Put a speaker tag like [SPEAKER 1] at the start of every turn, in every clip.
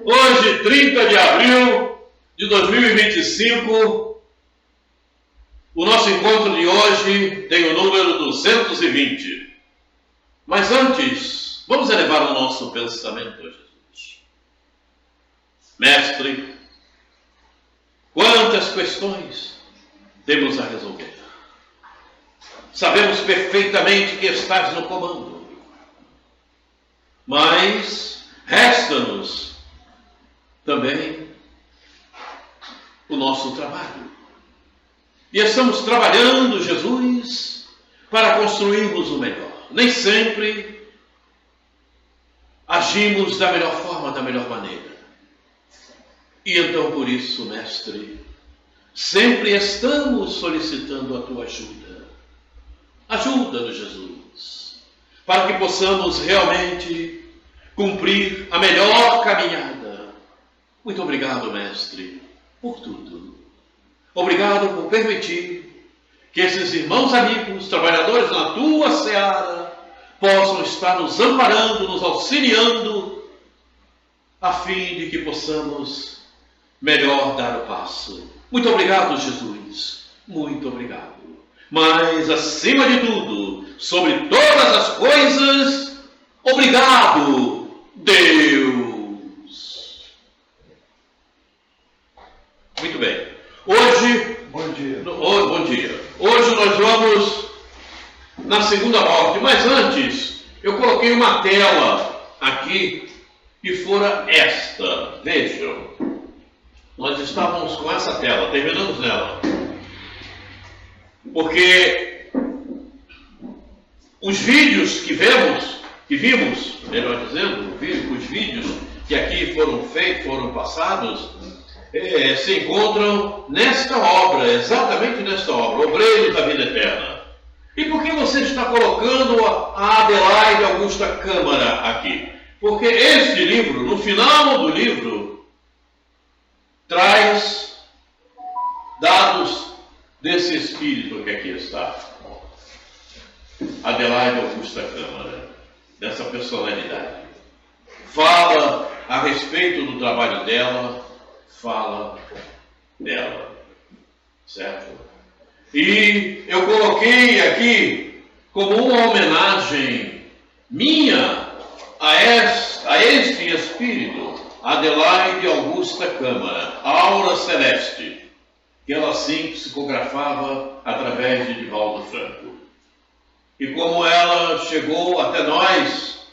[SPEAKER 1] Hoje, 30 de abril de 2025, o nosso encontro de hoje tem o número 220. Mas antes, vamos elevar o nosso pensamento a Jesus. Mestre, quantas questões temos a resolver? Sabemos perfeitamente que estás no comando, mas resta-nos também o nosso trabalho. E estamos trabalhando, Jesus, para construirmos o melhor. Nem sempre agimos da melhor forma, da melhor maneira. E então, por isso, Mestre, sempre estamos solicitando a Tua ajuda. Ajuda-nos, Jesus, para que possamos realmente cumprir a melhor caminhada. Muito obrigado, Mestre, por tudo. Obrigado por permitir que esses irmãos amigos, trabalhadores na Tua seara, possam estar nos amparando, nos auxiliando, a fim de que possamos melhor dar o passo. Muito obrigado, Jesus. Muito obrigado. Mas, acima de tudo, sobre todas as coisas, obrigado, Deus. Muito bem. Hoje...
[SPEAKER 2] Bom dia.
[SPEAKER 1] Bom dia. Hoje nós vamos na segunda morte. Mas antes, eu coloquei uma tela aqui que fora esta. Vejam. Nós estávamos com essa tela, terminamos nela. Porque os vídeos que vimos, melhor dizendo, os vídeos que aqui foram passados, se encontram nesta obra, exatamente nesta obra, Obreiro da Vida Eterna. E por que você está colocando a Adelaide Augusta Câmara aqui? Porque este livro, no final do livro, traz dados desse espírito que aqui está. Adelaide Augusta Câmara, dessa personalidade. Fala a respeito do trabalho dela, fala dela, certo? E eu coloquei aqui como uma homenagem minha a este espírito, Adelaide Augusta Câmara, aura celeste, que ela assim psicografava através de Divaldo Franco. E como ela chegou até nós,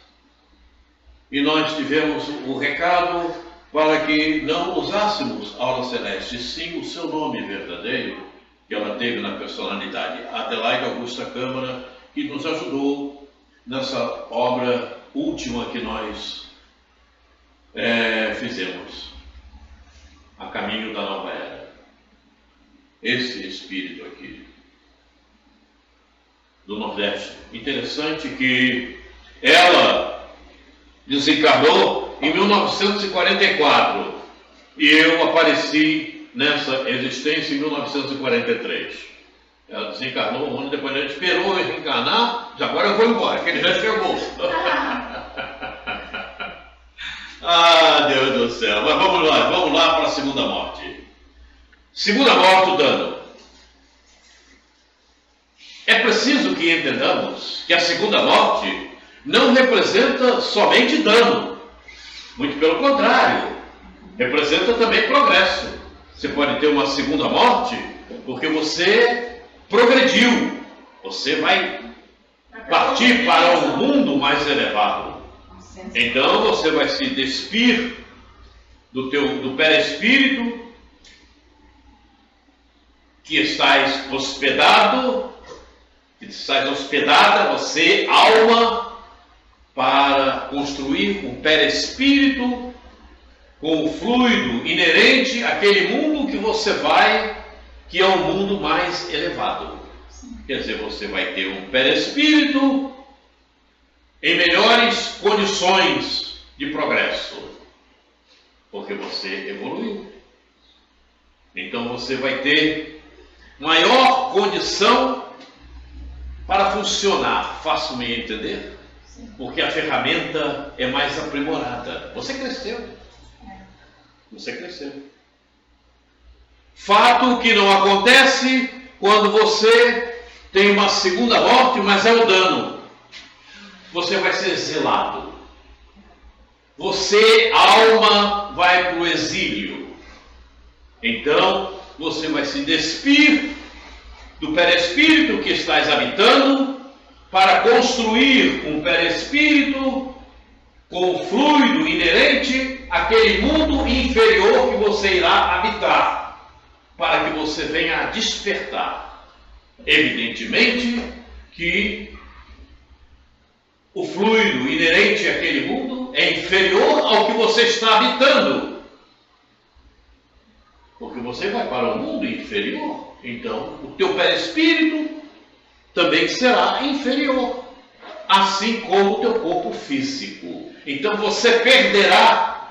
[SPEAKER 1] e nós tivemos o recado para que não usássemos aura celeste, sim o seu nome verdadeiro, que ela teve na personalidade, Adelaide Augusta Câmara, que nos ajudou nessa obra última que nós fizemos, A Caminho da Nova Era. Esse espírito aqui, do Nordeste. Interessante que ela desencarnou em 1944 e eu apareci nessa existência em 1943. Ela desencarnou um ano depois, a gente esperou ele reencarnar, agora eu vou embora, que ele já chegou. Ah, Deus do céu. Mas vamos lá para a segunda morte. Segunda morte, o dano. É preciso que entendamos que a segunda morte não representa somente dano. Muito pelo contrário, representa também progresso. Você pode ter uma segunda morte porque você progrediu. Você vai partir para um mundo mais elevado. Então você vai se despir do perispírito que estás hospedada, você, alma, para construir um perispírito com o fluido inerente àquele mundo que você vai, que é um mundo mais elevado. Quer dizer, você vai ter um perispírito em melhores condições de progresso, porque você evoluiu. Então você vai ter maior condição para funcionar. Faço-me entender? Porque a ferramenta é mais aprimorada. Você cresceu. Você cresceu. Fato que não acontece quando você tem uma segunda morte, mas é o dano. Você vai ser exilado. Você, alma, vai para o exílio. Então, você vai se despir do perispírito que estás habitando para construir um perispírito com o fluido inerente àquele mundo inferior que você irá habitar, para que você venha a despertar. Evidentemente que o fluido inerente àquele mundo é inferior ao que você está habitando, porque você vai para um mundo inferior, então o teu perispírito também será inferior, assim como o teu corpo físico. Então você perderá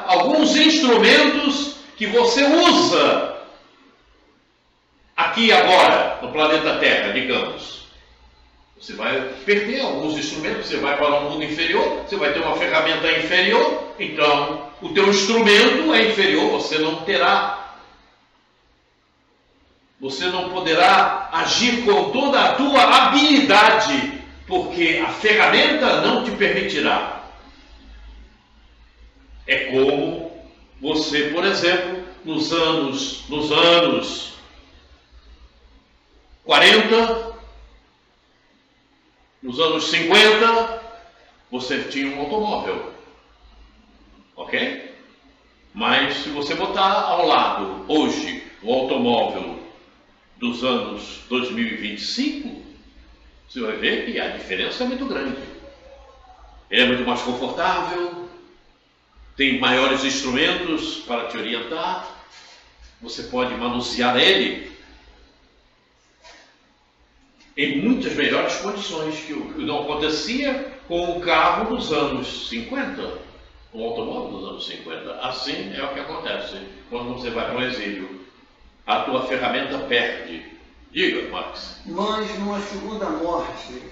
[SPEAKER 1] alguns instrumentos que você usa aqui e agora, no planeta Terra, digamos. Você vai perder alguns instrumentos, você vai para um mundo inferior, você vai ter uma ferramenta inferior, então o teu instrumento é inferior, você não poderá agir com toda a tua habilidade, porque a ferramenta não te permitirá. É como você, por exemplo, nos anos 40, nos anos 50, você tinha um automóvel, ok? Mas se você botar ao lado, hoje, o automóvel dos anos 2025, você vai ver que a diferença é muito grande. Ele é muito mais confortável, tem maiores instrumentos para te orientar, você pode manusear ele em muitas melhores condições que não acontecia com o carro dos anos 50, o automóvel dos anos 50. Assim é o que acontece quando você vai para o exílio. A tua ferramenta perde. Diga, Max.
[SPEAKER 2] Mas numa segunda morte,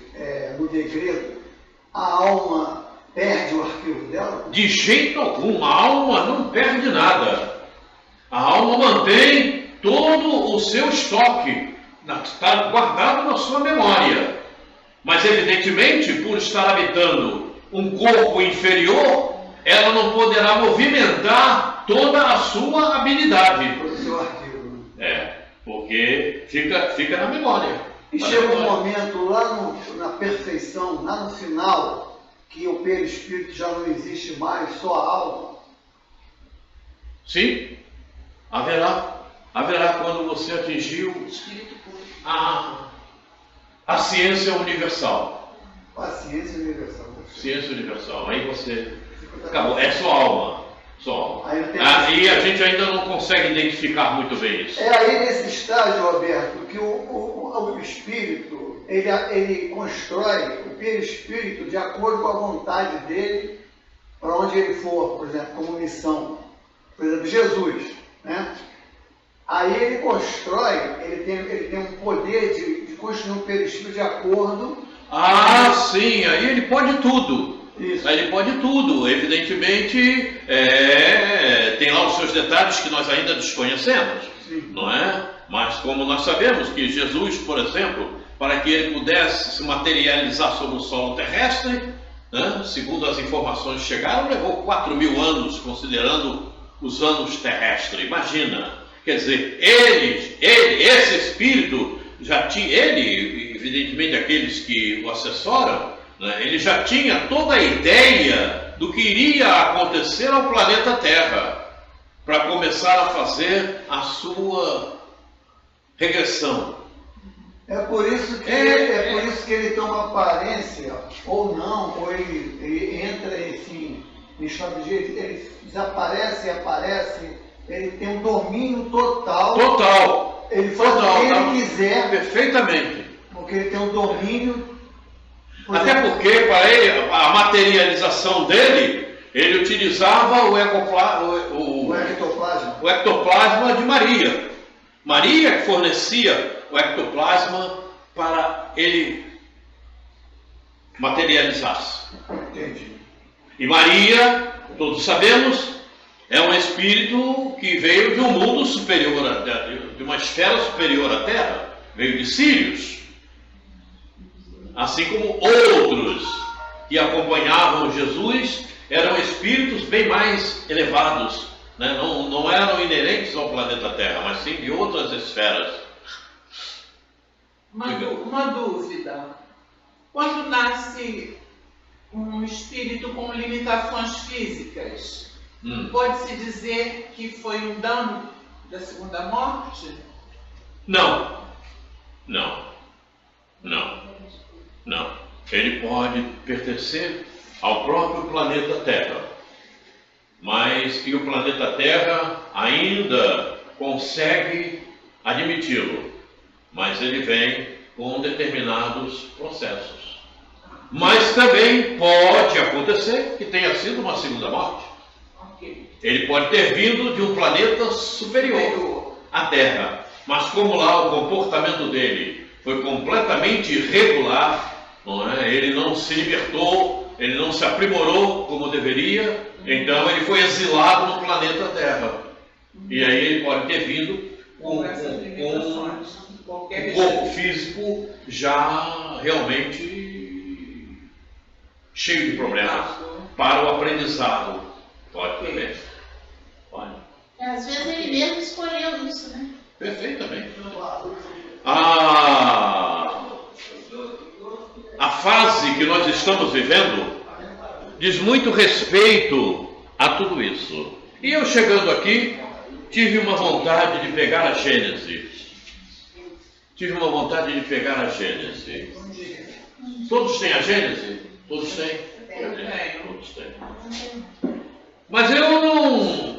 [SPEAKER 2] no degredo, a alma perde o arquivo dela?
[SPEAKER 1] De jeito algum, a alma não perde nada. A alma mantém todo o seu estoque, está guardado na sua memória. Mas evidentemente, por estar habitando um corpo inferior, ela não poderá movimentar toda a sua habilidade.
[SPEAKER 2] Todo o seu arquivo.
[SPEAKER 1] Porque fica na memória.
[SPEAKER 2] E chega um momento lá na perfeição, lá no final, que o perispírito já não existe mais, só a alma.
[SPEAKER 1] Sim, haverá quando você atingiu a ciência universal.
[SPEAKER 2] A ciência universal.
[SPEAKER 1] Ciência universal. Aí você acabou. É sua alma. Só.
[SPEAKER 2] Aí
[SPEAKER 1] a gente ainda não consegue identificar muito bem isso.
[SPEAKER 2] É aí nesse estágio, Roberto, que o espírito, ele constrói o perispírito de acordo com a vontade dele, para onde ele for, por exemplo, como missão. Por exemplo, Jesus, né? Aí ele constrói, ele tem um poder de construir um perispírito de acordo.
[SPEAKER 1] Sim, aí ele pode tudo.
[SPEAKER 2] Isso.
[SPEAKER 1] Aí ele pode tudo, evidentemente, tem lá os seus detalhes que nós ainda desconhecemos,
[SPEAKER 2] Sim.
[SPEAKER 1] Não é? Mas como nós sabemos que Jesus, por exemplo, para que ele pudesse se materializar sobre o solo terrestre, né, segundo as informações que chegaram, levou 4.000 anos, considerando os anos terrestres. Imagina, quer dizer, esse espírito já tinha, evidentemente aqueles que o assessoram, ele já tinha toda a ideia do que iria acontecer ao planeta Terra para começar a fazer a sua regressão.
[SPEAKER 2] É por isso que ele tem uma aparência, ou não, ou ele entra assim, em estado de jeito, ele desaparece e aparece, ele tem um domínio total.
[SPEAKER 1] Total.
[SPEAKER 2] Ele faz o que ele quiser.
[SPEAKER 1] Perfeitamente.
[SPEAKER 2] Porque ele tem um domínio.
[SPEAKER 1] Até porque, para ele, a materialização dele, ele utilizava o ectoplasma de Maria. Maria que fornecia o ectoplasma para ele materializar-se.
[SPEAKER 2] Entendi.
[SPEAKER 1] E Maria, todos sabemos, É um espírito que veio de um mundo superior, de uma esfera superior à Terra. Veio de Sírios. Assim como outros que acompanhavam Jesus eram espíritos bem mais elevados, né? Não eram inerentes ao planeta Terra, mas sim de outras esferas.
[SPEAKER 3] Uma dúvida. Quando nasce um espírito com limitações físicas, pode-se dizer que foi um dano da segunda morte?
[SPEAKER 1] Não. Ele pode pertencer ao próprio planeta Terra, mas que o planeta Terra ainda consegue admiti-lo, mas ele vem com determinados processos. Mas também pode acontecer que tenha sido uma segunda morte.
[SPEAKER 3] Okay.
[SPEAKER 1] Ele pode ter vindo de um planeta superior à Terra, mas como lá o comportamento dele foi completamente irregular, não é? Ele não se libertou, ele não se aprimorou como deveria, então ele foi exilado no planeta Terra. E aí ele pode ter vindo com um corpo físico já realmente cheio de problemas para o aprendizado. Pode ter. Pode.
[SPEAKER 4] Às vezes ele mesmo escolheu isso, né?
[SPEAKER 1] Perfeitamente. A fase que nós estamos vivendo diz muito respeito a tudo isso. E eu chegando aqui, tive uma vontade de pegar a Gênese. Todos têm a Gênese? Todos têm? Todos têm. Mas eu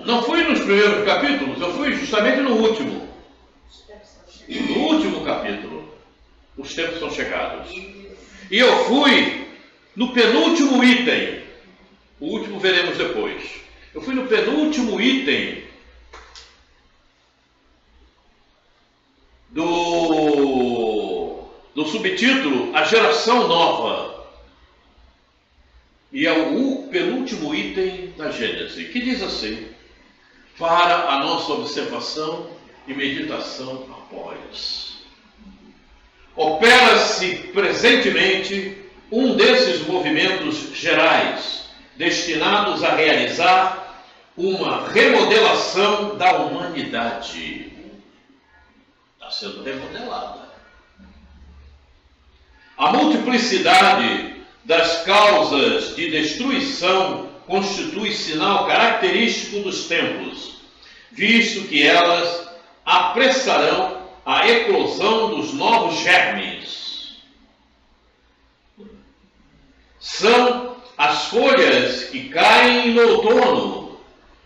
[SPEAKER 1] não fui nos primeiros capítulos, eu fui justamente no último. No último capítulo. Os tempos são chegados. E eu fui no penúltimo item. O último veremos depois. Eu fui no penúltimo item do subtítulo A Geração Nova. E é o penúltimo item da Gênese, que diz assim: para a nossa observação e meditação após. Opera-se presentemente um desses movimentos gerais, destinados a realizar uma remodelação da humanidade. Está sendo remodelada. A multiplicidade das causas de destruição constitui sinal característico dos tempos, visto que elas apressarão a eclosão dos novos germes. São as folhas que caem no outono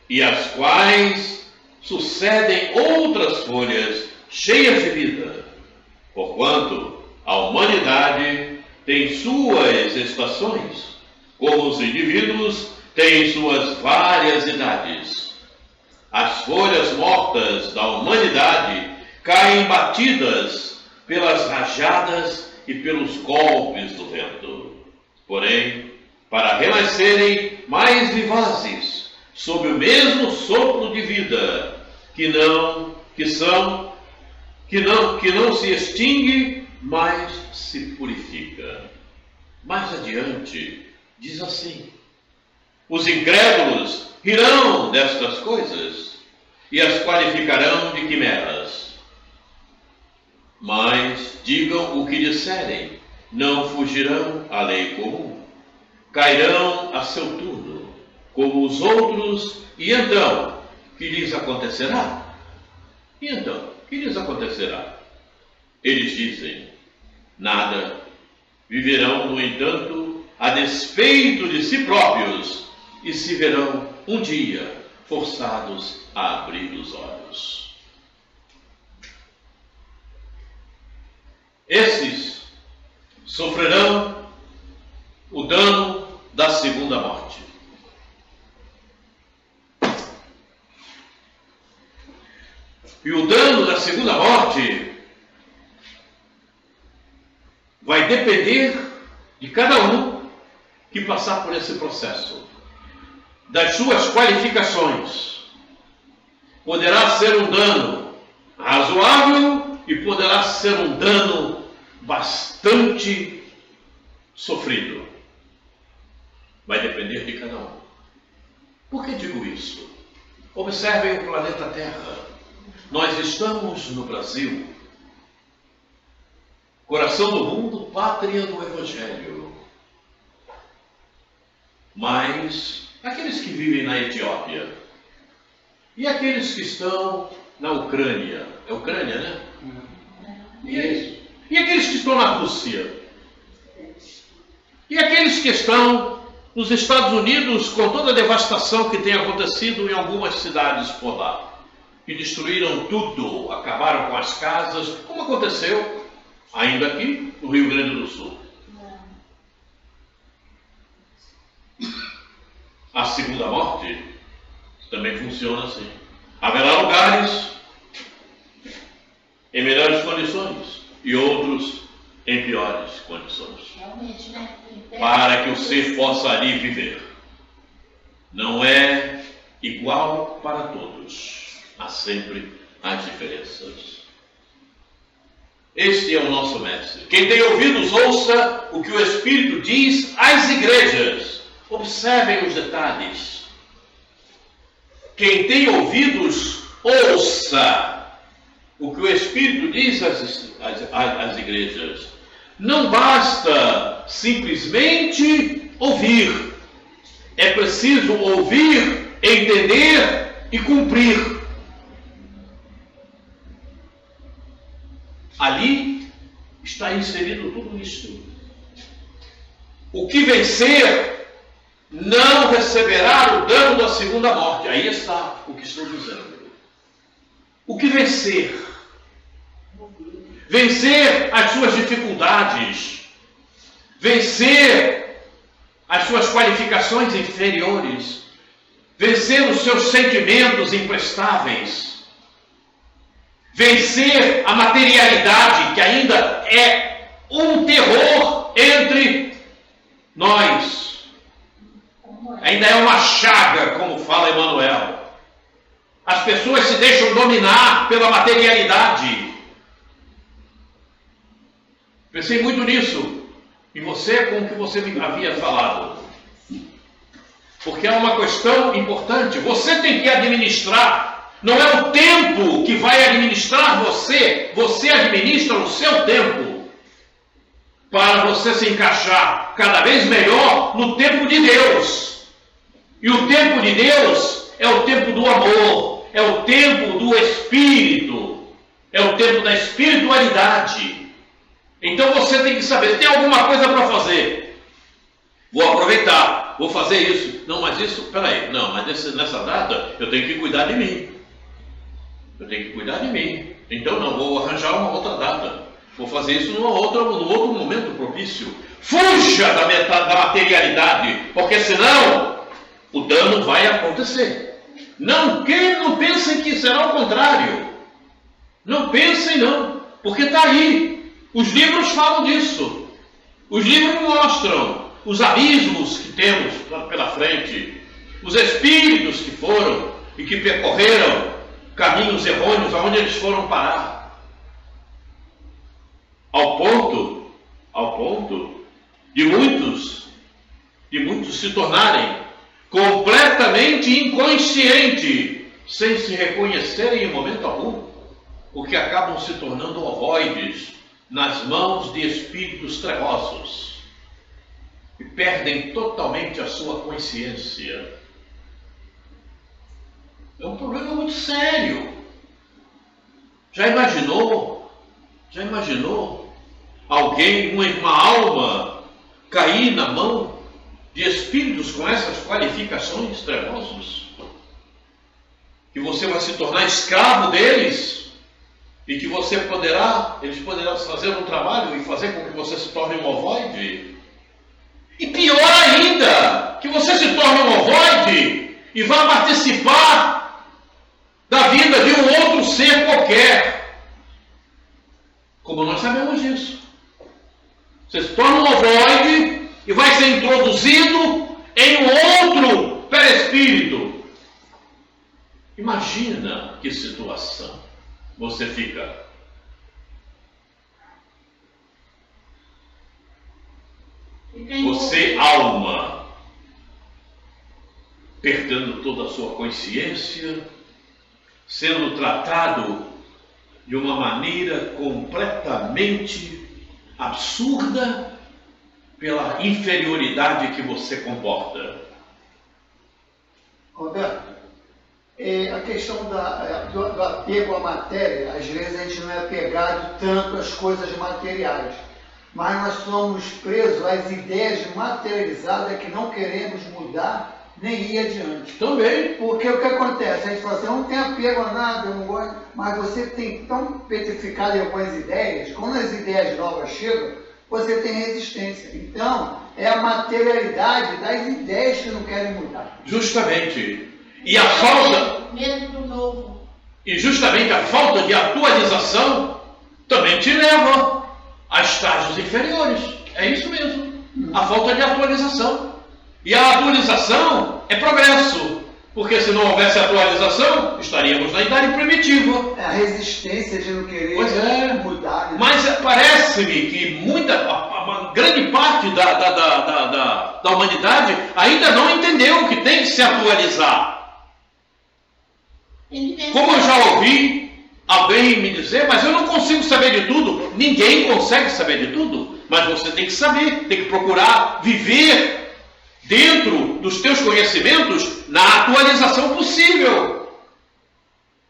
[SPEAKER 1] e as quais sucedem outras folhas cheias de vida, porquanto a humanidade tem suas estações, como os indivíduos têm suas várias idades. As folhas mortas da humanidade caem batidas pelas rajadas e pelos golpes do vento. Porém, para renascerem mais vivazes, sob o mesmo sopro de vida, que não se extingue, mas se purifica. Mais adiante, diz assim: os incrédulos rirão destas coisas e as qualificarão de quimeras. Mas digam o que disserem, não fugirão à lei comum. Cairão a seu turno, como os outros, e então, que lhes acontecerá? Eles dizem: nada. Viverão, no entanto, a despeito de si próprios, e se verão um dia forçados a abrir os olhos. Esses sofrerão o dano da segunda morte. E o dano da segunda morte vai depender de cada um que passar por esse processo. das suas qualificações. Poderá ser um dano razoável e poderá ser um dano bastante sofrido. Vai depender de cada um. Por que digo isso? Observem o planeta Terra. Nós estamos no Brasil, coração do mundo, pátria do Evangelho. Mas aqueles que vivem na Etiópia e aqueles que estão na Ucrânia, é Ucrânia, né? E aqueles que estão na Rússia? E aqueles que estão nos Estados Unidos, com toda a devastação que tem acontecido em algumas cidades por lá, que destruíram tudo, acabaram com as casas, como aconteceu ainda aqui no Rio Grande do Sul. A segunda morte também funciona assim. Haverá lugares em melhores condições e outros em piores condições.
[SPEAKER 4] Realmente, né?
[SPEAKER 1] Para que o ser possa ali viver. Não é igual para todos. Há sempre as diferenças. Este é o nosso mestre. Quem tem ouvidos, ouça o que o Espírito diz às igrejas. Observem os detalhes. Quem tem ouvidos, ouça o que o Espírito diz às igrejas. Não basta simplesmente ouvir. É preciso ouvir, entender e cumprir. Ali está inserido tudo isto. O que vencer não receberá o dano da segunda morte. Aí está o que estou dizendo. O que vencer? Vencer as suas dificuldades, vencer as suas qualificações inferiores, vencer os seus sentimentos imprestáveis, vencer a materialidade que ainda é um terror entre nós, ainda é uma chaga, como fala Emmanuel. As pessoas se deixam dominar pela materialidade. Pensei muito nisso, em você, com o que você me havia falado. Porque é uma questão importante. Você tem que administrar. Não é o tempo que vai administrar você. Você administra o seu tempo. Para você se encaixar cada vez melhor no tempo de Deus. E o tempo de Deus é o tempo do amor. É o tempo do Espírito. É o tempo da espiritualidade. Então você tem que saber, tem alguma coisa para fazer. Vou aproveitar, vou fazer isso. Não, mas isso, peraí, não, mas nessa data eu tenho que cuidar de mim. Eu tenho que cuidar de mim. Então não, vou arranjar uma outra data. Vou fazer isso num outro momento propício. Fuja da materialidade, porque senão o dano vai acontecer. Não pensem que será o contrário. Não pensem não, porque está aí. Os livros falam disso. Os livros mostram os abismos que temos pela frente, os espíritos que foram e que percorreram caminhos errôneos aonde eles foram parar. Ao ponto de muitos se tornarem completamente inconscientes, sem se reconhecerem em momento algum, porque acabam se tornando ovoides nas mãos de espíritos trevosos e perdem totalmente a sua consciência. É um problema muito sério. Já imaginou alguém, uma alma, cair na mão de espíritos com essas qualificações trevosos? Que você vai se tornar escravo deles? E que eles poderão fazer um trabalho e fazer com que você se torne um ovoide? E pior ainda, que você se torne um ovoide e vá participar da vida de um outro ser qualquer. Como nós sabemos disso. Você se torna um ovoide e vai ser introduzido em um outro perispírito. Imagina que situação você fica. Você, alma, perdendo toda a sua consciência, sendo tratado de uma maneira completamente absurda pela inferioridade que você comporta.
[SPEAKER 2] Roberto, a questão do apego à matéria, às vezes a gente não é apegado tanto às coisas materiais, mas nós somos presos às ideias materializadas que não queremos mudar nem ir adiante.
[SPEAKER 1] Também.
[SPEAKER 2] Porque o que acontece? A gente fala assim, eu não tenho apego a nada, eu não gosto, mas você tem tão petrificado em algumas ideias, quando as ideias novas chegam, você tem resistência. Então, é a materialidade das ideias que não querem mudar.
[SPEAKER 1] Justamente. E a falta...
[SPEAKER 4] Medo do novo.
[SPEAKER 1] E justamente a falta de atualização também te leva a estágios inferiores. É isso mesmo. A falta de atualização. E a atualização é progresso. Porque se não houvesse atualização, estaríamos na idade primitiva.
[SPEAKER 2] É a resistência de não querer mudar. Né?
[SPEAKER 1] Mas parece-me que uma grande parte da humanidade ainda não entendeu que tem que se atualizar. Como eu já ouvi alguém me dizer, mas eu não consigo saber de tudo. Ninguém consegue saber de tudo. Mas você tem que saber, tem que procurar viver dentro dos teus conhecimentos na atualização possível.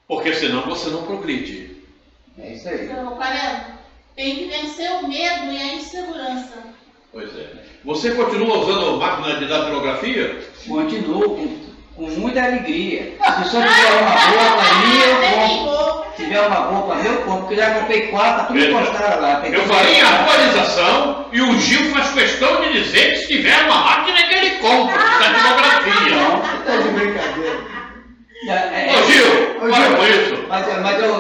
[SPEAKER 1] Porque senão você não progride.
[SPEAKER 2] É isso aí.
[SPEAKER 4] Então, tem que vencer o medo e a insegurança.
[SPEAKER 1] Pois é. Você continua usando máquina de datilografia?
[SPEAKER 5] Continuo com muita alegria. Se só tiver uma boa para mim, eu compro. Se tiver uma boa para mim, eu compro. Porque já comprei 4, tá tudo encostado lá.
[SPEAKER 1] Eu falei em atualização e o Gil faz questão de dizer que se tiver uma máquina que ele compra, datilografia.
[SPEAKER 2] Não, tá de brincadeira.
[SPEAKER 1] Ô Gil, para com isso.
[SPEAKER 5] Mas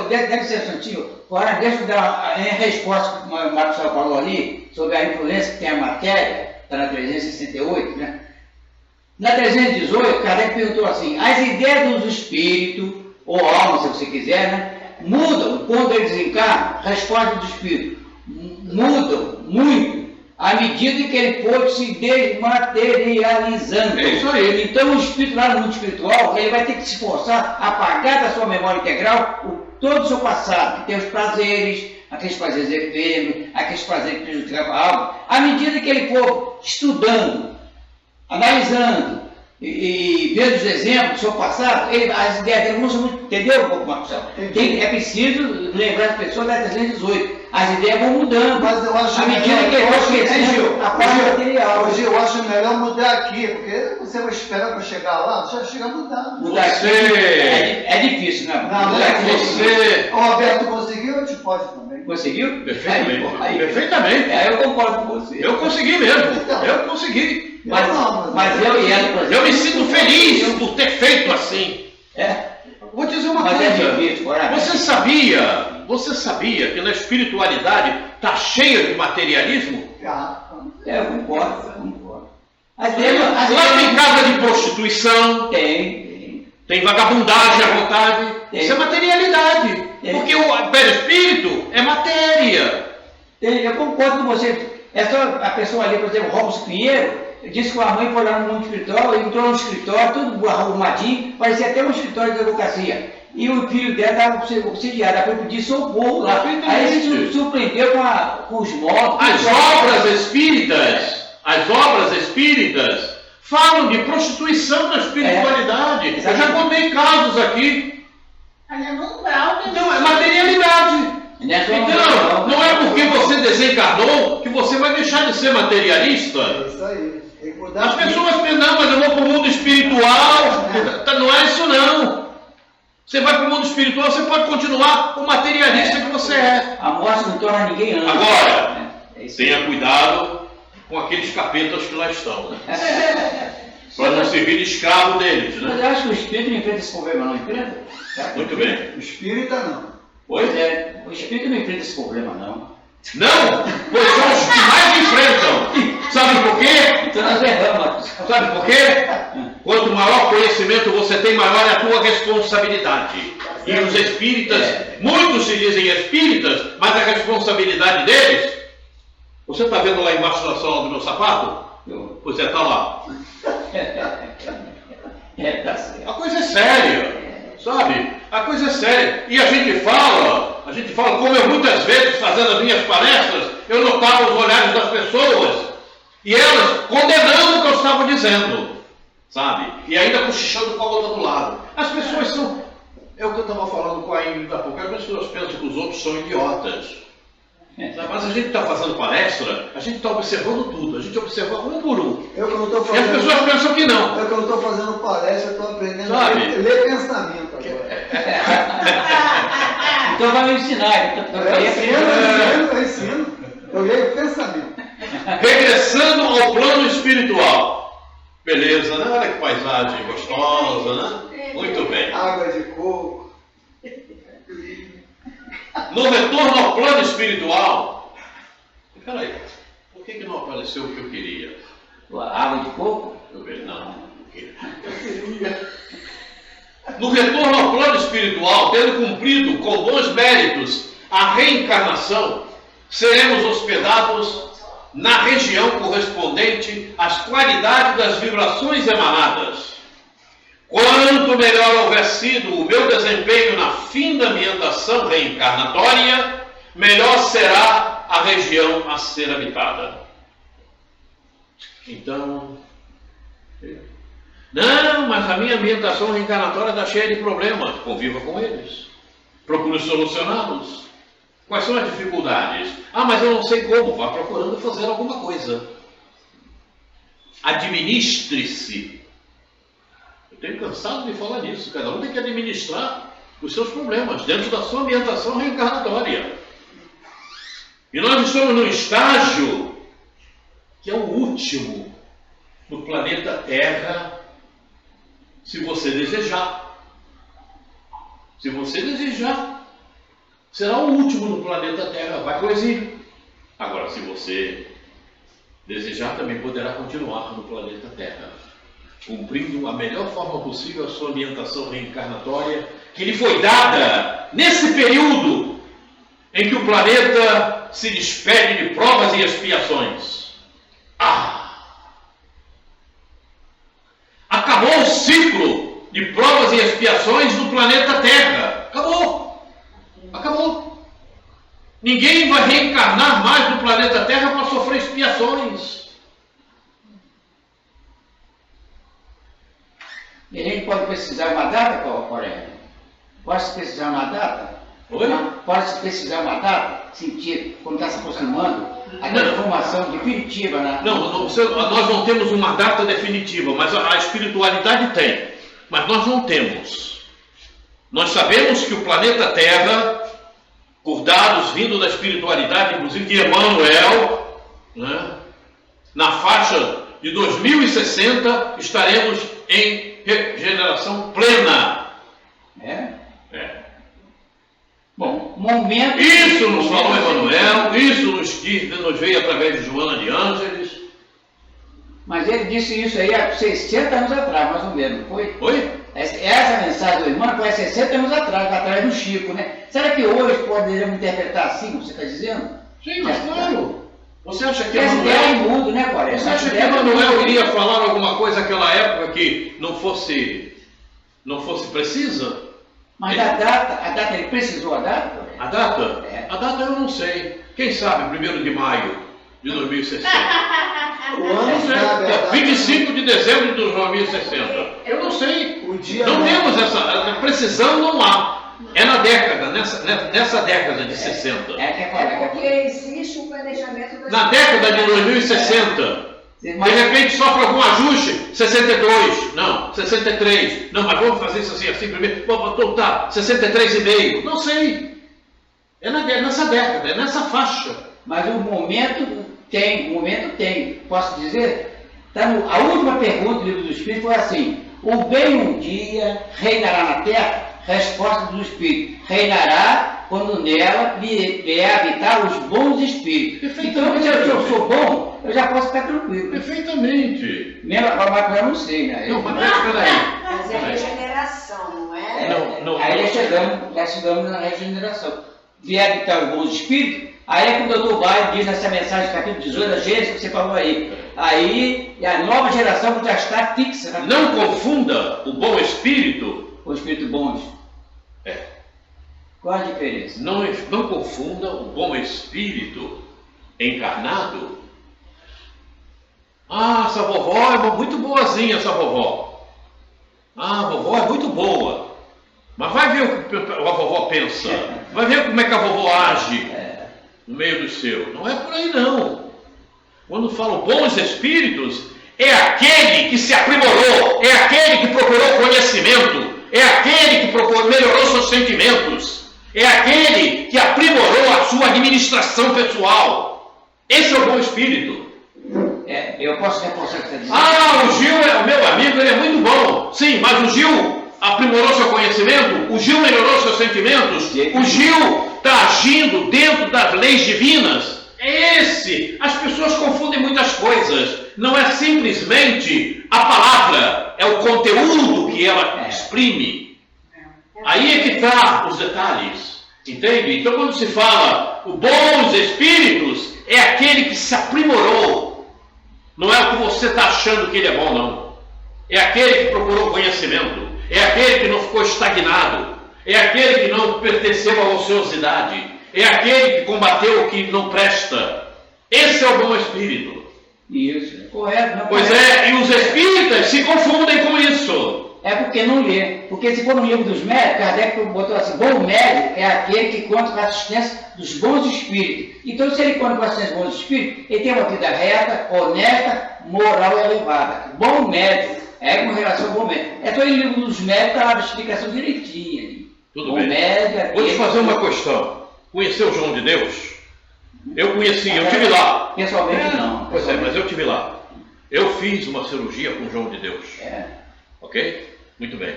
[SPEAKER 5] deve ser Santinho. Agora, deixa eu dar a resposta que o Marcos falou ali sobre a influência que tem a matéria, está na 368, né? Na 318, Kardec perguntou assim: as ideias dos espíritos, ou alma, se você quiser, né, mudam quando eles encarnam? Resposta do espírito: mudam muito à medida que ele pode se desmaterializando.
[SPEAKER 1] É isso aí.
[SPEAKER 5] Então o espírito lá no mundo espiritual, ele vai ter que se esforçar a apagar da sua memória integral todo o seu passado, que tem os prazeres, aqueles prazeres efêmeros, aqueles prazeres que prejudicavam a alma. À medida que ele for estudando, analisando e vendo os exemplos do seu passado, as ideias dele mudam muito, entendeu, Marcelo? É preciso lembrar as pessoas da 318. As ideias vão mudando,
[SPEAKER 2] mas eu acho
[SPEAKER 5] à medida que ele for crescendo, a parte material.
[SPEAKER 2] Hoje eu acho melhor mudar aqui, porque você vai esperar para chegar lá, já chega mudando.
[SPEAKER 5] Mudar aqui é difícil, né?
[SPEAKER 2] Não
[SPEAKER 1] é que você...
[SPEAKER 2] O Roberto conseguiu, eu te pode também.
[SPEAKER 5] Conseguiu?
[SPEAKER 1] Perfeitamente. Perfeitamente.
[SPEAKER 5] Eu concordo com você.
[SPEAKER 1] Eu consegui mesmo.
[SPEAKER 2] Então.
[SPEAKER 1] Eu consegui.
[SPEAKER 5] Mas eu e ela, por exemplo,
[SPEAKER 1] Eu me sinto feliz por ter feito assim. Vou dizer uma
[SPEAKER 5] mas
[SPEAKER 1] coisa.
[SPEAKER 5] é difícil,
[SPEAKER 1] Você sabia que na espiritualidade está cheia de materialismo?
[SPEAKER 5] Eu concordo.
[SPEAKER 1] Lá tem casa de prostituição. Tem vagabundagem à vontade. Isso é materialidade. Porque o perispírito é matéria.
[SPEAKER 5] Eu concordo com você. É só a pessoa ali, por exemplo, Robson Pinheiro, disse que a mãe foi lá no mundo espiritual, entrou no escritório, tudo arrumadinho, parecia até um escritório de advocacia. E o filho dela estava auxiliado, ela foi pedir socorro lá. Aí ele se surpreendeu com os mortos.
[SPEAKER 1] As obras espíritas falam de prostituição da espiritualidade. Eu já contei casos aqui. Então, é materialidade. Então, não é porque você desencarnou que você vai deixar de ser materialista.
[SPEAKER 2] É isso aí. Tem que mudar.
[SPEAKER 1] As pessoas pensam, não, mas eu vou para o mundo espiritual. Não é isso não. Você vai para o mundo espiritual, você pode continuar o materialista que você é.
[SPEAKER 5] A morte não torna ninguém anjo.
[SPEAKER 1] Agora, tenha cuidado com aqueles capetas que lá estão. Para não servir de escravo deles. Né?
[SPEAKER 5] Mas eu acho que o espírito não enfrenta esse problema, não enfrenta?
[SPEAKER 1] Muito bem.
[SPEAKER 2] O espírita não.
[SPEAKER 5] Pois é, o espírito não enfrenta esse problema, não.
[SPEAKER 1] Não? Pois são os que mais enfrentam. Sabe por quê?
[SPEAKER 5] Então nós erramos.
[SPEAKER 1] Sabe por quê? Quanto maior conhecimento você tem, maior é a tua responsabilidade. E os espíritas, muitos se dizem espíritas, mas a responsabilidade deles, você está vendo lá embaixo da sola do meu sapato? Você está lá.
[SPEAKER 5] Tá certo.
[SPEAKER 1] A coisa é séria, sabe? A coisa é séria. E a gente fala, como eu muitas vezes fazendo as minhas palestras, eu notava os olhares das pessoas e elas condenando o que eu estava dizendo, sabe? E ainda cochichando com a outra do lado. As pessoas são, é o que eu estava falando com a Ingrid há pouco, as pessoas pensam que os outros são idiotas. Mas a gente está fazendo palestra, a gente está observando tudo, a gente observa um por um.
[SPEAKER 2] Eu que não estou
[SPEAKER 1] E as
[SPEAKER 2] fazendo.
[SPEAKER 1] pessoas pensam que não.
[SPEAKER 2] Eu que não estou fazendo palestra, estou aprendendo
[SPEAKER 1] Sabe?
[SPEAKER 2] a ler pensamento agora.
[SPEAKER 5] Então vai me ensinar.
[SPEAKER 2] Eu ensino. Eu leio pensamento.
[SPEAKER 1] Regressando ao plano espiritual. Beleza, né? Olha que paisagem gostosa, né? Muito bem.
[SPEAKER 2] Água de coco.
[SPEAKER 1] No retorno ao plano espiritual. Peraí, por que não apareceu o que eu queria?
[SPEAKER 5] A água de coco?
[SPEAKER 1] Não. No retorno ao plano espiritual, tendo cumprido com bons méritos a reencarnação, seremos hospedados na região correspondente às qualidades das vibrações emanadas. Quanto melhor houver sido o meu desempenho na findamentação reencarnatória, melhor será a região a ser habitada. Então, não, mas a minha ambientação reencarnatória está cheia de problemas. Conviva com eles. Procure solucioná-los. Quais são as dificuldades? Ah, mas eu não sei como. Vá procurando fazer alguma coisa. Administre-se. Eu tenho cansado de falar nisso. Cada um tem que administrar os seus problemas dentro da sua ambientação reencarnatória. E nós estamos num estágio que é o último no planeta Terra, se você desejar. Se você desejar, será o último no planeta Terra, vai para o exílio. Agora, se você desejar, também poderá continuar no planeta Terra, cumprindo a melhor forma possível a sua ambientação reencarnatória, que lhe foi dada nesse período em que o planeta se despede de provas e expiações. Acabou o ciclo de provas e expiações do planeta Terra. Acabou. Ninguém vai reencarnar mais no planeta Terra para sofrer expiações.
[SPEAKER 5] E a gente pode precisar uma data, Coreia? Pode-se precisar uma data?
[SPEAKER 1] Oi?
[SPEAKER 5] Pode-se precisar uma data? Sentir, como está se aproximando, a transformação definitiva, né?
[SPEAKER 1] Não, nós não temos uma data definitiva, mas a espiritualidade tem. Mas nós não temos. Nós sabemos que o planeta Terra, por dados vindo da espiritualidade, inclusive de Emmanuel, né, na faixa de 2060, estaremos em regeneração plena.
[SPEAKER 5] É? Bom, momento...
[SPEAKER 1] Isso nos falou Emmanuel, isso nos veio através de Joana de Ângeles.
[SPEAKER 5] Mas ele disse isso aí há 60 anos atrás, mais ou menos, não foi?
[SPEAKER 1] Oi?
[SPEAKER 5] Essa mensagem do irmão foi há 60 anos atrás do Chico, né? Será que hoje poderíamos interpretar assim, como você está dizendo?
[SPEAKER 1] Sim, mas claro. Você acha que
[SPEAKER 5] Essa ideia é
[SPEAKER 1] Emmanuel...
[SPEAKER 5] mudo, né, Coreia?
[SPEAKER 1] Você acha que Emmanuel iria falar alguma coisa naquela época que não fosse precisa?
[SPEAKER 5] Mas a data, ele precisou a data?
[SPEAKER 1] A data?
[SPEAKER 5] É.
[SPEAKER 1] A data eu não sei. Quem sabe 1º de maio de 2060?
[SPEAKER 2] O ano sabe, a data
[SPEAKER 1] 25 de dezembro de 2060. Eu não sei.
[SPEAKER 2] O dia
[SPEAKER 1] Não
[SPEAKER 2] não.
[SPEAKER 1] temos essa precisão, não há. É na década, nessa década de 60.
[SPEAKER 6] É porque existe um planejamento da
[SPEAKER 1] Na década de 2060. De repente sofre algum ajuste, 62, não, 63, não, mas vamos fazer isso assim primeiro, tá, 63,5, não sei. É nessa década, é nessa faixa.
[SPEAKER 5] Mas o momento tem. Posso dizer? A última pergunta do Livro do Espírito foi assim: o bem um dia reinará na terra? Resposta do Espírito: reinará quando nela lhe habitar os bons espíritos. Então, se eu sou bom, eu já posso ficar tranquilo.
[SPEAKER 1] Perfeitamente.
[SPEAKER 5] Mesmo agora eu não sei, né?
[SPEAKER 1] Não, mas peraí.
[SPEAKER 6] Mas é regeneração, não é?
[SPEAKER 5] Aí já chegamos na regeneração. Vieram então os bons espíritos, aí é que o doutor Baio diz nessa mensagem, capítulo 18 da Gênesis, que você falou aí. Aí a nova geração já está fixa. Né?
[SPEAKER 1] Não confunda o bom espírito.
[SPEAKER 5] O espírito bons.
[SPEAKER 1] É.
[SPEAKER 5] Qual a diferença?
[SPEAKER 1] Não confunda o bom espírito encarnado. Ah, essa vovó é muito boazinha, essa vovó. Ah, a vovó é muito boa. Mas vai ver o que a vovó pensa. Vai ver como é que a vovó age no meio do seu. Não é por aí não. Quando falo bons espíritos, é aquele que se aprimorou, é aquele que procurou conhecimento, é aquele que melhorou seus sentimentos, é aquele que aprimorou a sua administração pessoal. Esse é o bom espírito.
[SPEAKER 5] Eu posso reforçar o que você disse.
[SPEAKER 1] Ah, o Gil é o meu amigo, ele é muito bom. Sim, mas o Gil aprimorou seu conhecimento, o Gil melhorou seus sentimentos, o Gil está agindo dentro das leis divinas. As pessoas confundem muitas coisas. Não é simplesmente a palavra, é o conteúdo que ela exprime. Aí é que está os detalhes, entende? Então quando se fala o bons espíritos, é aquele que se aprimorou. Não é o que você está achando que ele é bom, não. É aquele que procurou conhecimento. É aquele que não ficou estagnado. É aquele que não pertenceu à ociosidade. É aquele que combateu o que não presta. Esse é o bom espírito.
[SPEAKER 5] Isso, correto. Não,
[SPEAKER 1] pois
[SPEAKER 5] correto.
[SPEAKER 1] E os espíritas se confundem com isso.
[SPEAKER 5] É porque não lê. Porque se for no livro dos médios, Kardec botou assim, bom médico é aquele que conta com a assistência dos bons espíritos. Então, se ele conta com a assistência dos bons espíritos, ele tem uma vida reta, honesta, moral e elevada. Bom médico é com relação ao bom médico. É só no livro dos médios, está lá a explicação direitinha. Ali.
[SPEAKER 1] Tudo
[SPEAKER 5] bom
[SPEAKER 1] bem.
[SPEAKER 5] Médico,
[SPEAKER 1] vou te fazer uma questão. Conheceu o João de Deus? Eu conheci, eu estive lá.
[SPEAKER 5] Pessoalmente não.
[SPEAKER 1] Pois é, mas eu estive lá. Eu fiz uma cirurgia com o João de Deus. Ok? Muito bem.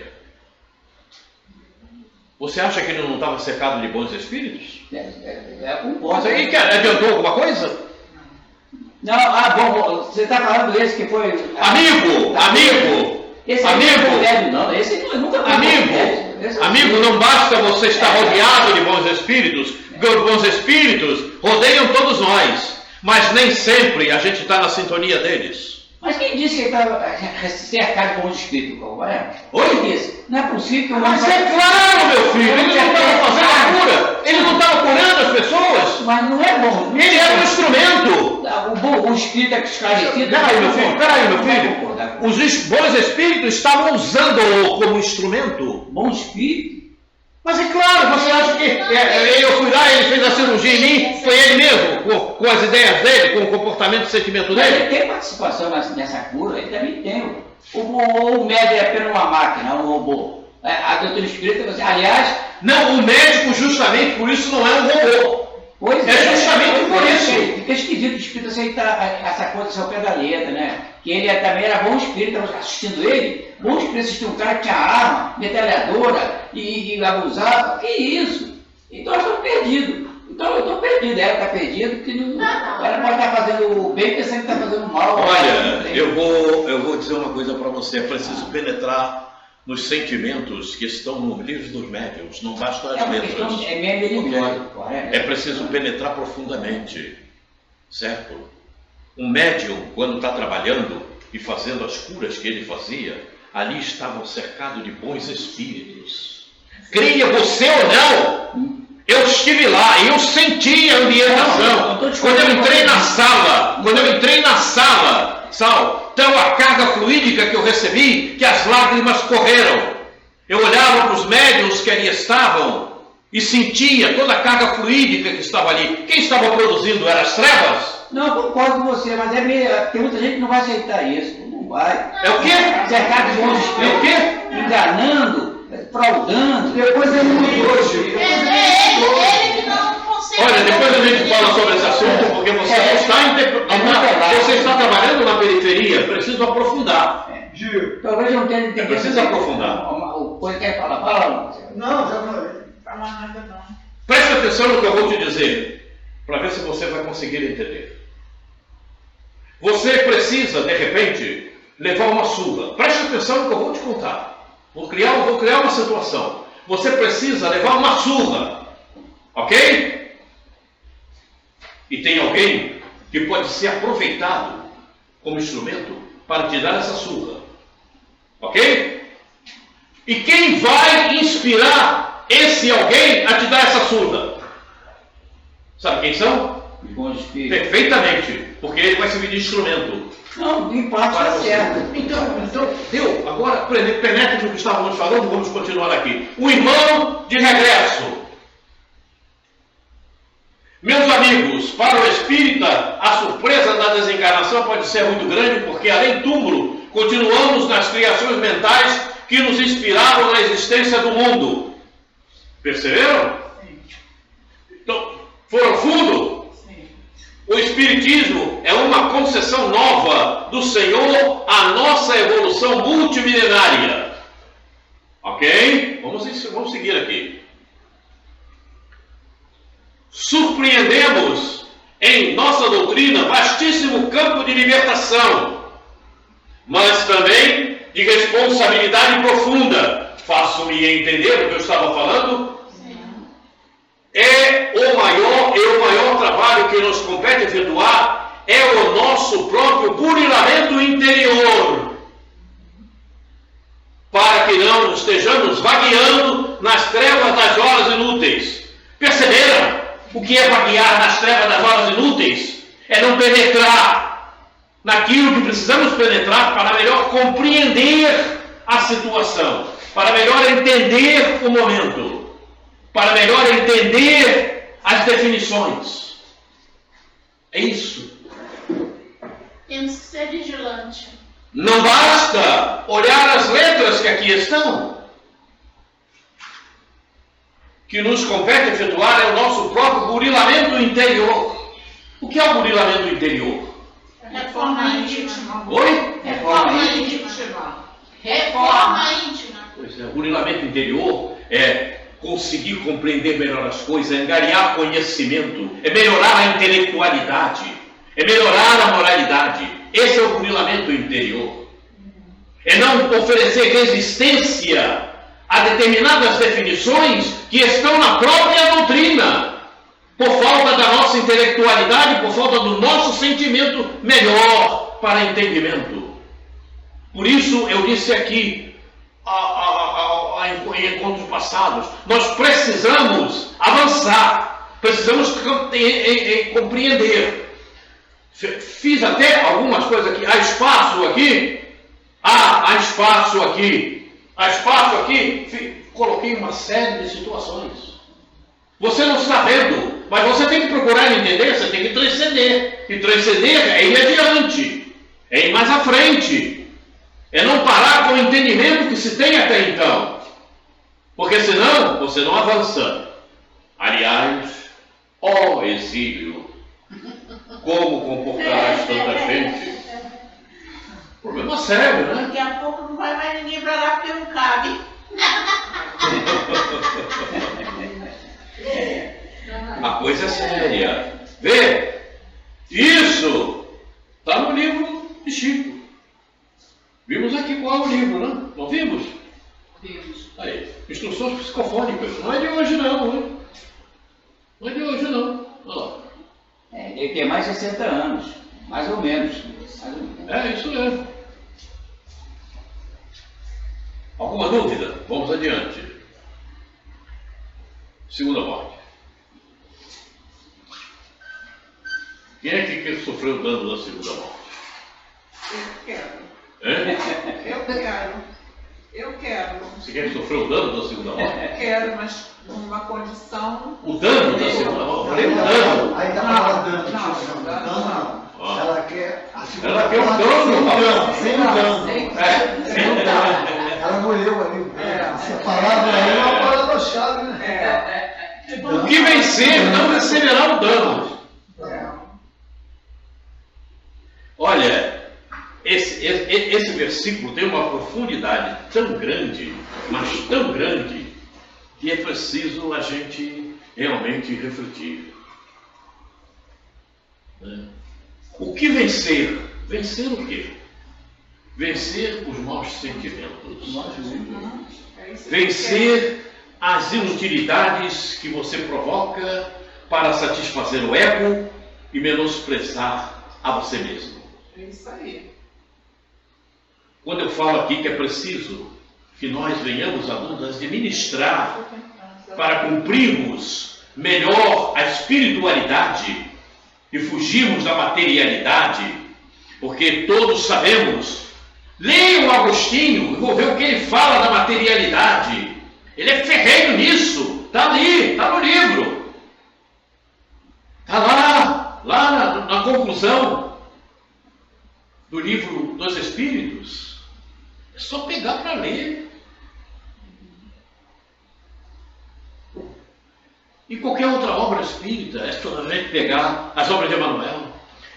[SPEAKER 1] Você acha que ele não estava cercado de bons espíritos? Mas aí adiantou alguma coisa?
[SPEAKER 5] Não, bom, você está falando desse que foi...
[SPEAKER 1] Amigo!
[SPEAKER 5] Esse
[SPEAKER 1] amigo!
[SPEAKER 5] Não, esse nunca foi
[SPEAKER 1] Amigo, não basta você estar rodeado de bons espíritos, porque os bons espíritos rodeiam todos nós, mas nem sempre a gente está na sintonia deles.
[SPEAKER 5] Mas quem disse que ele estava cercado de bons espíritos? Oi, disse. Não é possível que o
[SPEAKER 1] Mas é claro, meu filho, ele não estava fazendo a cura, ele não estava curando as pessoas.
[SPEAKER 5] Mas não é bom.
[SPEAKER 1] Ele era um instrumento.
[SPEAKER 5] O espírito é esclarecido.
[SPEAKER 1] Peraí, meu filho. Os bons espíritos estavam usando-o como instrumento.
[SPEAKER 5] Bom espírito?
[SPEAKER 1] Mas é claro, você acha que eu fui lá, ele fez a cirurgia em mim, foi ele mesmo, com as ideias dele, com o comportamento e sentimento dele?
[SPEAKER 5] Ele tem participação nessa cura, ele também tem. O médico é apenas uma máquina, um robô. A doutrina espírita, aliás...
[SPEAKER 1] Não, o médico justamente por isso não é um robô.
[SPEAKER 5] Pois
[SPEAKER 1] é justamente por isso.
[SPEAKER 5] Fica esquisito o espírito aceitar essa coisa ao pé da letra, né? Que ele também era bom espírito, assistindo ele. Bom espírito assistir um cara que tinha arma, metralhadora e abusava. Que isso? Então eu estou perdido. Então eu estou perdido. Ela está perdida porque ela pode estar fazendo o bem pensando que está fazendo mal.
[SPEAKER 1] Olha, eu vou dizer uma coisa para você. É preciso penetrar nos sentimentos que estão no livro dos médiuns, não basta as letras. É preciso penetrar profundamente, certo? Um médium, quando está trabalhando e fazendo as curas que ele fazia, ali estavam cercados de bons espíritos. Creia você ou não, eu estive lá e eu senti a ambientação. Quando eu entrei na sala, então a carga fluídica que eu recebi, que as lágrimas correram. Eu olhava para os médiuns que ali estavam e sentia toda a carga fluídica que estava ali. Quem estava produzindo eram as trevas?
[SPEAKER 5] Não, eu concordo com você, mas tem muita gente que não vai aceitar isso. Não vai.
[SPEAKER 1] É o quê?
[SPEAKER 5] Cercado de bons espíritos.
[SPEAKER 1] É o quê?
[SPEAKER 5] Enganando, fraudando.
[SPEAKER 2] Depois ele mudou, Chico.
[SPEAKER 4] Ele que não consegue.
[SPEAKER 1] Olha, depois a gente fala sobre esse assunto, porque você você está trabalhando na periferia, preciso aprofundar.
[SPEAKER 2] Gil.
[SPEAKER 5] Talvez eu não tenha entendido.
[SPEAKER 1] Preciso aprofundar.
[SPEAKER 5] O coisa quer falar? Fala.
[SPEAKER 2] Não, já falei.
[SPEAKER 3] Fala nada não.
[SPEAKER 1] Preste atenção no que eu vou te dizer, para ver se você vai conseguir entender. Você precisa, de repente, levar uma surra. Preste atenção no que eu vou te contar. Vou criar uma situação. Você precisa levar uma surra. Ok? E tem alguém que pode ser aproveitado como instrumento para te dar essa surra. Ok? E quem vai inspirar esse alguém a te dar essa surra? Sabe quem são?
[SPEAKER 5] Os bons espíritos.
[SPEAKER 1] Perfeitamente. Porque ele vai servir de instrumento.
[SPEAKER 5] Não, em parte está certo.
[SPEAKER 1] Então, deu. Agora, penetre no que estávamos falando, vamos continuar aqui. O irmão de regresso. Meus amigos, para o espírita, a surpresa da desencarnação pode ser muito grande, porque além do túmulo, continuamos nas criações mentais que nos inspiraram na existência do mundo. Perceberam?
[SPEAKER 3] Sim.
[SPEAKER 1] Então, foram fundo?
[SPEAKER 3] Sim.
[SPEAKER 1] O Espiritismo é uma concessão nova do Senhor à nossa evolução multimilenária. Ok? Vamos seguir aqui. Surpreendemos em nossa doutrina vastíssimo campo de libertação, mas também de responsabilidade profunda. Faço-me entender o que eu estava falando? O maior trabalho que nos compete efetuar é o nosso próprio burilamento interior, para que não estejamos vagueando nas trevas das horas inúteis. Perceberam o que é vaguear nas trevas das horas inúteis? É não penetrar naquilo que precisamos penetrar para melhor compreender a situação, para melhor entender o momento, para melhor entender as definições. É isso.
[SPEAKER 4] Temos que ser vigilantes.
[SPEAKER 1] Não basta olhar as letras que aqui estão. Que nos compete efetuar é o nosso próprio burilamento interior. O que é o burilamento interior?
[SPEAKER 3] Reforma íntima.
[SPEAKER 1] Oi?
[SPEAKER 4] Reforma
[SPEAKER 3] íntima.
[SPEAKER 4] Reforma íntima.
[SPEAKER 1] Pois é, o burilamento interior é conseguir compreender melhor as coisas, é angariar conhecimento, é melhorar a intelectualidade, é melhorar a moralidade. Esse é o burilamento interior. É não oferecer resistência a determinadas definições que estão na própria doutrina, por falta da nossa intelectualidade, por falta do nosso sentimento melhor para entendimento. Por isso eu disse aqui, em encontros passados, nós precisamos avançar, precisamos compreender. Fiz até algumas coisas aqui. Há espaço aqui? Há espaço aqui. Há espaço aqui. Coloquei uma série de situações. Você não está vendo, mas você tem que procurar entender, você tem que transcender. E transcender é ir adiante, é ir mais à frente. É não parar com o entendimento que se tem até então. Porque senão você não avança. Aliás, ó exílio, como comportarás tanta gente? Problema sério, né?
[SPEAKER 4] Daqui a pouco não vai mais ninguém para lá porque não cabe.
[SPEAKER 1] A coisa é séria. Vê? Isso está no livro de Chico. Vimos aqui qual é o livro, né? Não vimos?
[SPEAKER 3] Vimos.
[SPEAKER 1] Aí, instruções psicofônicas. Não é de hoje não, hein? Não é de hoje não. Olha lá.
[SPEAKER 5] Ele tem mais de 60 anos, mais ou menos.
[SPEAKER 1] É, isso mesmo. Alguma dúvida? Vamos adiante. Segunda morte. Quem é que sofreu dano na segunda morte?
[SPEAKER 3] Eu quero.
[SPEAKER 1] É?
[SPEAKER 3] Eu quero.
[SPEAKER 1] Você quer que sofreu o dano da segunda morte?
[SPEAKER 3] Quero, mas numa condição.
[SPEAKER 1] O dano da segunda morte? Falei o dano.
[SPEAKER 2] Aí dá pra falar dano,
[SPEAKER 3] Não,
[SPEAKER 2] não.
[SPEAKER 1] Ah.
[SPEAKER 2] Ela quer a segunda
[SPEAKER 1] Ela quer um
[SPEAKER 2] morte
[SPEAKER 1] dano,
[SPEAKER 2] sem o dano.
[SPEAKER 1] Sem o dano.
[SPEAKER 2] Ela morreu ali. Essa palavra aí é uma palavra-chave, né?
[SPEAKER 1] O que vencer não receberá o dano. Olha, esse versículo tem uma profundidade tão grande, mas tão grande, que é preciso a gente realmente refletir. O que vencer Vencer o quê? Vencer os maus sentimentos.
[SPEAKER 3] É isso que
[SPEAKER 1] Vencer as inutilidades que você provoca para satisfazer o ego e menosprezar a você mesmo.
[SPEAKER 3] É isso aí.
[SPEAKER 1] Quando eu falo aqui que é preciso que nós venhamos a Buda administrar para cumprirmos melhor a espiritualidade e fugirmos da materialidade, porque todos sabemos, leiam Agostinho, vou ver o que ele fala da materialidade. Ele é ferrenho nisso, está ali, está no livro, está lá na conclusão do livro dos Espíritos. É só pegar para ler. E qualquer outra obra espírita, é só a gente pegar as obras de Emmanuel.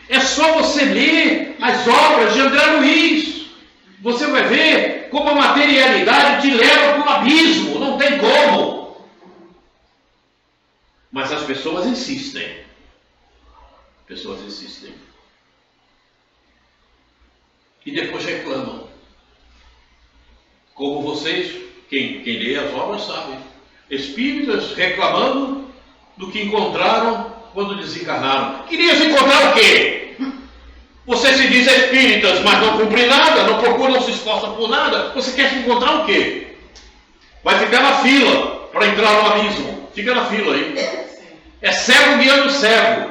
[SPEAKER 1] É só você ler as obras de André Luiz. Você vai ver como a materialidade te leva para o abismo. Não tem como. Mas as pessoas insistem. Pessoas insistem. E depois reclamam. Como vocês, quem lê as obras sabe. Espíritas reclamando do que encontraram quando desencarnaram. Querias encontrar o quê? Você se diz espíritas, mas não cumpre nada, não procura, não se esforça por nada. Você quer encontrar o quê? Vai ficar na fila para entrar no abismo. Fica na fila aí. É cego guiando cego.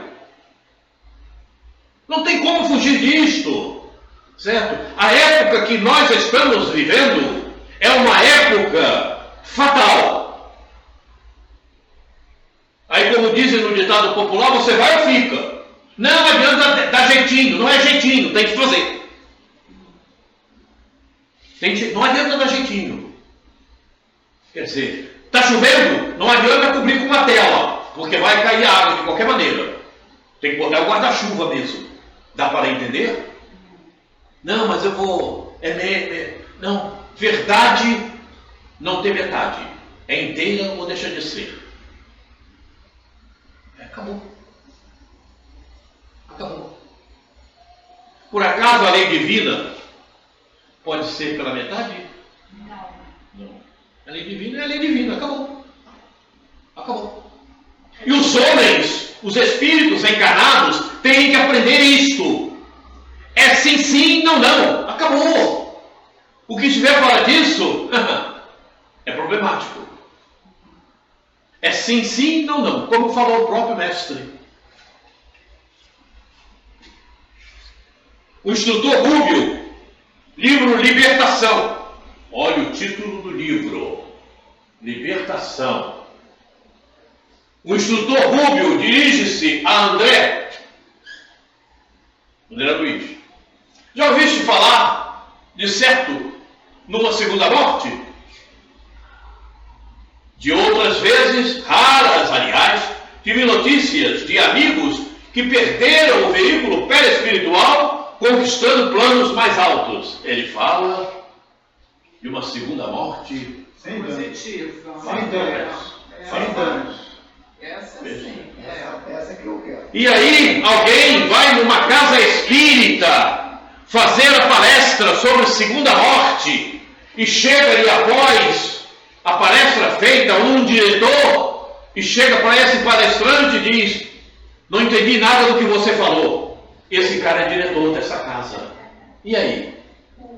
[SPEAKER 1] Não tem como fugir disto. Certo? A época que nós estamos vivendo é uma época fatal. Aí, como dizem no ditado popular, você vai ou fica? Não adianta dar jeitinho, não é jeitinho, tem que fazer. Não adianta dar jeitinho. Quer dizer, está chovendo, não adianta cobrir com uma tela, porque vai cair água de qualquer maneira. Tem que botar o guarda-chuva mesmo. Dá para entender? Não, mas eu vou... Não, verdade não tem metade. É inteira ou deixa de ser. Acabou. Acabou. Por acaso a lei divina pode ser pela metade? Não. A lei divina é a lei divina. Acabou. Acabou. E os homens, os espíritos encarnados, têm que aprender isto. É sim, sim, não, não. Acabou. O que estiver fora disso é problemático. É sim, sim, não, não. Como falou o próprio mestre. O instrutor Rúbio, livro Libertação. Olha o título do livro. Libertação. O instrutor Rúbio dirige-se a André Luiz. Já ouviste falar de certo numa segunda morte? De outras vezes, raras aliás, tive notícias de amigos que perderam o veículo perispiritual conquistando planos mais altos. Ele fala de uma segunda morte
[SPEAKER 2] Sem danos.
[SPEAKER 3] Positiva.
[SPEAKER 2] Sem danos. Sem danos.
[SPEAKER 3] Essa sim.
[SPEAKER 2] Essa que eu quero.
[SPEAKER 1] E aí, alguém vai numa casa espírita fazer a palestra sobre segunda morte e chega ali após a palestra feita, um diretor, e chega para esse palestrante e diz: não entendi nada do que você falou. Esse cara é diretor dessa casa. E aí?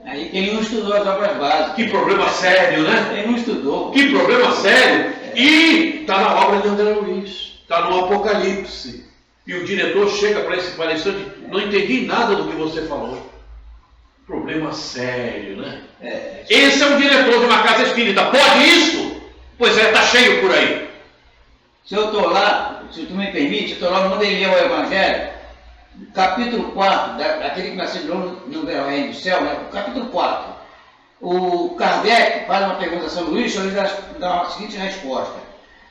[SPEAKER 5] Aí ele não estudou as obras básicas.
[SPEAKER 1] Que problema sério, né?
[SPEAKER 5] Ele não estudou.
[SPEAKER 1] Que problema sério. E está na obra de André Luiz. Está no Apocalipse. E o diretor chega para esse palestrante: não entendi nada do que você falou. Problema sério, né? Esse é um diretor de uma casa espírita. Pode isso? Pois é, está cheio por aí.
[SPEAKER 5] Se eu estou lá, se tu me permite, eu estou lá, mandei ler o Evangelho, capítulo 4, daquele que nasceu no reino do céu, né? Capítulo 4. O Kardec faz uma pergunta a São Luís, São Luís dá a seguinte resposta: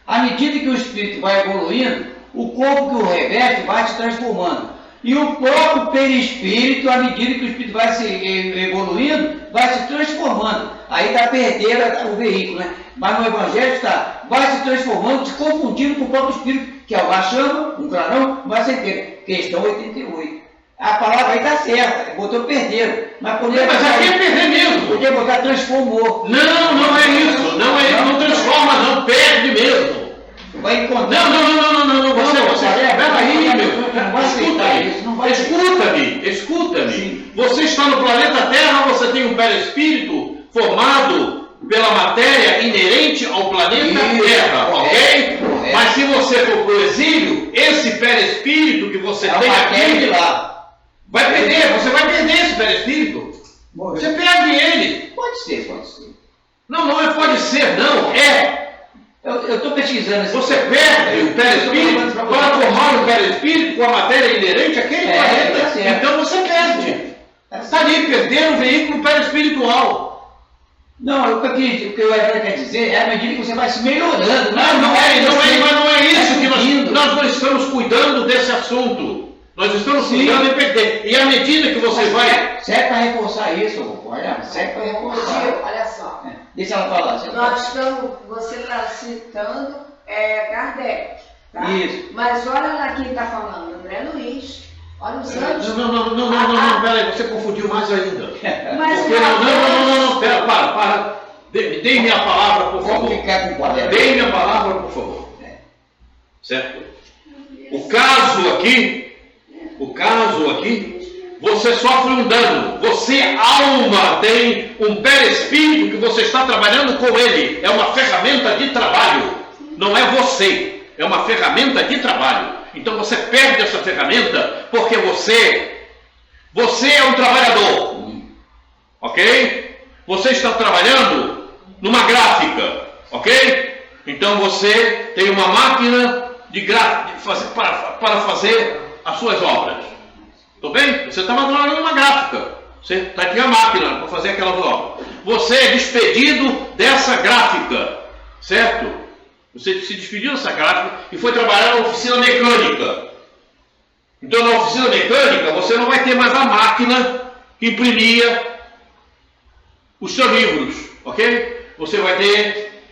[SPEAKER 5] à medida que o espírito vai evoluindo, o corpo que o reveste vai se transformando. E o próprio perispírito, à medida que o espírito vai se evoluindo, vai se transformando. Aí dá perder o veículo, né? Mas no Evangelho está, vai se transformando, se confundindo com o próprio espírito, que é o chama, um clarão, mas sem ter. Questão 88. A palavra aí está certa, botou perderam. Mas podia
[SPEAKER 1] Mas aqui é perder mesmo.
[SPEAKER 5] podia botar transformou.
[SPEAKER 1] Não é isso. Não transforma, não. Perde mesmo.
[SPEAKER 5] Vai encontrar.
[SPEAKER 1] Não. Você. Peraí,
[SPEAKER 5] Não vai aceitar isso, não vai
[SPEAKER 1] Escuta-me. Você está no planeta Terra, você tem um perispírito formado pela matéria inerente ao planeta Terra, ok? Mas se você for para o exílio, esse perispírito que você tem aqui,
[SPEAKER 5] lá.
[SPEAKER 1] você vai perder esse perispírito. Você perde ele.
[SPEAKER 5] Pode ser.
[SPEAKER 1] Não é pode ser, não. É.
[SPEAKER 5] Eu estou pesquisando esse.
[SPEAKER 1] Você perde o perispírito para formar o perispírito com a matéria inerente àquele planeta.
[SPEAKER 5] Tá certo.
[SPEAKER 1] Então você perde. Está ali, perder o veículo perispiritual.
[SPEAKER 5] Não, o que o Evangelho quer dizer é à medida que você vai se melhorando.
[SPEAKER 1] Mas não é isso que
[SPEAKER 5] subindo.
[SPEAKER 1] nós não estamos cuidando desse assunto. Nós estamos cuidando em perder. E à medida que você vai.
[SPEAKER 5] Serve para reforçar isso, olha, serve para reforçar.
[SPEAKER 6] Gil, olha só.
[SPEAKER 5] Deixa ela falar.
[SPEAKER 6] Você está citando Kardec, tá?
[SPEAKER 5] Isso.
[SPEAKER 6] Mas olha lá quem está falando, André Luiz. Olha os anos.
[SPEAKER 1] Não, peraí, você confundiu mais ainda.
[SPEAKER 6] Mas
[SPEAKER 1] Porque não, pera, para. Dê-me a palavra, por favor.
[SPEAKER 5] Vamos ficar com o quadro.
[SPEAKER 1] Dê-me a palavra, por favor. Certo? O caso aqui, você sofre um dano. Você, alma, tem um perispírito que você está trabalhando com ele. É uma ferramenta de trabalho. Não é você. É uma ferramenta de trabalho. Então você perde essa ferramenta porque você é um trabalhador. Ok? Você está trabalhando numa gráfica. Ok? Então você tem uma máquina para fazer as suas obras. Tudo bem? Você está trabalhando numa gráfica. Você está aqui a máquina para fazer aquelas obras. Você é despedido dessa gráfica. Certo? Você se despediu dessa gráfica e foi trabalhar na oficina mecânica. Então, na oficina mecânica, você não vai ter mais a máquina que imprimia os seus livros, ok? Você vai ter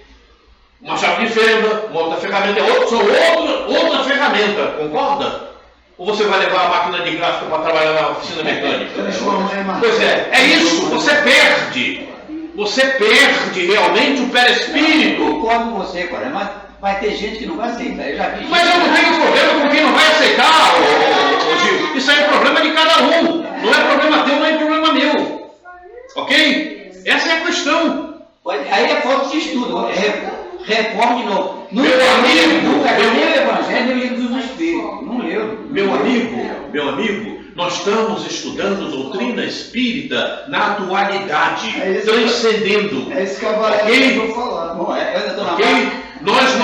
[SPEAKER 1] uma chave de fenda, uma outra ferramenta, outra ferramenta, concorda? Ou você vai levar a máquina de gráfica para trabalhar na oficina mecânica? Pois é isso, você perde. Você perde realmente o perispírito.
[SPEAKER 5] Eu concordo com você, cara, mas vai ter gente que não vai aceitar. Eu já vi.
[SPEAKER 1] Mas eu não tenho problema com quem não vai aceitar, ô Gil. Isso aí é problema de cada um. Não é problema teu, não é problema meu. Ok? Essa é a questão.
[SPEAKER 5] Aí é falta de estudo. Reforma de novo.
[SPEAKER 1] Meu amigo,
[SPEAKER 5] nunca leu nem o Evangelho, nem o Livro dos Espíritos. Não leu.
[SPEAKER 1] Meu amigo, nós estamos estudando doutrina espírita na atualidade, transcendendo.
[SPEAKER 2] É isso que a Valéria estou falando.
[SPEAKER 5] Não é, eu ainda estou na
[SPEAKER 1] Ok?
[SPEAKER 5] parte.
[SPEAKER 1] Nós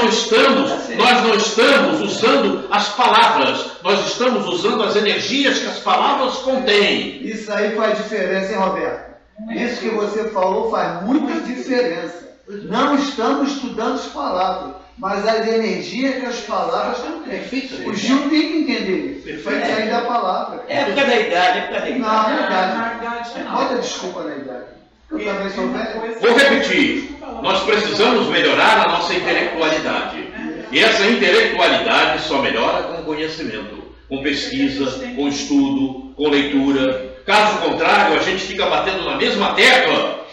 [SPEAKER 1] não estamos usando as palavras, nós estamos usando as energias que as palavras contêm.
[SPEAKER 2] Isso aí faz diferença, hein, Roberto? Isso que você falou faz muita diferença. Não estamos estudando as palavras, mas as energias que as palavras contêm. O Gil tem que entender isso. Vai sair da palavra.
[SPEAKER 5] É por causa da idade,
[SPEAKER 2] Não,
[SPEAKER 3] Na
[SPEAKER 2] é idade.
[SPEAKER 3] verdade, não.
[SPEAKER 2] Bota desculpa na idade. Eu também sou velho.
[SPEAKER 1] Vou repetir, nós precisamos melhorar a nossa intelectualidade. E essa intelectualidade só melhora com conhecimento, com pesquisa, com estudo, com leitura. Caso contrário, a gente fica batendo na mesma tecla.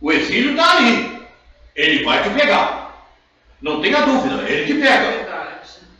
[SPEAKER 1] O exílio está ali. Ele vai te pegar. Não tenha dúvida, ele te pega.
[SPEAKER 3] Verdade.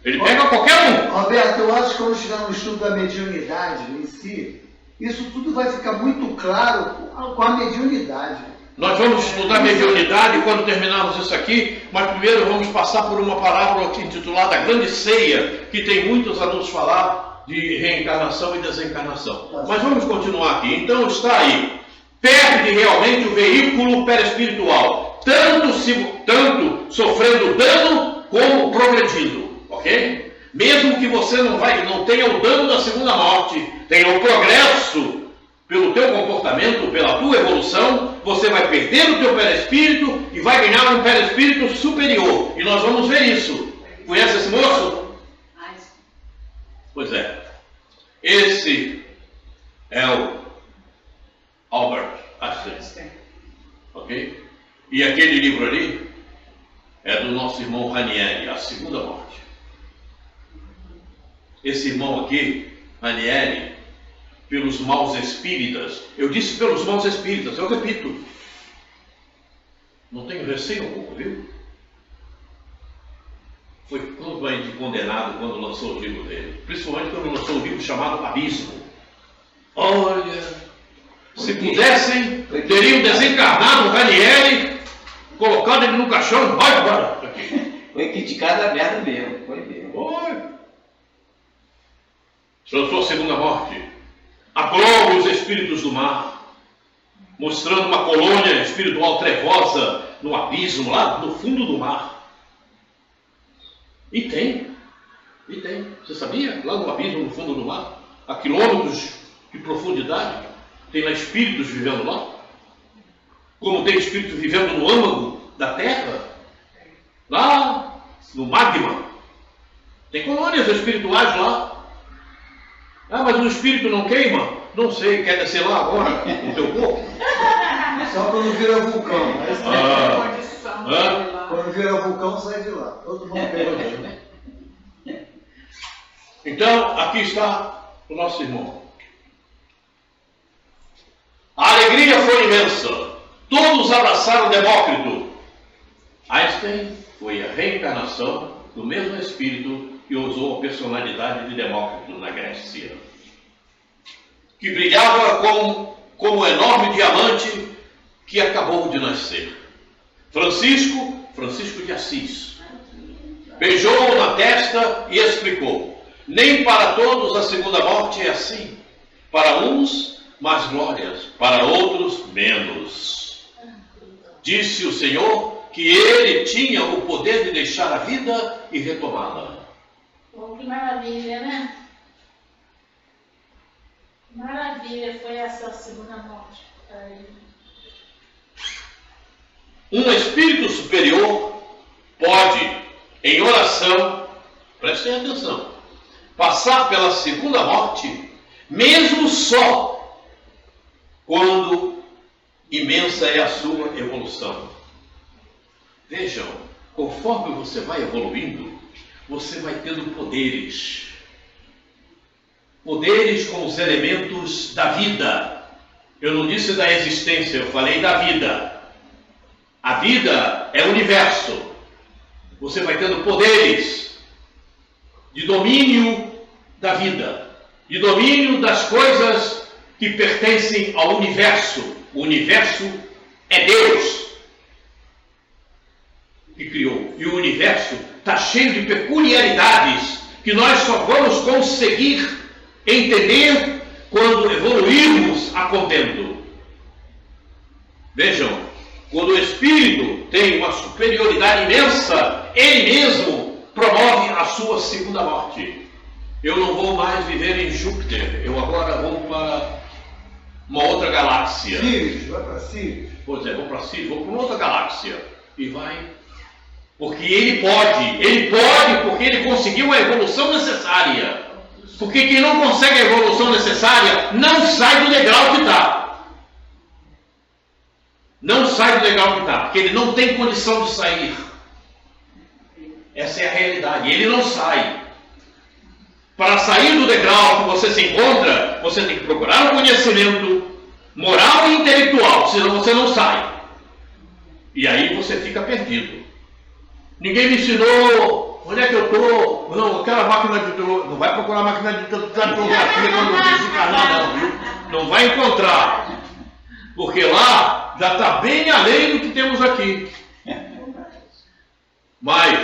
[SPEAKER 1] Ele pega qualquer um.
[SPEAKER 2] Roberto, eu acho que quando chegar no estudo da mediunidade em si, isso tudo vai ficar muito claro com a mediunidade.
[SPEAKER 1] Nós vamos estudar mediunidade quando terminarmos isso aqui, mas primeiro vamos passar por uma parábola intitulada Grande Ceia, que tem muitos a nos falar de reencarnação e desencarnação. Mas vamos continuar aqui. Então está aí. Perde realmente o veículo perispiritual, tanto sofrendo dano como progredindo, ok? Mesmo que você não tenha o dano da segunda morte, tenha o progresso pelo teu comportamento, pela tua evolução, você vai perder o teu perispírito e vai ganhar um perispírito superior. E nós vamos ver isso. Conhece esse moço? Pois é. Esse é o Albert Einstein. Ok? E aquele livro ali é do nosso irmão Ranieri, A Segunda Morte. Esse irmão aqui, Ranieri, pelos maus espíritas. Eu disse pelos maus espíritas, eu repito. Não tenho receio algum, viu? Foi totalmente condenado quando lançou o livro dele. Principalmente quando lançou o livro chamado Abismo. Olha, se pudessem, teriam desencarnado o Ranieri, colocado ele no caixão e vai embora daqui.
[SPEAKER 5] Foi criticado a merda mesmo, foi mesmo.
[SPEAKER 1] Foi. Lançou a segunda morte. Aprove os espíritos do mar, mostrando uma colônia espiritual trevosa no abismo, lá no fundo do mar. E tem. Você sabia? Lá no abismo, no fundo do mar, a quilômetros de profundidade, tem lá espíritos vivendo lá. Como tem espíritos vivendo no âmago da terra, lá no magma. Tem colônias espirituais lá. Ah, mas o espírito não queima? Não sei, quer descer lá agora com o teu corpo?
[SPEAKER 2] Só quando vira vulcão.
[SPEAKER 1] Ah.
[SPEAKER 2] Quando vira vulcão, sai de lá. Todo mundo pega.
[SPEAKER 1] Então, aqui está o nosso irmão. A alegria foi imensa. Todos abraçaram Demócrito. Einstein foi a reencarnação do mesmo espírito que usou a personalidade de Demócrito na Grécia, que brilhava como um enorme diamante que acabou de nascer. Francisco de Assis, beijou-o na testa e explicou: nem para todos a segunda morte é assim. Para uns, mais glórias, para outros, menos. Disse o Senhor que ele tinha o poder de deixar a vida e retomá-la.
[SPEAKER 4] Oh, que maravilha, né? Maravilha foi essa segunda morte.
[SPEAKER 1] Um espírito superior pode, em oração, prestem atenção, passar pela segunda morte, mesmo só, quando imensa é a sua evolução. Vejam, conforme você vai evoluindo, você vai tendo poderes. Poderes como os elementos da vida. Eu não disse da existência, eu falei da vida. A vida é o universo. Você vai tendo poderes de domínio da vida, de domínio das coisas que pertencem ao universo. O universo é Deus que criou. E o universo está cheio de peculiaridades que nós só vamos conseguir entender quando evoluirmos a contento. Vejam, quando o espírito tem uma superioridade imensa, ele mesmo promove a sua segunda morte. Eu não vou mais viver em Júpiter, eu agora vou para uma outra galáxia.
[SPEAKER 2] Sirius, vai para Sirius.
[SPEAKER 1] Pois é, vou para Sirius, vou para uma outra galáxia. E vai. Porque ele pode porque ele conseguiu a evolução necessária. Porque quem não consegue a evolução necessária não sai do degrau que está. Não sai do degrau que está, porque ele não tem condição de sair. Essa é a realidade, ele não sai. Para sair do degrau que você se encontra, você tem que procurar um conhecimento moral e intelectual, senão você não sai. E aí você fica perdido. Ninguém me ensinou onde é que eu estou. Não, aquela máquina de... Não vai procurar máquina de datilografia quando você desencarnar, não, viu? Não vai encontrar. Porque lá já está bem além do que temos aqui. Mas,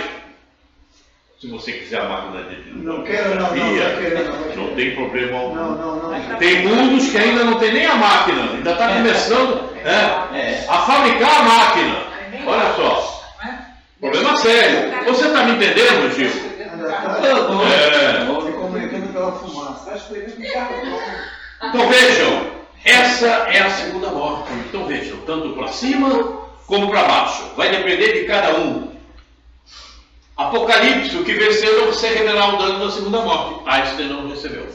[SPEAKER 1] se você quiser a máquina de
[SPEAKER 2] Não quero, não quero,
[SPEAKER 1] não tem problema algum.
[SPEAKER 2] Não.
[SPEAKER 1] Tem mundos que ainda não tem nem a máquina, ainda está começando a fabricar a máquina. Olha só. Problema sério. Você está me entendendo, Gil?
[SPEAKER 2] Se comunicando pela fumaça.
[SPEAKER 1] Então vejam, essa é a segunda morte. Então vejam, tanto para cima como para baixo. Vai depender de cada um. Apocalipse, o que venceu é você revelar o dano da segunda morte. Einstein não recebeu.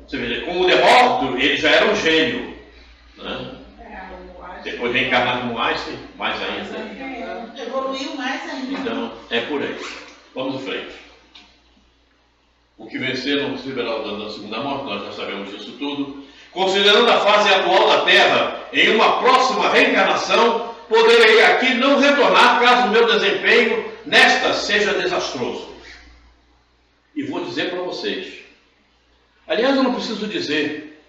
[SPEAKER 1] Você vê, como o Demócrito, ele já era um gênio. Né? Depois reencarnar como Einstein, mais ainda.
[SPEAKER 4] Evoluiu mais ainda.
[SPEAKER 1] Então, é por aí. Vamos em frente. O que vencer não receberá o dano da segunda morte, nós já sabemos disso tudo. Considerando a fase atual da Terra, em uma próxima reencarnação, poderei aqui não retornar caso o meu desempenho nesta seja desastroso. E vou dizer para vocês. Aliás, eu não preciso dizer,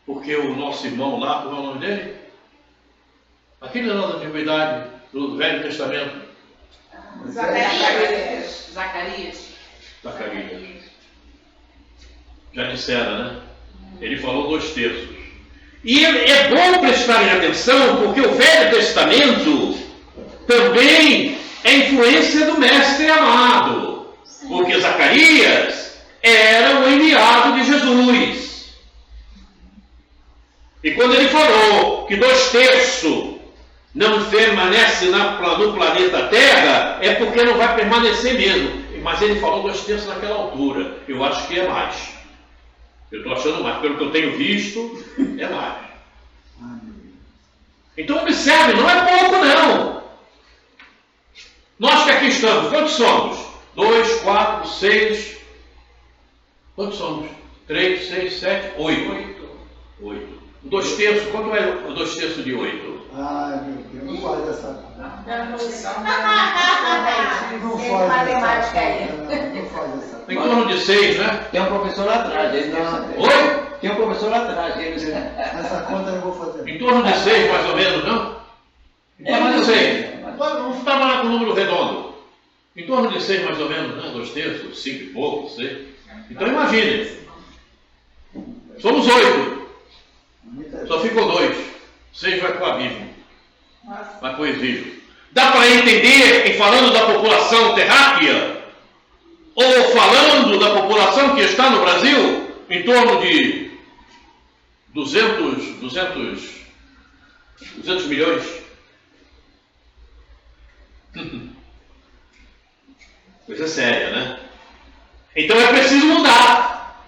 [SPEAKER 1] porque o nosso irmão lá, como é o nome dele? Aquele lá da antiguidade, do Velho Testamento.
[SPEAKER 3] Zacarias.
[SPEAKER 1] Zacarias. Já disseram, né? Ele falou 2/3. E é bom prestarem atenção, porque o Velho Testamento também é influência do Mestre amado. Porque Zacarias era o enviado de Jesus. E quando ele falou que 2/3 não permanece no planeta Terra, é porque não vai permanecer mesmo. Mas ele falou 2/3 naquela altura. Eu acho que é mais. Eu estou achando mais. Pelo que eu tenho visto, é mais. Então observe, não é pouco não. Nós que aqui estamos, quantos somos? 2, 4, 6. Quantos somos? 3, 6, 7, 8. 8. 2/3, quanto é o 2/3 de 8?
[SPEAKER 2] Ai, meu Deus, não faz essa conta.
[SPEAKER 6] Não
[SPEAKER 2] Não
[SPEAKER 6] sei
[SPEAKER 2] faz
[SPEAKER 6] matemática
[SPEAKER 2] essa
[SPEAKER 6] aí.
[SPEAKER 2] conta, não faz essa conta.
[SPEAKER 1] Em torno de 6, né?
[SPEAKER 5] Tem um professor lá atrás, ele deve
[SPEAKER 2] Não.
[SPEAKER 5] saber.
[SPEAKER 1] Oi?
[SPEAKER 5] Tem um professor lá atrás, ele deve saber.
[SPEAKER 2] Essa conta eu não vou fazer.
[SPEAKER 1] Em torno de 6, mais ou menos, não? Em torno de 6. Vamos trabalhar com o número redondo. Em torno de 6, mais ou menos, né? 2/3, 5 e pouco, 6. Então imagine. Somos 8. Só ficou 2. 6 vai para o abismo. Vai para o exílio. Dá para entender, em falando da população terráquea, ou falando da população que está no Brasil, em torno de 200 milhões. Coisa séria, né? Então é preciso mudar.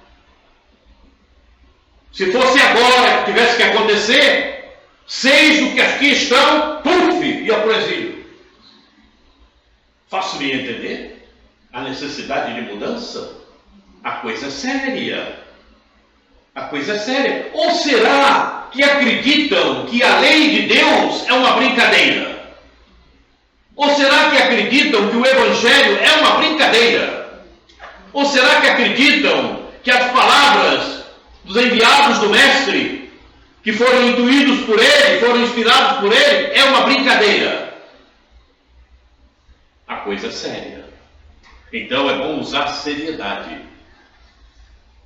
[SPEAKER 1] Se fosse agora que tivesse que acontecer, 6 do que aqui estão, puf, ia para o exílio. Faço-me entender a necessidade de mudança? A coisa é séria. A coisa é séria. Ou será que acreditam que a lei de Deus é uma brincadeira? Ou será que acreditam que o Evangelho é uma brincadeira? Ou será que acreditam que as palavras dos enviados do Mestre, que foram intuídos por ele, foram inspirados por ele, é uma brincadeira? A coisa é séria. Então é bom usar seriedade.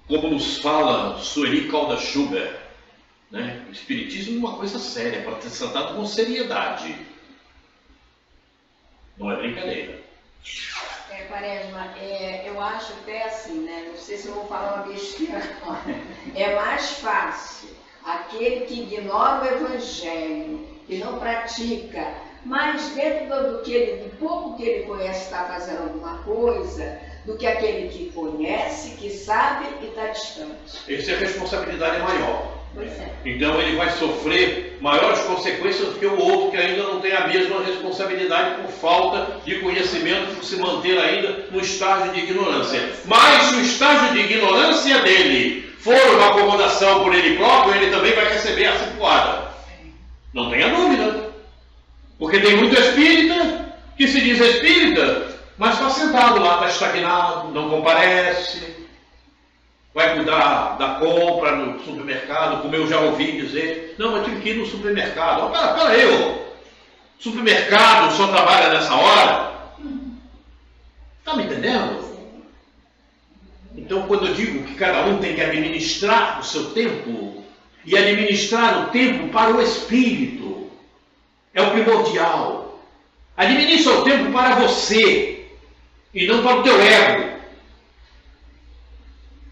[SPEAKER 1] Como nos fala Sueli Caldas Schubert, né? O Espiritismo é uma coisa séria, para ser tratado com seriedade. Não é brincadeira.
[SPEAKER 6] Quaresma, eu acho até assim, né? Não sei se eu vou falar uma besteira agora. É mais fácil aquele que ignora o Evangelho, que não pratica, mas dentro do pouco que ele conhece está fazendo alguma coisa, do que aquele que conhece, que sabe e está distante.
[SPEAKER 1] Essa é a responsabilidade maior.
[SPEAKER 6] Pois é.
[SPEAKER 1] Então ele vai sofrer maiores consequências do que o outro que ainda não tem a mesma responsabilidade por falta de conhecimento, por se manter ainda no estágio de ignorância. Mas se o estágio de ignorância dele for uma acomodação por ele próprio, ele também vai receber a cipuada. Não tenha dúvida. Porque tem muito espírita que se diz espírita, mas está sentado lá, está estagnado, não comparece, vai cuidar da compra no supermercado, como eu já ouvi dizer. Não, eu tive que ir no supermercado. Peraí, o supermercado só trabalha nessa hora? Está me entendendo? Então, quando eu digo que cada um tem que administrar o seu tempo, e administrar o tempo para o espírito, é o primordial. Administra o tempo para você, e não para o teu ego.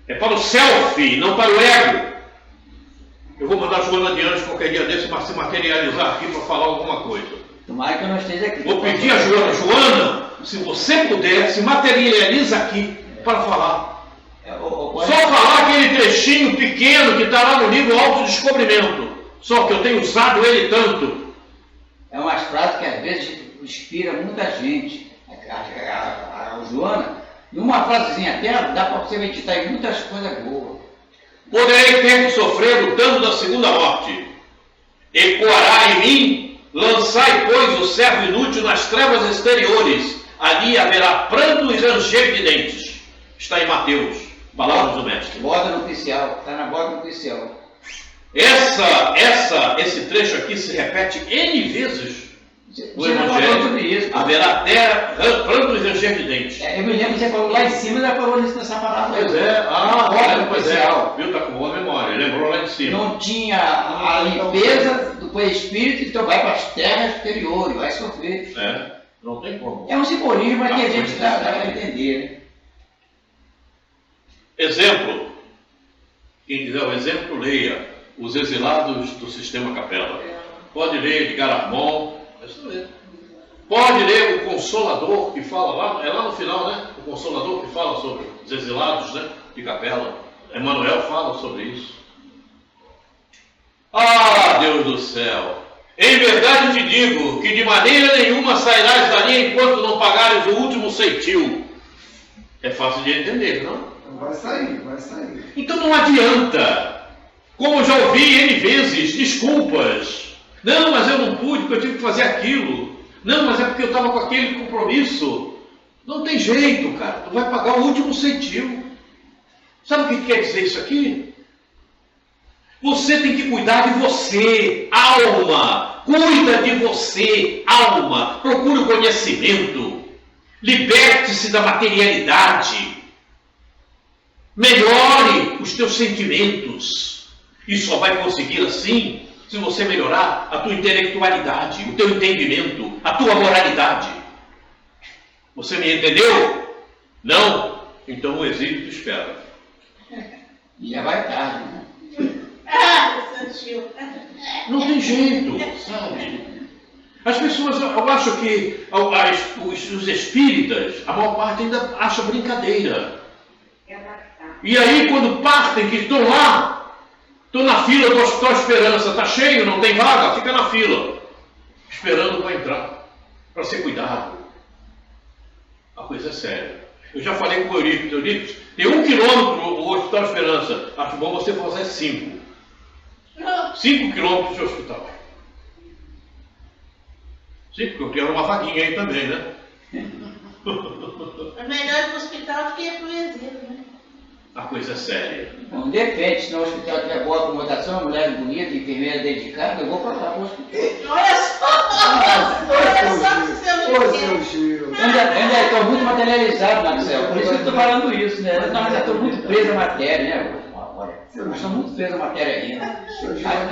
[SPEAKER 1] É para o selfie, não para o ego. Eu vou mandar a Joana de Anjos qualquer dia desse para se materializar aqui para falar alguma coisa.
[SPEAKER 5] Tomara que eu não esteja aqui.
[SPEAKER 1] Vou pedir a Joana, se você puder, se materializa aqui para falar. Só falar aquele trechinho pequeno que está lá no livro Autodescobrimento. Só que eu tenho usado ele tanto.
[SPEAKER 5] É umas frases que às vezes inspira muita gente. A Joana, Numa frasezinha dela, dá para você meditar em muitas coisas boas.
[SPEAKER 1] Poderei ter que sofrer o dano da segunda morte. Ecoará em mim, lançai, pois, o servo inútil nas trevas exteriores. Ali haverá pranto e ranger de dentes. Está em Mateus, palavras do Mestre.
[SPEAKER 5] Borda nupcial, está na borda nupcial.
[SPEAKER 1] Esse trecho aqui se repete N vezes no
[SPEAKER 5] Você não falou sobre
[SPEAKER 1] Evangelho.
[SPEAKER 5] isso.
[SPEAKER 1] Haverá pranto e ranger de dentes.
[SPEAKER 5] Eu me lembro que você falou lá em cima, ela falou isso nessa palavra.
[SPEAKER 1] Pois é,
[SPEAKER 5] borda
[SPEAKER 1] pois é.
[SPEAKER 5] nupcial.
[SPEAKER 1] Viu, tá com boa memória, lembrou lá de cima.
[SPEAKER 5] Não tinha a limpeza do espírito, então vai para as terras exteriores, vai sofrer.
[SPEAKER 1] É, não tem como.
[SPEAKER 5] É um simbolismo que a gente dá para entender, né?
[SPEAKER 1] Exemplo. Quem quiser o exemplo, leia Os Exilados do Sistema Capela. Pode ler Edgar Armand. Pode ler O Consolador, que fala lá, é lá no final, né? O Consolador que fala sobre os exilados, né? De Capela. Emmanuel fala sobre isso. Ah, Deus do céu! Em verdade te digo que de maneira nenhuma sairás dali enquanto não pagares o último ceitil. É fácil de entender, não?
[SPEAKER 2] Vai sair, vai sair.
[SPEAKER 1] Então não adianta. Como eu já ouvi N vezes, desculpas. Não, mas eu não pude porque eu tive que fazer aquilo. Não, mas é porque eu estava com aquele compromisso. Não tem jeito, cara. Tu vai pagar o último ceitil. Sabe o que quer dizer isso aqui? Você tem que cuidar de você, alma. Cuida de você, alma. Procure o conhecimento. Liberte-se da materialidade. Melhore os teus sentimentos. E só vai conseguir assim se você melhorar a tua intelectualidade, o teu entendimento, a tua moralidade. Você me entendeu? Não? Então o exílio te espera.
[SPEAKER 5] Já vai tarde, né?
[SPEAKER 4] Santinho.
[SPEAKER 1] Não tem jeito, sabe? As pessoas, eu acho que os espíritas, a maior parte ainda acha brincadeira. E aí quando partem, que estão lá, estão na fila do Hospital Esperança, está cheio, não tem vaga, fica na fila, esperando para entrar, para ser cuidado. A coisa é séria. Eu já falei com o Eurípides, tem 1 quilômetro o Hospital Esperança, acho bom você fazer 5. 5 quilômetros de hospital. 5, porque eu quero uma vaguinha aí também, né?
[SPEAKER 4] É melhor ir para o hospital do que ir para o exílio, né?
[SPEAKER 1] A coisa é séria.
[SPEAKER 5] Não depende, se no hospital tiver boa acomodação, mulher bonita, enfermeira dedicada, eu vou para lá para o hospital.
[SPEAKER 4] Olha só que você não
[SPEAKER 2] Ô,
[SPEAKER 4] entende.
[SPEAKER 2] seu Gil.
[SPEAKER 5] Eu ainda estou muito materializado, Marcel, por isso que eu estou falando isso, né? Eu ainda estou muito preso à matéria, né? Olha, nós estamos muito presos à matéria ainda.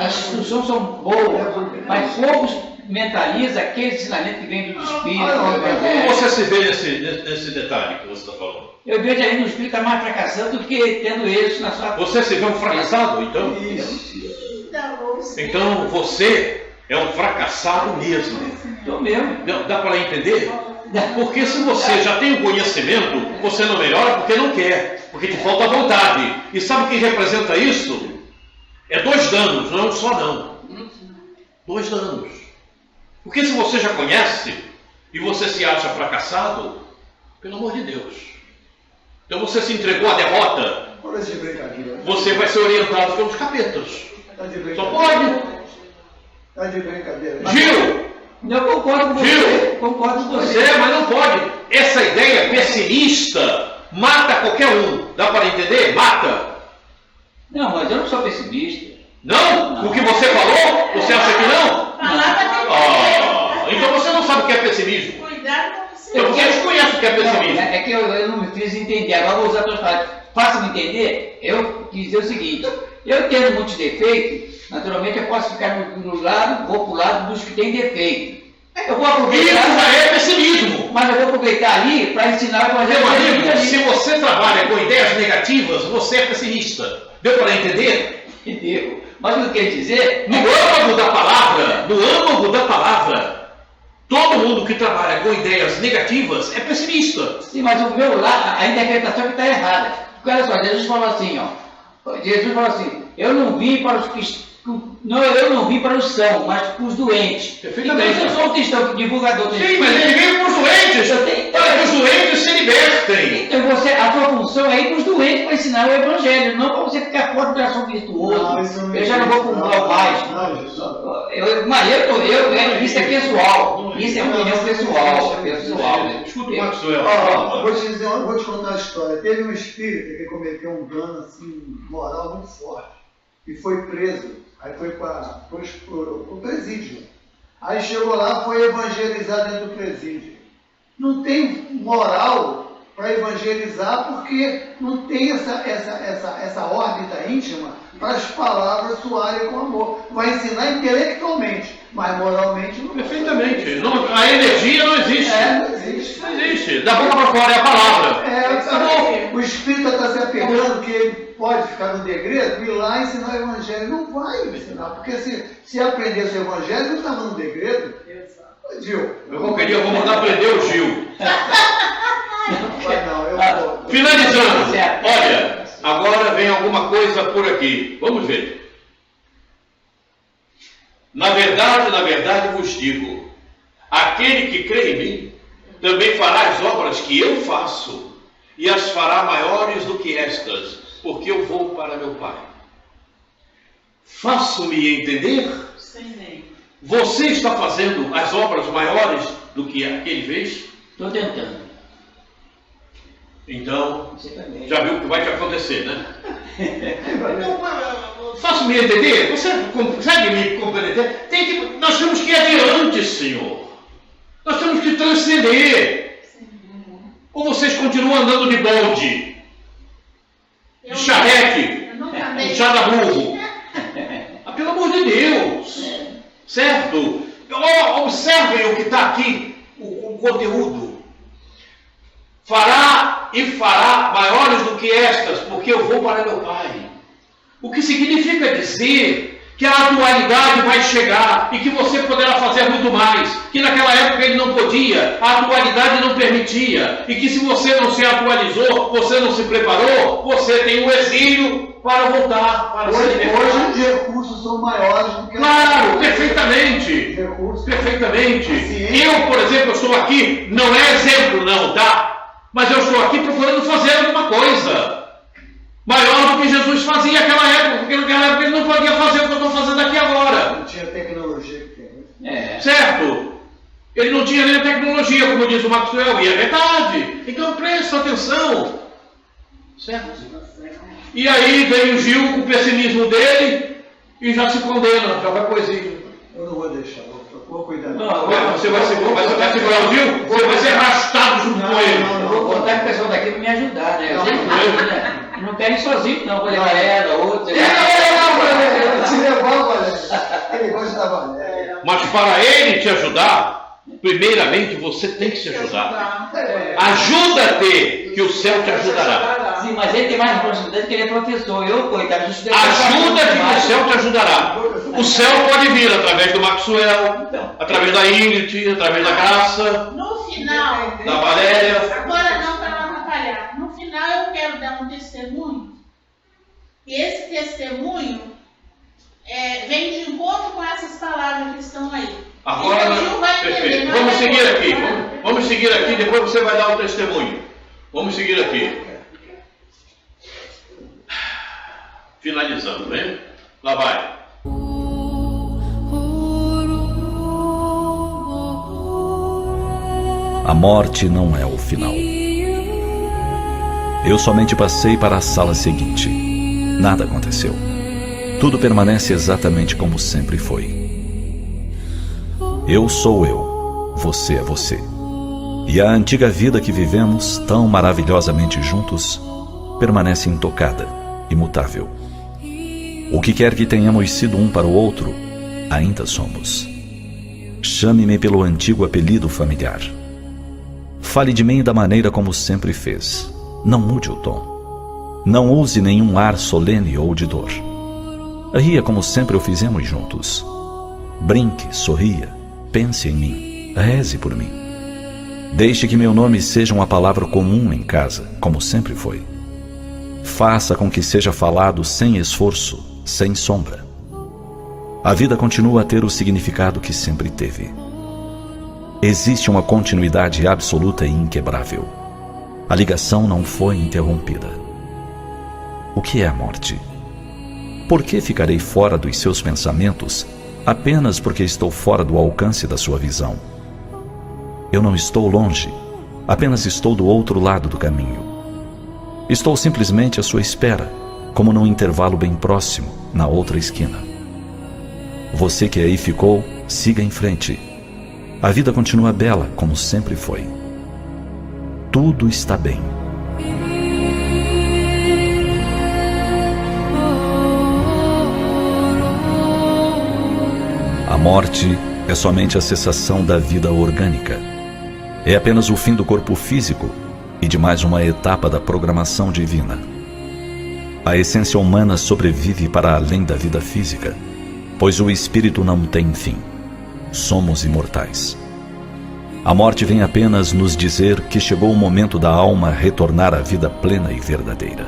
[SPEAKER 5] As instruções são boas, mas poucos mentalizam aquele ensinamento que vem do Espírito, do
[SPEAKER 1] Como
[SPEAKER 5] Evangelho.
[SPEAKER 1] você se vê nesse detalhe que você está falando?
[SPEAKER 5] Eu vejo aí no Espírito mais fracassando do que tendo êxito na sua...
[SPEAKER 1] Você se vê um fracassado, então? Então você é um fracassado mesmo.
[SPEAKER 5] Estou mesmo.
[SPEAKER 1] Dá para entender? Porque se você já tem o conhecimento, você não melhora porque não quer, porque te falta vontade. E sabe o que representa isso? É 2 danos, não é um só não. 2 danos. Porque se você já conhece e você se acha fracassado, pelo amor de Deus. Então você se entregou à derrota,
[SPEAKER 2] Olha de brincadeira.
[SPEAKER 1] você vai ser orientado pelos capetas.
[SPEAKER 2] Tá de
[SPEAKER 1] Só
[SPEAKER 2] brincadeira.
[SPEAKER 1] pode.
[SPEAKER 2] Tá de brincadeira.
[SPEAKER 1] Gil,
[SPEAKER 5] Eu concordo com você,
[SPEAKER 1] Gil,
[SPEAKER 5] concordo com você.
[SPEAKER 1] mas não pode. Essa ideia pessimista mata qualquer um. Dá para entender? Mata.
[SPEAKER 5] Não, mas eu não sou pessimista.
[SPEAKER 1] Não? O que você falou? Você acha que não?
[SPEAKER 4] Palavra tem
[SPEAKER 1] Então você não sabe o que é pessimismo.
[SPEAKER 4] Cuidado com você.
[SPEAKER 1] Então você desconhece o que é pessimismo.
[SPEAKER 5] Não, é que eu não me fiz entender. Agora vou usar outras palavras. Faça-me entender, eu quis dizer o seguinte, eu tendo muitos defeitos, naturalmente eu posso ficar no lado, vou para o lado dos que têm defeito. Eu vou
[SPEAKER 1] Isso
[SPEAKER 5] aproveitar,
[SPEAKER 1] já é pessimismo.
[SPEAKER 5] mas eu vou aproveitar ali para ensinar o
[SPEAKER 1] Meu
[SPEAKER 5] Evangelho.
[SPEAKER 1] amigo, se você trabalha com ideias negativas, você é pessimista. Deu para entender?
[SPEAKER 5] Entendeu? Mas o que quer dizer,
[SPEAKER 1] No âmago da palavra, todo mundo que trabalha com ideias negativas é pessimista.
[SPEAKER 5] sim, mas o meu lado, a interpretação que está errada. Porque olha só, Jesus falou assim, ó. Jesus falou assim, eu não vim para os cristãos. Não, eu não vim para os sãos, mas para os doentes.
[SPEAKER 1] Perfeitamente.
[SPEAKER 5] Então, eu sou um cristão, divulgador do
[SPEAKER 1] Sim, mas ele veio para os doentes, para que os doentes se libertem.
[SPEAKER 5] Então a sua função é ir para os doentes para ensinar o Evangelho, não para você ficar fora do assunto virtuoso. Eu já não vou comungar mais. Isso é pessoal. Isso é opinião pessoal.
[SPEAKER 1] Escuta o Maxwell.
[SPEAKER 2] Vou te contar a história. Teve um espírita que cometeu um dano assim, moral muito forte e foi preso. Aí foi para o presídio. Aí chegou lá, foi evangelizar dentro do presídio. Não tem moral para evangelizar porque não tem essa órbita íntima para as palavras soarem com amor. Vai ensinar intelectualmente, mas moralmente não.
[SPEAKER 1] Perfeitamente. Não, a energia não existe.
[SPEAKER 2] Não existe.
[SPEAKER 1] Não existe. Da boca para fora é a palavra.
[SPEAKER 2] O espírita está se apegando que ele pode ficar no degredo e ir lá ensinar o evangelho. Não vai ensinar, porque se aprendesse o evangelho, não estava no degredo. Gil.
[SPEAKER 1] Qualquer dia eu vou mandar prender o Gil. Finalizando. Olha, agora vem alguma coisa por aqui. Vamos ver. Na verdade vos digo, aquele que crê em mim, também fará as obras que eu faço, e as fará maiores do que estas, porque eu vou para meu Pai. Faço-me entender?
[SPEAKER 3] Sim.
[SPEAKER 1] Você está fazendo as obras maiores do que aquele fez?
[SPEAKER 5] Estou tentando.
[SPEAKER 1] Então,
[SPEAKER 5] Você também.
[SPEAKER 1] já viu o que vai te acontecer, né? Então, faço-me entender? Você consegue me compreender? Nós temos que ir adiante, Senhor. Nós temos que transcender. Ou vocês continuam andando de bonde, de charrete, de chadaburro? Pelo amor de Deus. Certo? Observem o que está aqui, o conteúdo. Fará maiores do que estas, porque eu vou para meu Pai. O que significa dizer que a atualidade vai chegar e que você poderá fazer muito mais, que naquela época ele não podia, a atualidade não permitia, e que se você não se atualizou, você não se preparou, você tem um exílio para voltar, para se libertar.
[SPEAKER 2] Hoje os recursos são maiores do que...
[SPEAKER 1] Claro, perfeitamente.
[SPEAKER 2] Recursos.
[SPEAKER 1] Perfeitamente. Eu, por exemplo, estou aqui, não é exemplo não, tá? Mas eu estou aqui procurando fazer alguma coisa maior do que Jesus fazia naquela época, porque naquela época ele não podia fazer o que eu estou fazendo aqui agora.
[SPEAKER 2] Não tinha tecnologia que tem.
[SPEAKER 1] Certo? Ele não tinha nem a tecnologia, como diz o Maxwell, e é verdade. Então presta atenção. Certo? E aí vem o Gil com o pessimismo dele e já se condena, já vai poesia.
[SPEAKER 2] Eu não vou deixar, vou cuidar.
[SPEAKER 1] Você vai segurar o Gil? Você vai ser arrastado junto com ele.
[SPEAKER 5] Eu vou contar com o pessoal daqui para me ajudar, né? Eu sempre digo, né? Não quero ir sozinho, não. Vou levar ela, outra.
[SPEAKER 2] Te levar, Valéria. Ele gosta da Valéria.
[SPEAKER 1] Mas para ele te ajudar, primeiramente você tem que se ajudar. Ajuda-te, que o céu te ajudará.
[SPEAKER 5] Sim, mas ele tem mais responsabilidade que ele é professor. Eu, coitado, eu estudei.
[SPEAKER 1] Ajuda-te, que o céu te ajudará. O céu pode vir através do Maxwell, através da Ingrid, através da Graça,
[SPEAKER 4] No final,
[SPEAKER 1] da Valéria.
[SPEAKER 4] agora não para não atrapalhar. No final eu quero dar um testemunho. E esse testemunho vem de encontro com essas palavras que estão aí.
[SPEAKER 1] Agora,
[SPEAKER 4] Então, Gil vai entender,
[SPEAKER 1] perfeito.
[SPEAKER 4] não
[SPEAKER 1] Vamos
[SPEAKER 4] é
[SPEAKER 1] seguir
[SPEAKER 4] agora.
[SPEAKER 1] aqui. Vamos seguir aqui, depois você vai dar o testemunho. Vamos seguir aqui. Finalizando, né? Lá vai.
[SPEAKER 7] A morte não é o final. Eu somente passei para a sala seguinte. Nada aconteceu. Tudo permanece exatamente como sempre foi. Eu sou eu, você é você. E a antiga vida que vivemos tão maravilhosamente juntos permanece intocada, imutável. O que quer que tenhamos sido um para o outro, ainda somos. Chame-me pelo antigo apelido familiar. Fale de mim da maneira como sempre fez. Não mude o tom. Não use nenhum ar solene ou de dor. Ria como sempre o fizemos juntos. Brinque, sorria, pense em mim, reze por mim. Deixe que meu nome seja uma palavra comum em casa, como sempre foi. Faça com que seja falado sem esforço, sem sombra. A vida continua a ter o significado que sempre teve. existe uma continuidade absoluta e inquebrável. A ligação não foi interrompida. O que é a morte? Por que ficarei fora dos seus pensamentos apenas porque estou fora do alcance da sua visão? Eu não estou longe, apenas estou do outro lado do caminho. Estou simplesmente à sua espera, como num intervalo bem próximo, na outra esquina. Você que aí ficou, siga em frente. A vida continua bela, como sempre foi. Tudo está bem. A morte é somente a cessação da vida orgânica. É apenas o fim do corpo físico e de mais uma etapa da programação divina. A essência humana sobrevive para além da vida física, pois o espírito não tem fim. Somos imortais. A morte vem apenas nos dizer que chegou o momento da alma retornar à vida plena e verdadeira.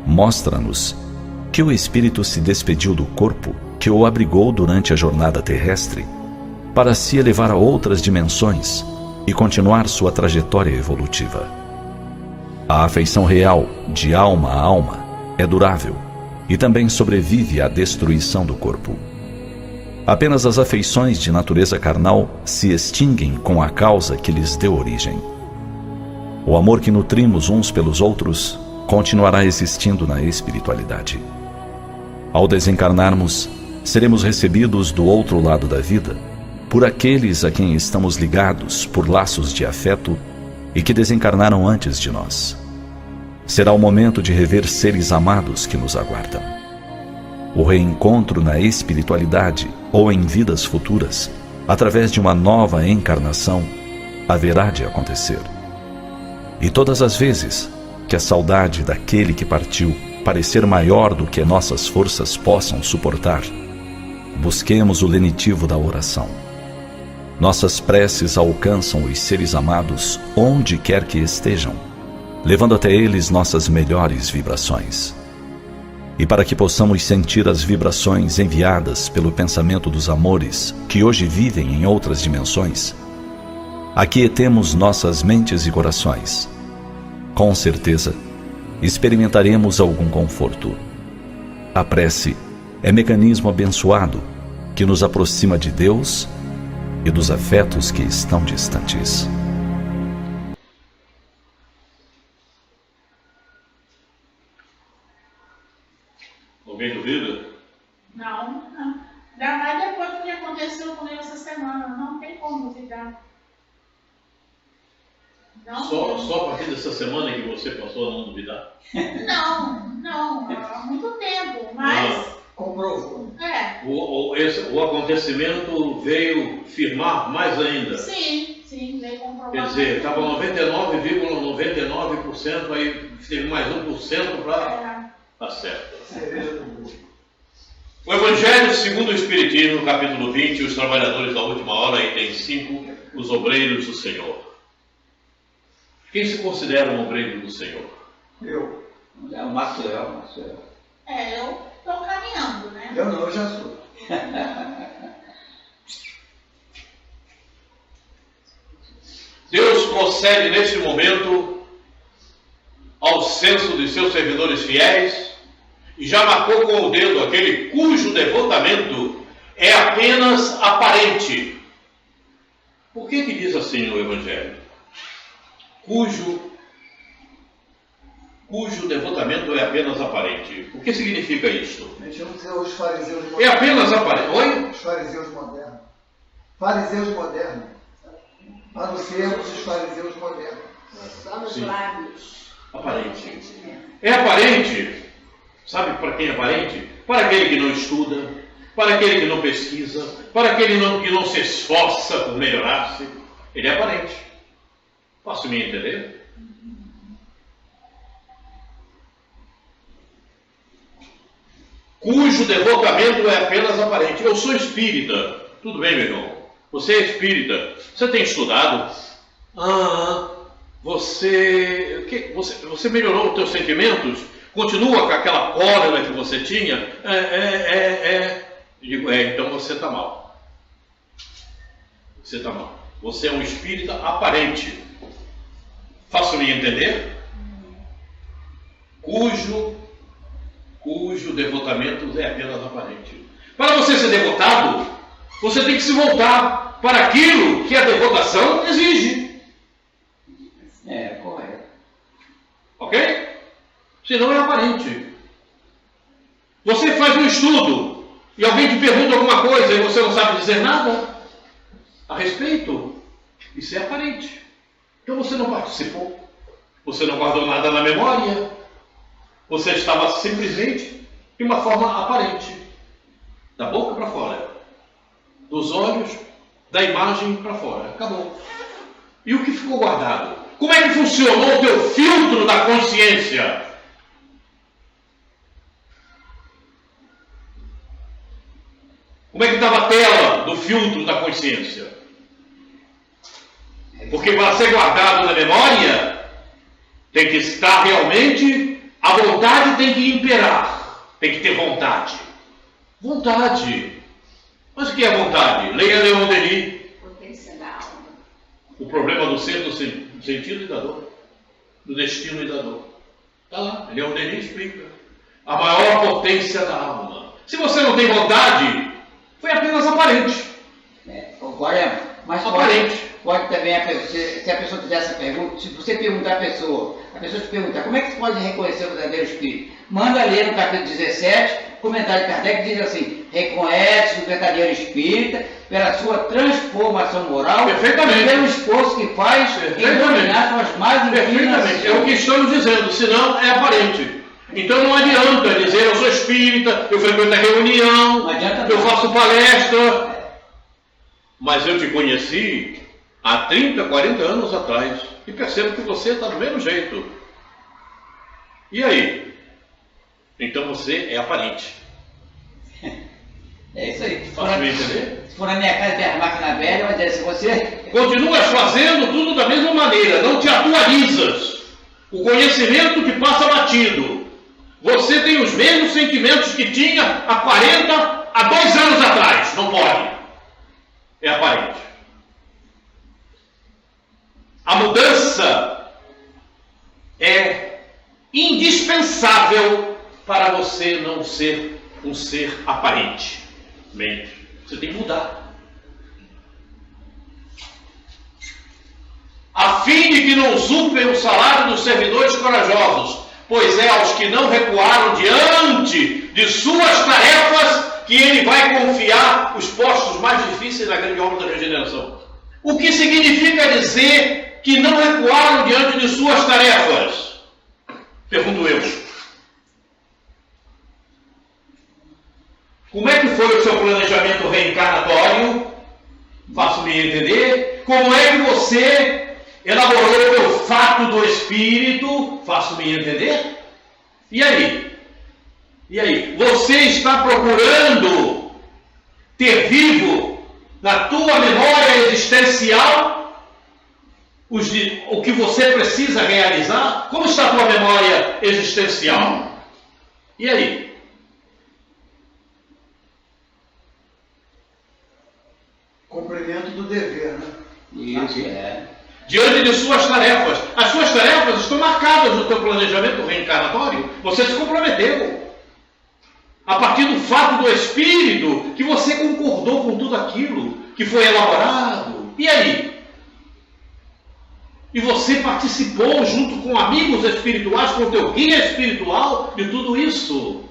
[SPEAKER 7] Mostra-nos que o espírito se despediu do corpo que o abrigou durante a jornada terrestre para se elevar a outras dimensões e continuar sua trajetória evolutiva. A afeição real, de alma a alma, é durável e também sobrevive à destruição do corpo. Apenas as afeições de natureza carnal se extinguem com a causa que lhes deu origem. O amor que nutrimos uns pelos outros continuará existindo na espiritualidade. Ao desencarnarmos, seremos recebidos do outro lado da vida por aqueles a quem estamos ligados por laços de afeto e que desencarnaram antes de nós. Será o momento de rever seres amados que nos aguardam. O reencontro na espiritualidade ou em vidas futuras, através de uma nova encarnação, haverá de acontecer. E todas as vezes que a saudade daquele que partiu parecer maior do que nossas forças possam suportar, busquemos o lenitivo da oração. Nossas preces alcançam os seres amados onde quer que estejam, levando até eles nossas melhores vibrações. E para que possamos sentir as vibrações enviadas pelo pensamento dos amores que hoje vivem em outras dimensões, aquietemos nossas mentes e corações. Com certeza, experimentaremos algum conforto. A prece é mecanismo abençoado que nos aproxima de Deus e dos afetos que estão distantes.
[SPEAKER 1] Alguém duvida?
[SPEAKER 4] Não. Ainda mais depois do que aconteceu comigo essa semana. Não tem como duvidar. Não.
[SPEAKER 1] Só a partir dessa semana que você passou a não duvidar?
[SPEAKER 4] Não. Há muito tempo, mas...
[SPEAKER 2] Comprovou.
[SPEAKER 1] O acontecimento veio firmar mais ainda.
[SPEAKER 4] Sim, veio comprovar.
[SPEAKER 1] Quer dizer, estava 99,99%, aí teve mais 1% para... Tá certo. O Evangelho segundo o Espiritismo, capítulo 20, os trabalhadores da última hora, item 5, os obreiros do Senhor. Quem se considera um obreiro do Senhor?
[SPEAKER 2] Eu.
[SPEAKER 5] É o Maxwell.
[SPEAKER 4] Eu estou caminhando, né?
[SPEAKER 2] Eu não, eu já sou.
[SPEAKER 1] Deus procede neste momento ao censo dos seus servidores fiéis e já marcou com o dedo aquele cujo devotamento é apenas aparente. Por que diz assim o Evangelho? Cujo devotamento é apenas aparente. O que significa isto?
[SPEAKER 2] A gente não dizer os fariseus modernos.
[SPEAKER 1] É apenas aparente. Oi?
[SPEAKER 2] Os fariseus modernos. Fariseus modernos. Para não sermos os fariseus modernos.
[SPEAKER 6] Só nos
[SPEAKER 1] Sim.
[SPEAKER 6] lábios.
[SPEAKER 1] Aparente. É aparente. Sabe para quem é aparente? Para aquele que não estuda, para aquele que não pesquisa, para aquele que não se esforça por melhorar-se. Ele é aparente. Posso me entender? Cujo devotamento é apenas aparente. Eu sou espírita. Tudo bem, meu irmão. Você é espírita. Você tem estudado? Você melhorou os teus sentimentos? Continua com aquela cólera que você tinha? Eu digo, então você está mal. Você está mal. Você é um espírita aparente. Faço-me entender? Cujo devotamento é apenas aparente. Para você ser devotado, você tem que se voltar para aquilo que a devotação exige.
[SPEAKER 5] É, correto.
[SPEAKER 1] Ok? Senão é aparente. Você faz um estudo e alguém te pergunta alguma coisa e você não sabe dizer nada a respeito. Isso é aparente. Então você não participou. Você não guardou nada na memória. Você estava simplesmente de uma forma aparente. Da boca para fora. Dos olhos, da imagem para fora. Acabou. E o que ficou guardado? Como é que funcionou o teu filtro da consciência? Como é que estava a tela do filtro da consciência? Porque para ser guardado na memória, tem que estar realmente, a vontade tem que imperar, tem que ter vontade. Vontade. Mas o que é vontade? Leia Leon Denis.
[SPEAKER 6] Potência da alma.
[SPEAKER 1] O problema do ser, do sentido e da dor. Do destino e da dor. Está lá, Leon Denis explica. A maior potência da alma. Se você não tem vontade, foi apenas aparente.
[SPEAKER 5] Concorda? Mas pode também, se a pessoa fizer essa pergunta, se você perguntar a pessoa te perguntar como é que você pode reconhecer o verdadeiro espírito? Manda ler no capítulo 17, comentário de Kardec, diz assim: reconhece o verdadeiro espírita pela sua transformação moral,
[SPEAKER 1] perfeitamente,
[SPEAKER 5] e pelo esforço que faz em dominar suas mais
[SPEAKER 1] perfeitamente, é o que estamos dizendo, senão é aparente. Então não adianta dizer eu sou espírita, eu frequento a reunião, eu faço palestra. Mas eu te conheci há 30, 40 anos atrás e percebo que você está do mesmo jeito. E aí? Então você é aparente.
[SPEAKER 5] É isso aí.
[SPEAKER 1] Posso me entender?
[SPEAKER 5] Se for na minha casa e tem a máquina velha, eu vou dizer assim, você...
[SPEAKER 1] Continuas fazendo tudo da mesma maneira, não te atualizas. O conhecimento te passa batido. Você tem os mesmos sentimentos que tinha há 40, há 2 anos atrás. Não pode. É aparente. A mudança é indispensável para você não ser um ser aparente. Você tem que mudar. A fim de que não usurpem o salário dos servidores corajosos, pois é aos que não recuaram diante de suas tarefas que ele vai confiar os postos mais difíceis da grande obra da regeneração. O que significa dizer que não recuaram diante de suas tarefas? Pergunto eu. Como é que foi o seu planejamento reencarnatório? Faço-me entender. Como é que você elaborou o fato do espírito? Faço-me entender. E aí? E aí? Você está procurando ter vivo na tua memória existencial o que você precisa realizar? Como está a tua memória existencial? E aí?
[SPEAKER 2] Cumprimento do dever, né?
[SPEAKER 5] Isso, é.
[SPEAKER 1] Diante de suas tarefas. As suas tarefas estão marcadas no teu planejamento reencarnatório. Você se comprometeu. A partir do fato do espírito, que você concordou com tudo aquilo que foi elaborado. E aí? E você participou junto com amigos espirituais, com o teu guia espiritual de tudo isso.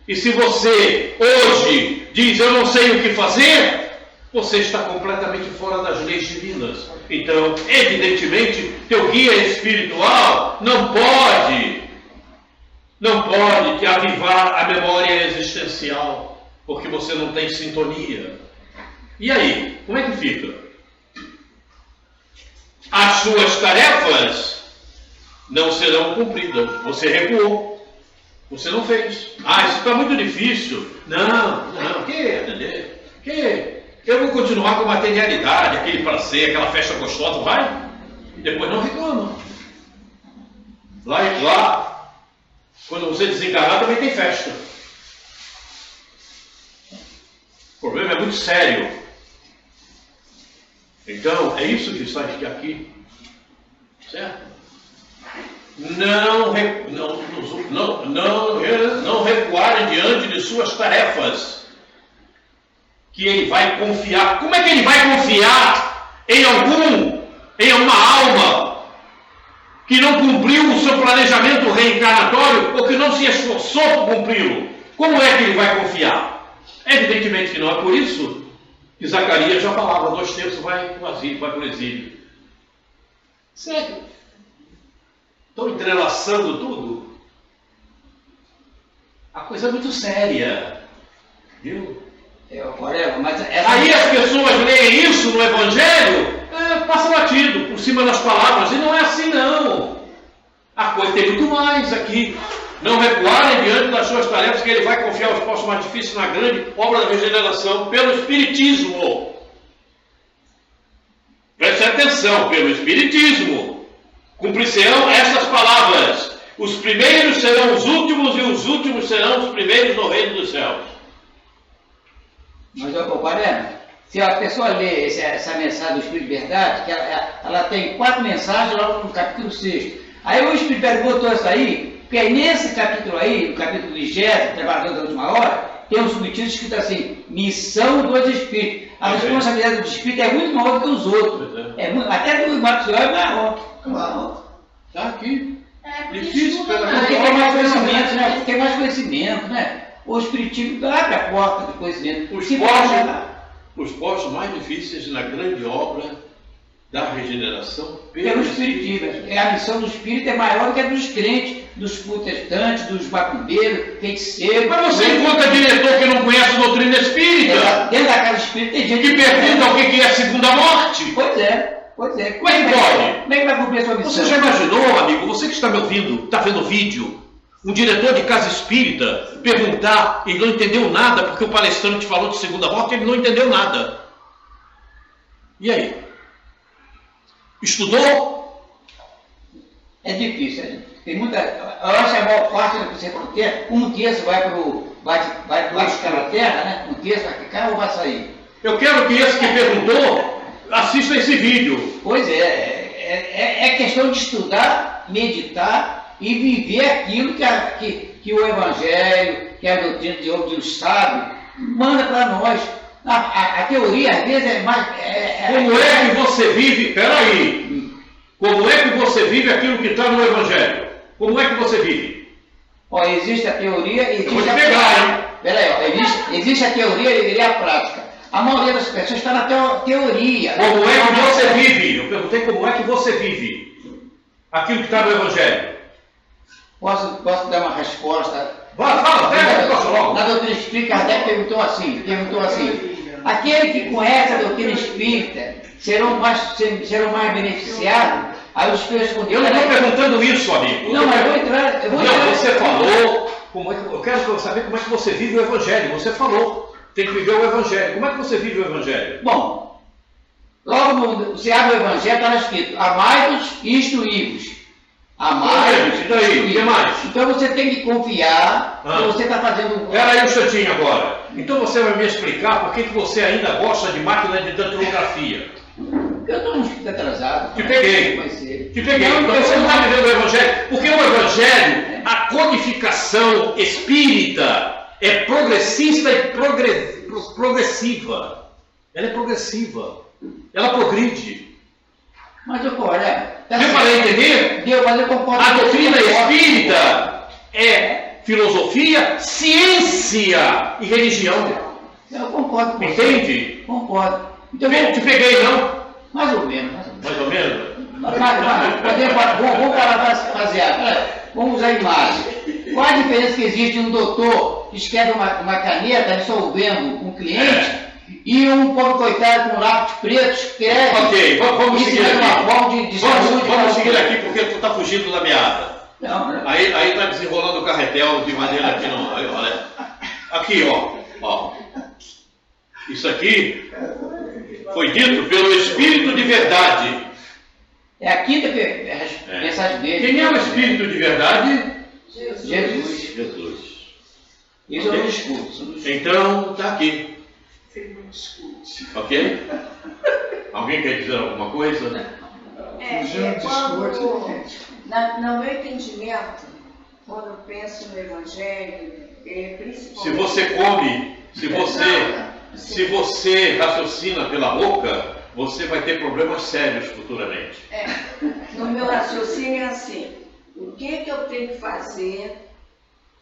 [SPEAKER 1] E se você hoje diz eu não sei o que fazer, você está completamente fora das leis divinas. Então, evidentemente, teu guia espiritual não pode te avivar a memória existencial, porque você não tem sintonia. E aí, como é que fica? As suas tarefas não serão cumpridas. Você recuou. Você não fez. Isso está muito difícil. Não, que? Eu vou continuar com materialidade, aquele prazer, aquela festa gostosa, vai? E depois não reclama. Lá, quando você desencarnar, também tem festa. O problema é muito sério. Então, é isso que está aqui. Certo? Não recuarem diante de suas tarefas. Que ele vai confiar. Como é que ele vai confiar em uma alma que não cumpriu o seu planejamento reencarnatório ou que não se esforçou por cumpri-lo? Como é que ele vai confiar? Evidentemente que não. É por isso que Zacarias já falava, 2/3 vai para o exílio. Sério? Estão entrelaçando tudo? A coisa é muito séria. Viu?
[SPEAKER 5] Mas
[SPEAKER 1] Aí as pessoas leem isso no Evangelho, passa batido, por cima das palavras, e não é assim não. A coisa tem muito mais aqui. Não recuarem diante das suas tarefas, que ele vai confiar os postos mais difíceis na grande obra da regeneração pelo Espiritismo. Preste atenção, pelo Espiritismo. Cumprir-se-ão estas palavras: os primeiros serão os últimos e os últimos serão os primeiros no reino dos céus.
[SPEAKER 5] Mas, Guarani, se a pessoa lê essa mensagem do Espírito de Verdade, que ela tem 4 mensagens lá no capítulo 6. Aí o Espírito de Verdade botou isso aí, porque aí nesse capítulo aí, no capítulo 20, Trabalhador da Última Hora, tem um subtítulo escrito assim: Missão dos Espíritos. A responsabilidade do Espírito é muito maior do que os outros. Até do Marcos é maior.
[SPEAKER 1] Está aqui.
[SPEAKER 4] Difícil,
[SPEAKER 5] Porque tem mais conhecimento, né? Tem mais conhecimento, né? O Espiritismo abre a porta do conhecimento.
[SPEAKER 1] Os postos mais difíceis na grande obra da regeneração
[SPEAKER 5] pelo Espiritismo. A missão do Espírito é maior do que a dos crentes, dos protestantes, dos macumbeiros, feiticeiros.
[SPEAKER 1] Mas você encontra diretor que não conhece a doutrina espírita?
[SPEAKER 5] Dentro da casa espírita tem gente
[SPEAKER 1] que pergunta o que é a segunda morte.
[SPEAKER 5] Pois é.
[SPEAKER 1] Como é que pode?
[SPEAKER 5] Como é que vai cumprir a sua missão?
[SPEAKER 1] Você já imaginou, amigo, você que está me ouvindo, está vendo o vídeo, um diretor de casa espírita perguntar e não entendeu nada porque o palestrante falou de segunda morte, ele não entendeu nada. E aí? Estudou?
[SPEAKER 5] É difícil. Tem muita. Eu acho que a maior parte do que você pode ter, 1/3 vai ficar na terra, né? 1/3 vai ficar ou vai sair?
[SPEAKER 1] Eu quero que esse que perguntou assista esse vídeo.
[SPEAKER 5] Pois é questão de estudar, meditar e viver aquilo que o Evangelho, que a doutrina de Deus sabe, manda para nós. A teoria, às vezes, é mais...
[SPEAKER 1] Como é que você vive... Peraí. Como é que você vive aquilo que está no Evangelho? Como é que você vive?
[SPEAKER 5] Existe a teoria e existe
[SPEAKER 1] a prática.
[SPEAKER 5] Peraí, existe a teoria e a prática. A maioria das pessoas está na teoria.
[SPEAKER 1] Como é que você vive? Eu perguntei como é que você vive aquilo que está no Evangelho.
[SPEAKER 5] Posso dar uma resposta?
[SPEAKER 1] Fala, logo.
[SPEAKER 5] Na doutrina espírita, Kardec perguntou assim, aquele que conhece a doutrina espírita serão mais beneficiados? Aí o Espírito respondeu...
[SPEAKER 1] Eu não estou perguntando isso, amigo.
[SPEAKER 5] Não, mas eu vou entrar...
[SPEAKER 1] Você falou... eu quero saber como é que você vive o Evangelho. Você falou, tem que viver o Evangelho. Como é que você vive o Evangelho?
[SPEAKER 5] Bom, logo você abre o Evangelho, está escrito: amai-vos e instruí-vos. Amai-vos e
[SPEAKER 1] daí? O que mais?
[SPEAKER 5] Então você tem que confiar que você está fazendo...
[SPEAKER 1] Espera aí um instantinho agora. Então você vai me explicar por que você ainda gosta de máquina de datilografia.
[SPEAKER 5] Eu estou muito atrasado.
[SPEAKER 1] Te peguei. Então você não está vivendo o Evangelho. Porque o Evangelho, a codificação espírita é progressista e progressiva. Ela é progressiva. Ela progride.
[SPEAKER 5] Mas eu olha...
[SPEAKER 1] Deu para entender?
[SPEAKER 5] Deu, mas eu concordo.
[SPEAKER 1] A doutrina espírita é filosofia, ciência e religião.
[SPEAKER 5] Eu concordo com você.
[SPEAKER 1] Entende?
[SPEAKER 5] Concordo. Então,
[SPEAKER 1] te peguei, não?
[SPEAKER 5] Mais ou menos.
[SPEAKER 1] Mais ou menos?
[SPEAKER 5] Vamos parafrasear. Vamos usar a imagem. Qual a diferença que existe um doutor que escreve uma caneta dissolvendo um cliente e um pobre coitado com lápis pretos escreve?
[SPEAKER 1] Ok, vamos seguir aqui.
[SPEAKER 5] Uma forma de saúde.
[SPEAKER 1] Vamos seguir aqui porque tu está fugindo da meada.
[SPEAKER 5] Não.
[SPEAKER 1] Aí está desenrolando o carretel de maneira que não... Olha. Aqui, ó. Isso aqui foi dito pelo Espírito de Verdade.
[SPEAKER 5] É a quinta mensagem dele.
[SPEAKER 1] Quem é o Espírito de Verdade?
[SPEAKER 5] Jesus. Isso eu não discuto.
[SPEAKER 1] Então, está aqui. Ok? Alguém quer dizer alguma coisa?
[SPEAKER 6] No meu entendimento, quando eu penso no Evangelho, principalmente...
[SPEAKER 1] Se você come, se você raciocina pela boca, você vai ter problemas sérios futuramente.
[SPEAKER 6] No meu raciocínio é assim, o que eu tenho que fazer,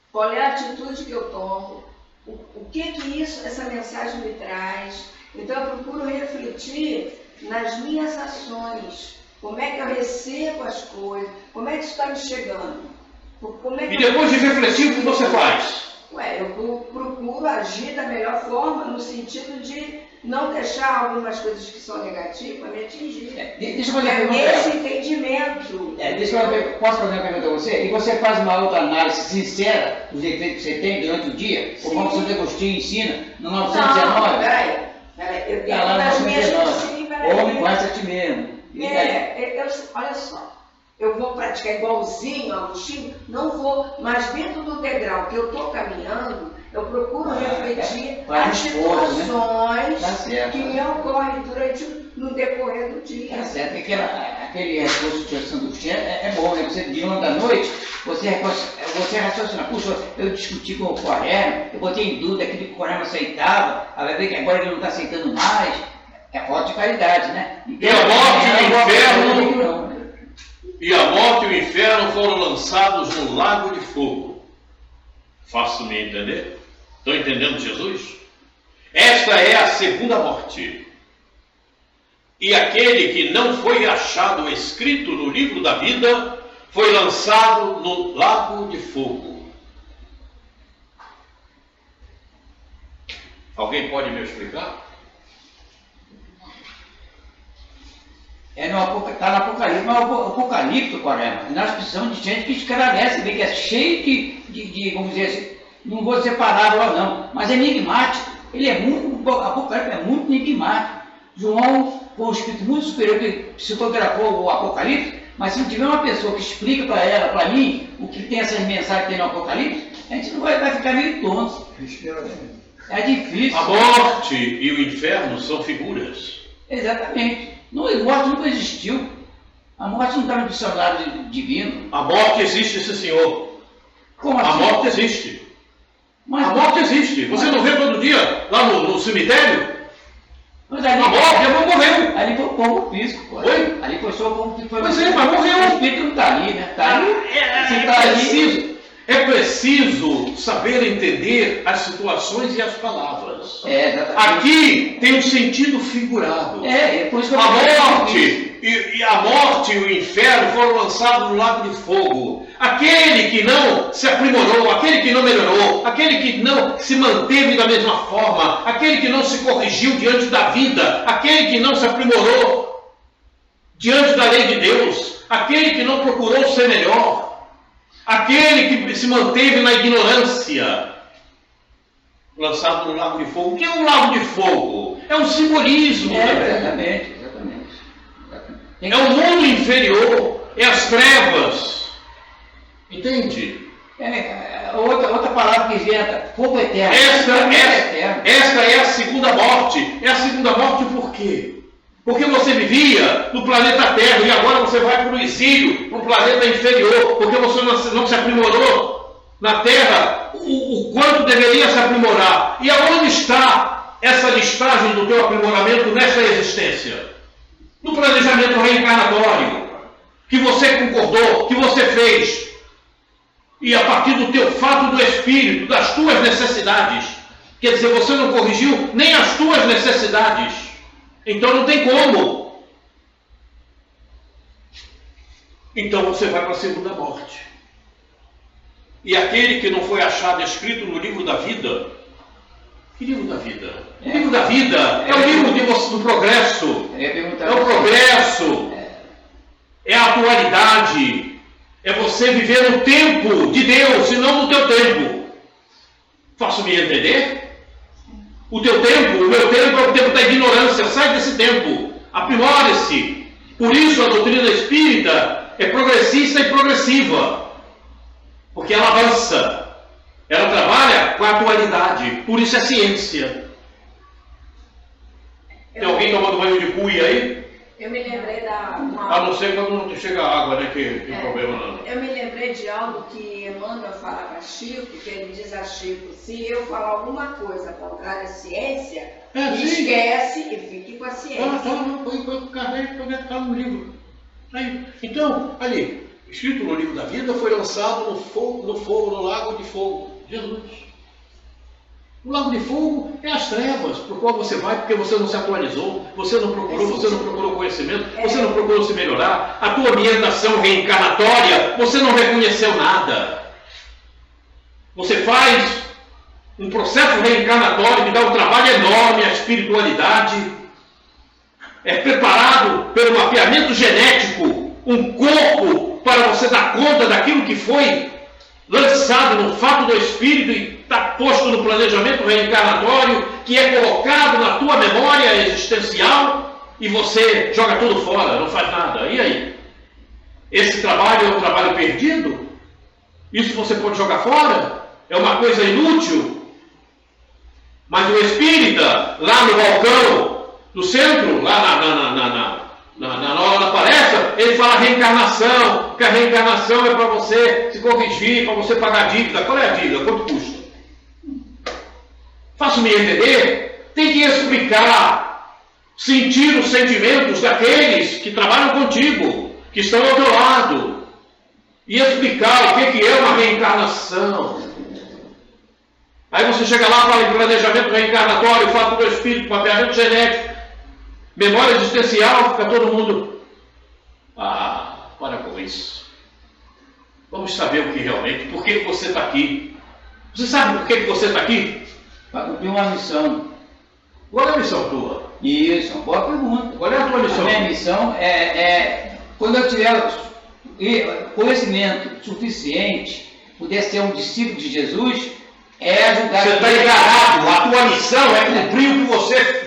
[SPEAKER 6] qual é a atitude que eu tomo, o que essa mensagem me traz. Então eu procuro refletir nas minhas ações, como é que eu recebo as coisas, como é que isso está me chegando.
[SPEAKER 1] E depois de refletir, o que você faz?
[SPEAKER 6] Eu procuro agir da melhor forma, no sentido de não deixar algumas coisas que são negativas me atingir.
[SPEAKER 5] Deixa eu fazer uma pergunta.
[SPEAKER 6] Esse entendimento.
[SPEAKER 5] Posso fazer uma pergunta a você? E você faz uma autoanálise sincera dos efeitos que você tem durante o dia? Como o Santo Agostinho ensina no 919?
[SPEAKER 6] Não, peraí. Eu tenho das minhas...
[SPEAKER 5] Homem, conhece a ti mesmo.
[SPEAKER 6] Olha só. Eu vou praticar igualzinho ao Agostinho? Não vou, mas dentro do degrau que eu estou caminhando, eu procuro refletir as situações que me ocorrem no decorrer do dia.
[SPEAKER 5] Tá certo, porque aquele recurso de Santo Agostinho é bom, né? Você, de ontem à noite, você raciocina, puxa, eu discuti com o Quaresma, eu botei em dúvida aquilo que o Quaresma aceitava, vai ver que agora ele não está aceitando mais. É falta de caridade, né?
[SPEAKER 1] E a morte e o inferno... E a morte e o inferno foram lançados no lago de fogo. Faço-me entender? Estão entendendo Jesus? Esta é a segunda morte. E aquele que não foi achado escrito no livro da vida foi lançado no lago de fogo. Alguém pode me explicar?
[SPEAKER 5] Está no Apocalipse, mas o Apocalipse, Quaresma, nós precisamos de gente que esclarece bem, que é cheio de vamos dizer assim, não vou dizer parábola não, mas é enigmático. O Apocalipse é muito enigmático. João foi um espírito muito superior que psicografou o Apocalipse, mas se não tiver uma pessoa que explica para ela, para mim, o que tem essas mensagens que tem no Apocalipse, a gente não vai ficar meio tonto. É difícil.
[SPEAKER 1] A morte e o inferno são figuras.
[SPEAKER 5] Exatamente. A morte nunca existiu. A morte não está no dicionário divino.
[SPEAKER 1] A morte existe, sim, senhor.
[SPEAKER 5] Como assim?
[SPEAKER 1] A morte existe. Mas a morte existe. Você não vê todo dia lá no cemitério?
[SPEAKER 5] Mas ali,
[SPEAKER 1] a morte, morreu.
[SPEAKER 5] Ali foi o povo físico.
[SPEAKER 1] Oi?
[SPEAKER 5] Ali foi só o povo que foi.
[SPEAKER 1] Pois é, mas morreu.
[SPEAKER 5] O espírito não está ali, né? Está ali.
[SPEAKER 1] É preciso saber entender as situações e as palavras. Aqui tem um sentido figurado.
[SPEAKER 5] Por isso que
[SPEAKER 1] a morte e o inferno foram lançados no lago de fogo. Aquele que não se aprimorou, aquele que não melhorou, aquele que não se manteve da mesma forma, aquele que não se corrigiu diante da vida, aquele que não se aprimorou diante da lei de Deus, aquele que não procurou ser melhor, aquele que se manteve na ignorância, lançado no lago de fogo. O que é um lago de fogo? É um simbolismo também.
[SPEAKER 5] Exatamente.
[SPEAKER 1] É o mundo inferior, é as trevas. Entende?
[SPEAKER 5] Outra palavra que inventa, fogo eterno.
[SPEAKER 1] Esta é a segunda morte. É a segunda morte por quê? Porque você vivia no planeta Terra e agora você vai para o exílio, para o planeta inferior, porque você não se aprimorou na Terra o quanto deveria se aprimorar. E aonde está essa listagem do teu aprimoramento nesta existência? No planejamento reencarnatório, que você concordou, que você fez. E a partir do teu fato do espírito, das tuas necessidades. Quer dizer, você não corrigiu nem as tuas necessidades. Então não tem como. Então você vai para a segunda morte. E aquele que não foi achado escrito no livro da vida. Que livro da vida? O livro da vida é o livro do progresso. É o progresso. É a atualidade. É você viver no tempo de Deus e não no teu tempo. Faço-me entender? O teu tempo, o meu tempo é o tempo da ignorância. Sai desse tempo. Aprimore-se. Por isso a doutrina espírita é progressista e progressiva. Porque ela avança. Ela trabalha com a atualidade. Por isso é ciência. Tem alguém tomando banho de cuia aí?
[SPEAKER 6] Eu me lembrei da...
[SPEAKER 1] A não ser quando não chega água, né? Que tem problema não.
[SPEAKER 6] Eu me lembrei de algo que Emmanuel fala para Chico, que ele diz a Chico, se eu falar alguma coisa contrária à ciência, esquece e fique com a ciência.
[SPEAKER 1] Tá no livro. Aí, então, ali, escrito no livro da vida, foi lançado no fogo, no lago de fogo. Jesus. O lago de fogo é as trevas, por qual você vai, porque você não se atualizou, você não procurou, você não procurou conhecimento, você não procurou se melhorar, a tua orientação reencarnatória, você não reconheceu nada. Você faz um processo reencarnatório que dá um trabalho enorme à espiritualidade, é preparado pelo mapeamento genético, um corpo para você dar conta daquilo que foi lançado no fato do espírito e está posto no planejamento reencarnatório, que é colocado na tua memória existencial e você joga tudo fora, não faz nada. E aí? Esse trabalho é um trabalho perdido? Isso você pode jogar fora? É uma coisa inútil? Mas o espírita, lá no balcão do centro, lá na hora da palestra, ele fala reencarnação, que a reencarnação é para você se corrigir, para você pagar a dívida. Qual é a dívida? Quanto custa? Faço-me entender? Tem que explicar, sentir os sentimentos daqueles que trabalham contigo, que estão ao teu lado, e explicar o que é uma reencarnação. Aí você chega lá, fala em planejamento reencarnatório, fato do espírito, mapeamento genético, memória existencial, fica todo mundo... para com isso. Vamos saber o que realmente, por que você está aqui. Você sabe por que você está aqui?
[SPEAKER 5] Para cumprir uma missão.
[SPEAKER 1] Qual é a missão tua?
[SPEAKER 5] Isso, uma boa pergunta.
[SPEAKER 1] Qual é a tua missão?
[SPEAKER 5] A minha missão é quando eu tiver conhecimento suficiente, puder ser um discípulo de Jesus, é ajudar...
[SPEAKER 1] Você está enganado. A tua missão é cumprir o que você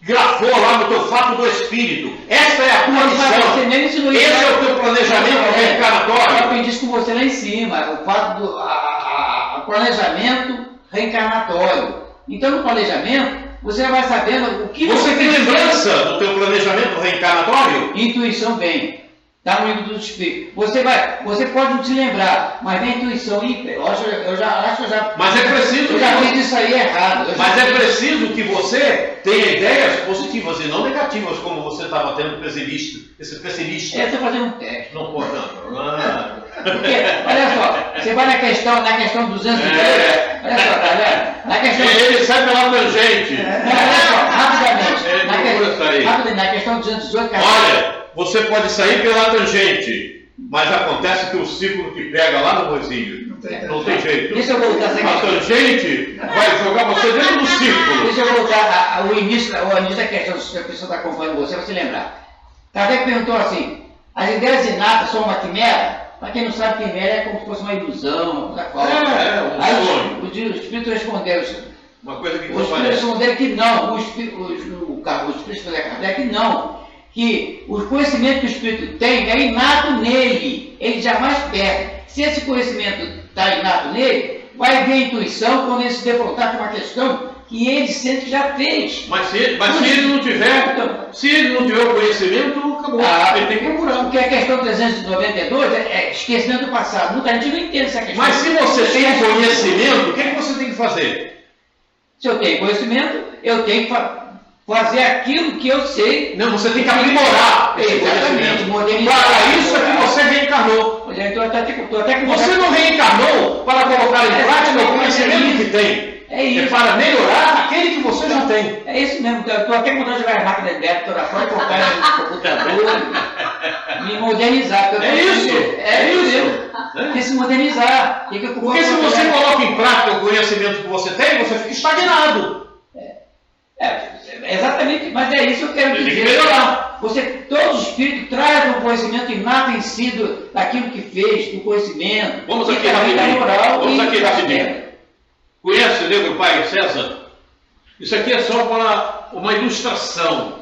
[SPEAKER 1] grafou lá no teu fato do espírito. Essa é a tua missão. Esse é o teu planejamento reencarnatório.
[SPEAKER 5] Eu aprendi isso com você lá em cima, o fato do planejamento reencarnatório. Então, no planejamento, você vai sabendo o que
[SPEAKER 1] você tem lembrança do teu planejamento reencarnatório?
[SPEAKER 5] Intuição vem. Está no livro dos Espíritos. Você pode não se lembrar, mas vem intuição. Eu já acho que
[SPEAKER 1] Mas é preciso.
[SPEAKER 5] Eu já fiz isso aí errado.
[SPEAKER 1] Mas é preciso que você tenha ideias positivas e não negativas, como você estava tendo esse pessimista.
[SPEAKER 5] Eu estou fazendo um teste.
[SPEAKER 1] Não pode, não.
[SPEAKER 5] Porque, olha só, você vai na questão 202. Olha só, tá vendo? Na questão...
[SPEAKER 1] Ele sai pela tangente.
[SPEAKER 5] Olha só, rapidamente.
[SPEAKER 1] Na
[SPEAKER 5] questão 218.
[SPEAKER 1] Olha, você pode sair pela tangente, mas acontece que o ciclo te pega lá no moizinho. Não tem jeito.
[SPEAKER 5] Deixa eu voltar essa questão.
[SPEAKER 1] A tangente vai jogar você dentro do círculo.
[SPEAKER 5] Deixa eu voltar ao início da questão, se a pessoa está acompanhando você, vai se lembrar. Kardec perguntou assim: as ideias inatas são uma quimera? Para quem não sabe, quimera é como se fosse uma ilusão, uma coisa falsa.
[SPEAKER 1] Um sonho.
[SPEAKER 5] Os espíritos responderam:
[SPEAKER 1] uma coisa que
[SPEAKER 5] os espíritos responderam que não. Os espíritos responderam a Kardec que não. Que o conhecimento que o espírito tem é inato nele, ele jamais perde. Se esse conhecimento está inato nele, vai vir a intuição quando ele se defrontar com uma questão que ele sente que já fez.
[SPEAKER 1] Mas se ele não tiver o conhecimento, acabou. Ele tem que procurar.
[SPEAKER 5] Porque a questão 392 é esquecimento do passado. Muita gente não entende essa questão.
[SPEAKER 1] Mas se você tem conhecimento, o que você tem que fazer?
[SPEAKER 5] Se eu tenho conhecimento, eu tenho que fazer aquilo que eu sei.
[SPEAKER 1] Não, você tem que aprimorar esse conhecimento. Para isso é que você reencarnou. Você não reencarnou para colocar em prática o conhecimento que tem.
[SPEAKER 5] É isso.
[SPEAKER 1] É para melhorar aquele que você já tem.
[SPEAKER 5] É isso mesmo. Eu estou até contando jogar máquina de débito toda fora, colocar no computador, me modernizar.
[SPEAKER 1] É isso.
[SPEAKER 5] É isso. Tem que se modernizar.
[SPEAKER 1] Porque se você coloca em prática o conhecimento que você tem, você fica estagnado.
[SPEAKER 5] Exatamente, mas é isso que eu quero dizer.
[SPEAKER 1] Tem que melhorar.
[SPEAKER 5] Todos os espíritos trazem um conhecimento inato em si daquilo que fez, do conhecimento.
[SPEAKER 1] Vamos aqui rapidinho. Conhece o Negro Pai César? Isso aqui é só para uma ilustração.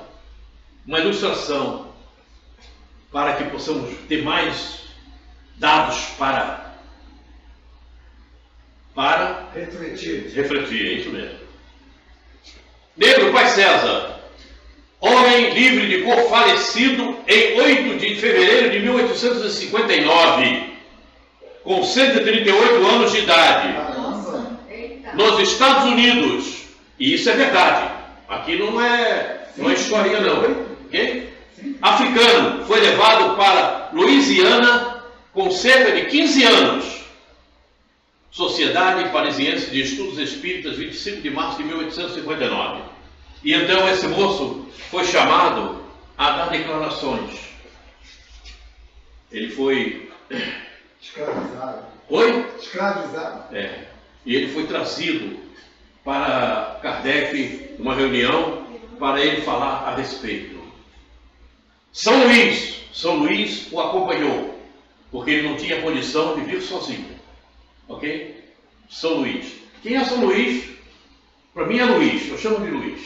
[SPEAKER 1] Uma ilustração. Para que possamos ter mais dados para refletir. É isso mesmo. Negro Pai César, homem livre de cor falecido em 8 de fevereiro de 1859, com 138 anos de idade,
[SPEAKER 2] Caramba.
[SPEAKER 6] Eita.
[SPEAKER 1] nos Estados Unidos. E isso é verdade. Aqui não é historinha não. Ok? Africano, foi levado para Louisiana com cerca de 15 anos. Sociedade Parisiense de Estudos Espíritas, 25 de março de 1859. E então esse moço foi chamado a dar declarações. Ele foi...
[SPEAKER 2] Escravizado.
[SPEAKER 1] Oi?
[SPEAKER 2] Escravizado.
[SPEAKER 1] E ele foi trazido para Kardec, numa reunião, para ele falar a respeito. São Luís o acompanhou, porque ele não tinha condição de vir sozinho. Ok? São Luís. Quem é São Luís? Para mim é Luís, eu chamo de Luís.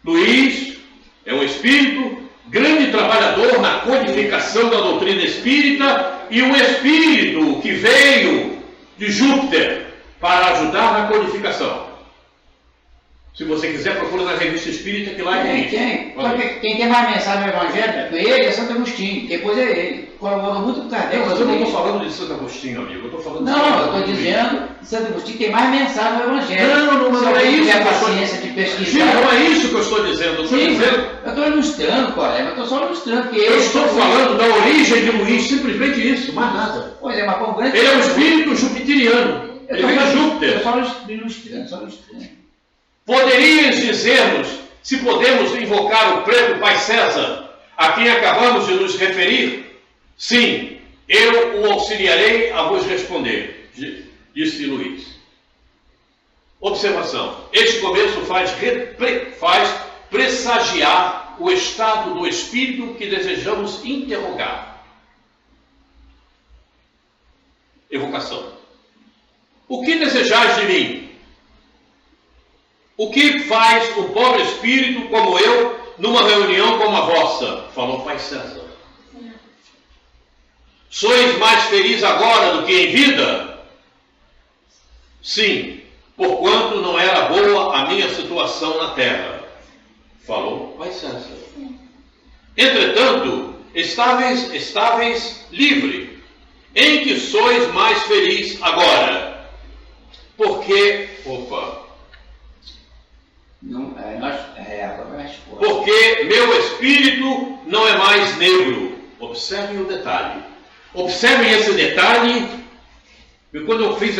[SPEAKER 1] Luís é um espírito, grande trabalhador na codificação da doutrina espírita e um espírito que veio de Júpiter para ajudar na codificação. Se você quiser, procura na revista espírita que lá
[SPEAKER 5] Quem tem mais mensagem do Evangelho com ele é Santo Agostinho, depois é ele. Colaborou muito com o Kardec.
[SPEAKER 1] Mas eu não estou falando de Santo Agostinho, amigo. Eu estou falando de
[SPEAKER 5] Não, eu estou dizendo que Santo Agostinho tem mais mensagem do Evangelho.
[SPEAKER 1] Não é isso.
[SPEAKER 5] Se a paciência de pesquisar.
[SPEAKER 1] Sim, não é isso que eu estou dizendo. Eu estou dizendo.
[SPEAKER 5] Eu estou ilustrando, colega. Eu estou só ilustrando. Que
[SPEAKER 1] Eu estou falando da origem de Luís, simplesmente isso, mais nada.
[SPEAKER 5] Pois é, mas com grande.
[SPEAKER 1] Ele é um espírito jupiteriano. Ele vem de Júpiter.
[SPEAKER 5] Eu só ilustrando.
[SPEAKER 1] Poderias dizer-nos se podemos invocar o preto Pai César, a quem acabamos de nos referir? Sim, eu o auxiliarei a vos responder, disse Luís. Observação. Este começo faz pressagiar o estado do espírito que desejamos interrogar. Evocação. O que desejais de mim? O que faz um pobre espírito como eu numa reunião como a vossa? Falou Pai César. Sois mais feliz agora do que em vida? Sim, porquanto não era boa a minha situação na terra. Falou Pai César. Entretanto, estáveis livre, em que sois mais feliz agora. Porque, porque meu espírito não é mais negro. Observem o detalhe. Observem esse detalhe. E quando eu fiz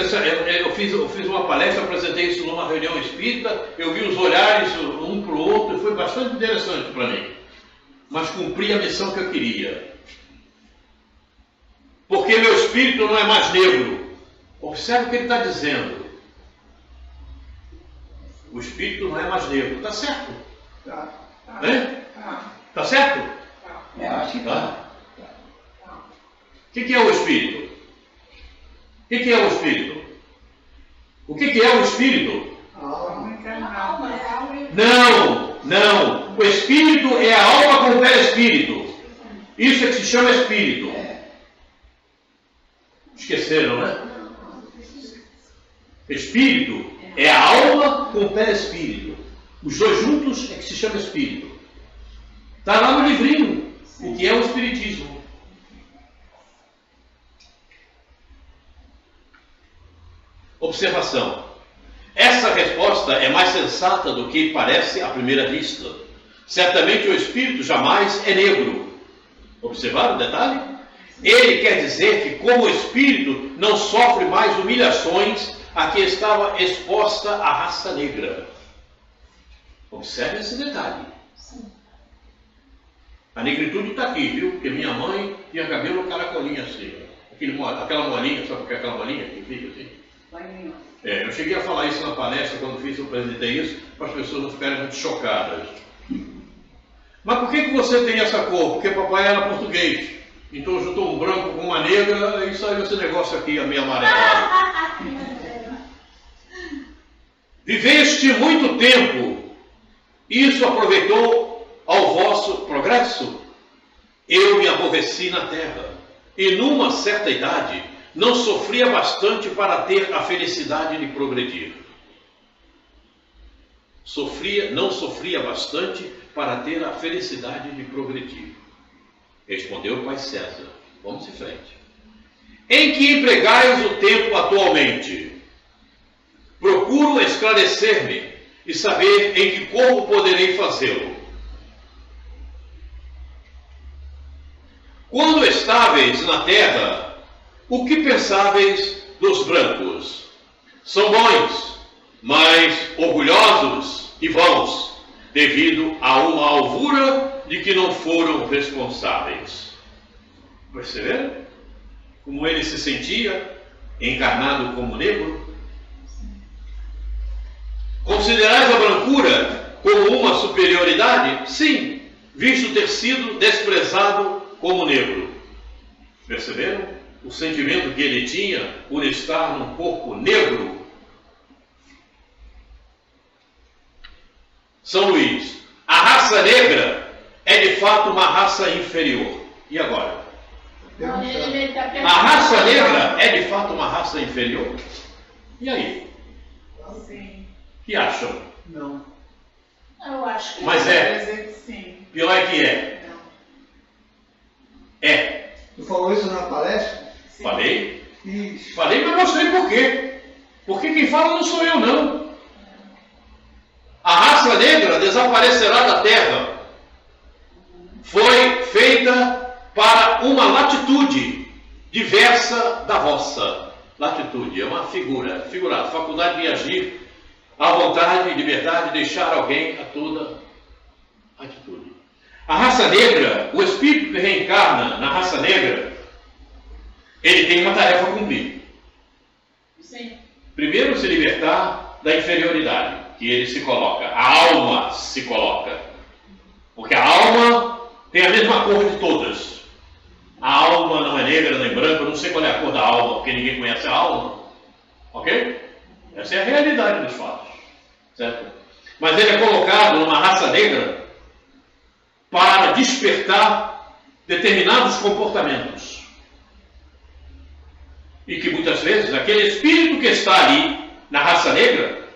[SPEAKER 1] uma palestra, apresentei isso numa reunião espírita, eu vi os olhares um para o outro e foi bastante interessante para mim. Mas cumpri a missão que eu queria. Porque meu espírito não é mais negro. Observe o que ele está dizendo. O espírito não é mais negro. Está certo?
[SPEAKER 2] Tá.
[SPEAKER 1] Está certo?
[SPEAKER 5] Eu acho que tá.
[SPEAKER 1] O que é o espírito? O que é o espírito? O que é o espírito? Não. O espírito é a alma com o perispírito. Isso é que se chama espírito. Esqueceram, né? Espírito é a alma com o perispírito. Os dois juntos é que se chama espírito. Está lá no livrinho. O que é o espiritismo? Observação. Essa resposta é mais sensata do que parece à primeira vista. Certamente o espírito jamais é negro. Observaram o detalhe? Ele quer dizer que, como o espírito não sofre mais humilhações a que estava exposta a raça negra. Observe esse detalhe. A negritude está aqui, viu? Porque minha mãe tinha cabelo caracolinho assim. Aquela molinha, sabe o que é aquela molinha que fica assim? Eu cheguei a falar isso na palestra quando eu apresentei isso, para as pessoas não ficarem muito chocadas. Mas por que você tem essa cor? Porque papai era português. Então juntou um branco com uma negra e saiu esse negócio aqui, a meio amarelado. Viveste muito tempo. Isso aproveitou ao vosso progresso? Eu me aborreci na terra. E numa certa idade, não sofria bastante para ter a felicidade de progredir. não sofria bastante para ter a felicidade de progredir. Respondeu o pai César. Vamos em frente. Em que empregais o tempo atualmente? Procuro esclarecer-me e saber em que como poderei fazê-lo. Quando estáveis na terra, o que pensáveis dos brancos? São bons, mas orgulhosos e vãos, devido a uma alvura de que não foram responsáveis. Perceberam? Como ele se sentia, encarnado como negro? Considerais a brancura como uma superioridade? Sim, visto ter sido desprezado como negro. Perceberam o sentimento que ele tinha por estar num corpo negro? São Luís, a raça negra é de fato uma raça inferior. E agora?
[SPEAKER 4] Não, ele tá
[SPEAKER 1] A raça negra é de fato uma raça inferior? E aí?
[SPEAKER 3] Sim.
[SPEAKER 1] O que acham?
[SPEAKER 2] Não.
[SPEAKER 4] Eu acho que
[SPEAKER 1] Mas
[SPEAKER 3] Quer dizer que sim.
[SPEAKER 1] Pior é que é.
[SPEAKER 3] Não.
[SPEAKER 1] É.
[SPEAKER 2] Tu falou isso na palestra?
[SPEAKER 3] Sim.
[SPEAKER 1] Falei?
[SPEAKER 2] Isso.
[SPEAKER 1] Falei, mas mostrei por quê. Porque quem fala não sou eu, não. A raça negra desaparecerá da terra. Foi feita para uma latitude diversa da vossa. Latitude é uma figurado, faculdade de agir à vontade, liberdade, deixar alguém a toda atitude. A raça negra, o espírito que reencarna na raça negra, ele tem uma tarefa a cumprir.
[SPEAKER 4] sim.
[SPEAKER 1] Primeiro, se libertar da inferioridade que ele se coloca, a alma se coloca. Porque a alma tem a mesma cor de todas. A alma não é negra nem branca, eu não sei qual é a cor da alma, porque ninguém conhece a alma. Ok? Essa é a realidade dos fatos. Certo? Mas ele é colocado numa raça negra para despertar determinados comportamentos. E que muitas vezes aquele espírito que está ali na raça negra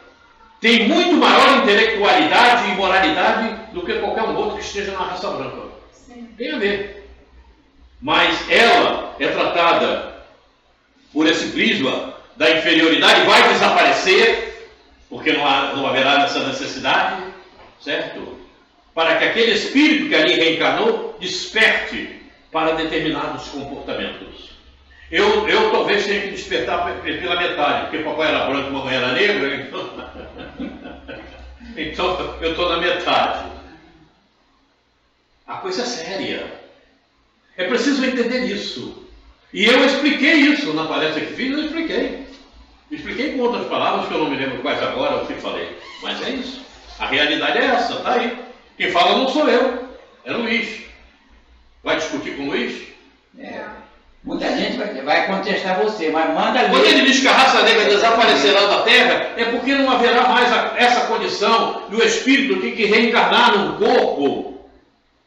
[SPEAKER 1] tem muito maior intelectualidade e moralidade do que qualquer um outro que esteja na raça branca.
[SPEAKER 4] Sim.
[SPEAKER 1] Tem a ver. Mas ela é tratada por esse prisma da inferioridade e vai desaparecer, porque não haverá essa necessidade, certo? Para que aquele espírito que ali reencarnou desperte para determinados comportamentos. Eu talvez tenha que despertar pela metade, porque papai era branco e mamãe era negra, então eu estou na metade. A coisa é séria. É preciso entender isso. E eu expliquei isso na palestra que fiz, eu expliquei. Expliquei com outras palavras que eu não me lembro quais agora o que falei. Mas é isso. A realidade é essa, tá aí. Quem fala não sou eu, é Luís. Vai discutir com o Luís?
[SPEAKER 5] Muita gente vai contestar você, mas manda
[SPEAKER 1] Quando
[SPEAKER 5] ler.
[SPEAKER 1] ele diz que a raça negra desaparecerá da Terra, é porque não haverá mais essa condição e o espírito tem que reencarnar num corpo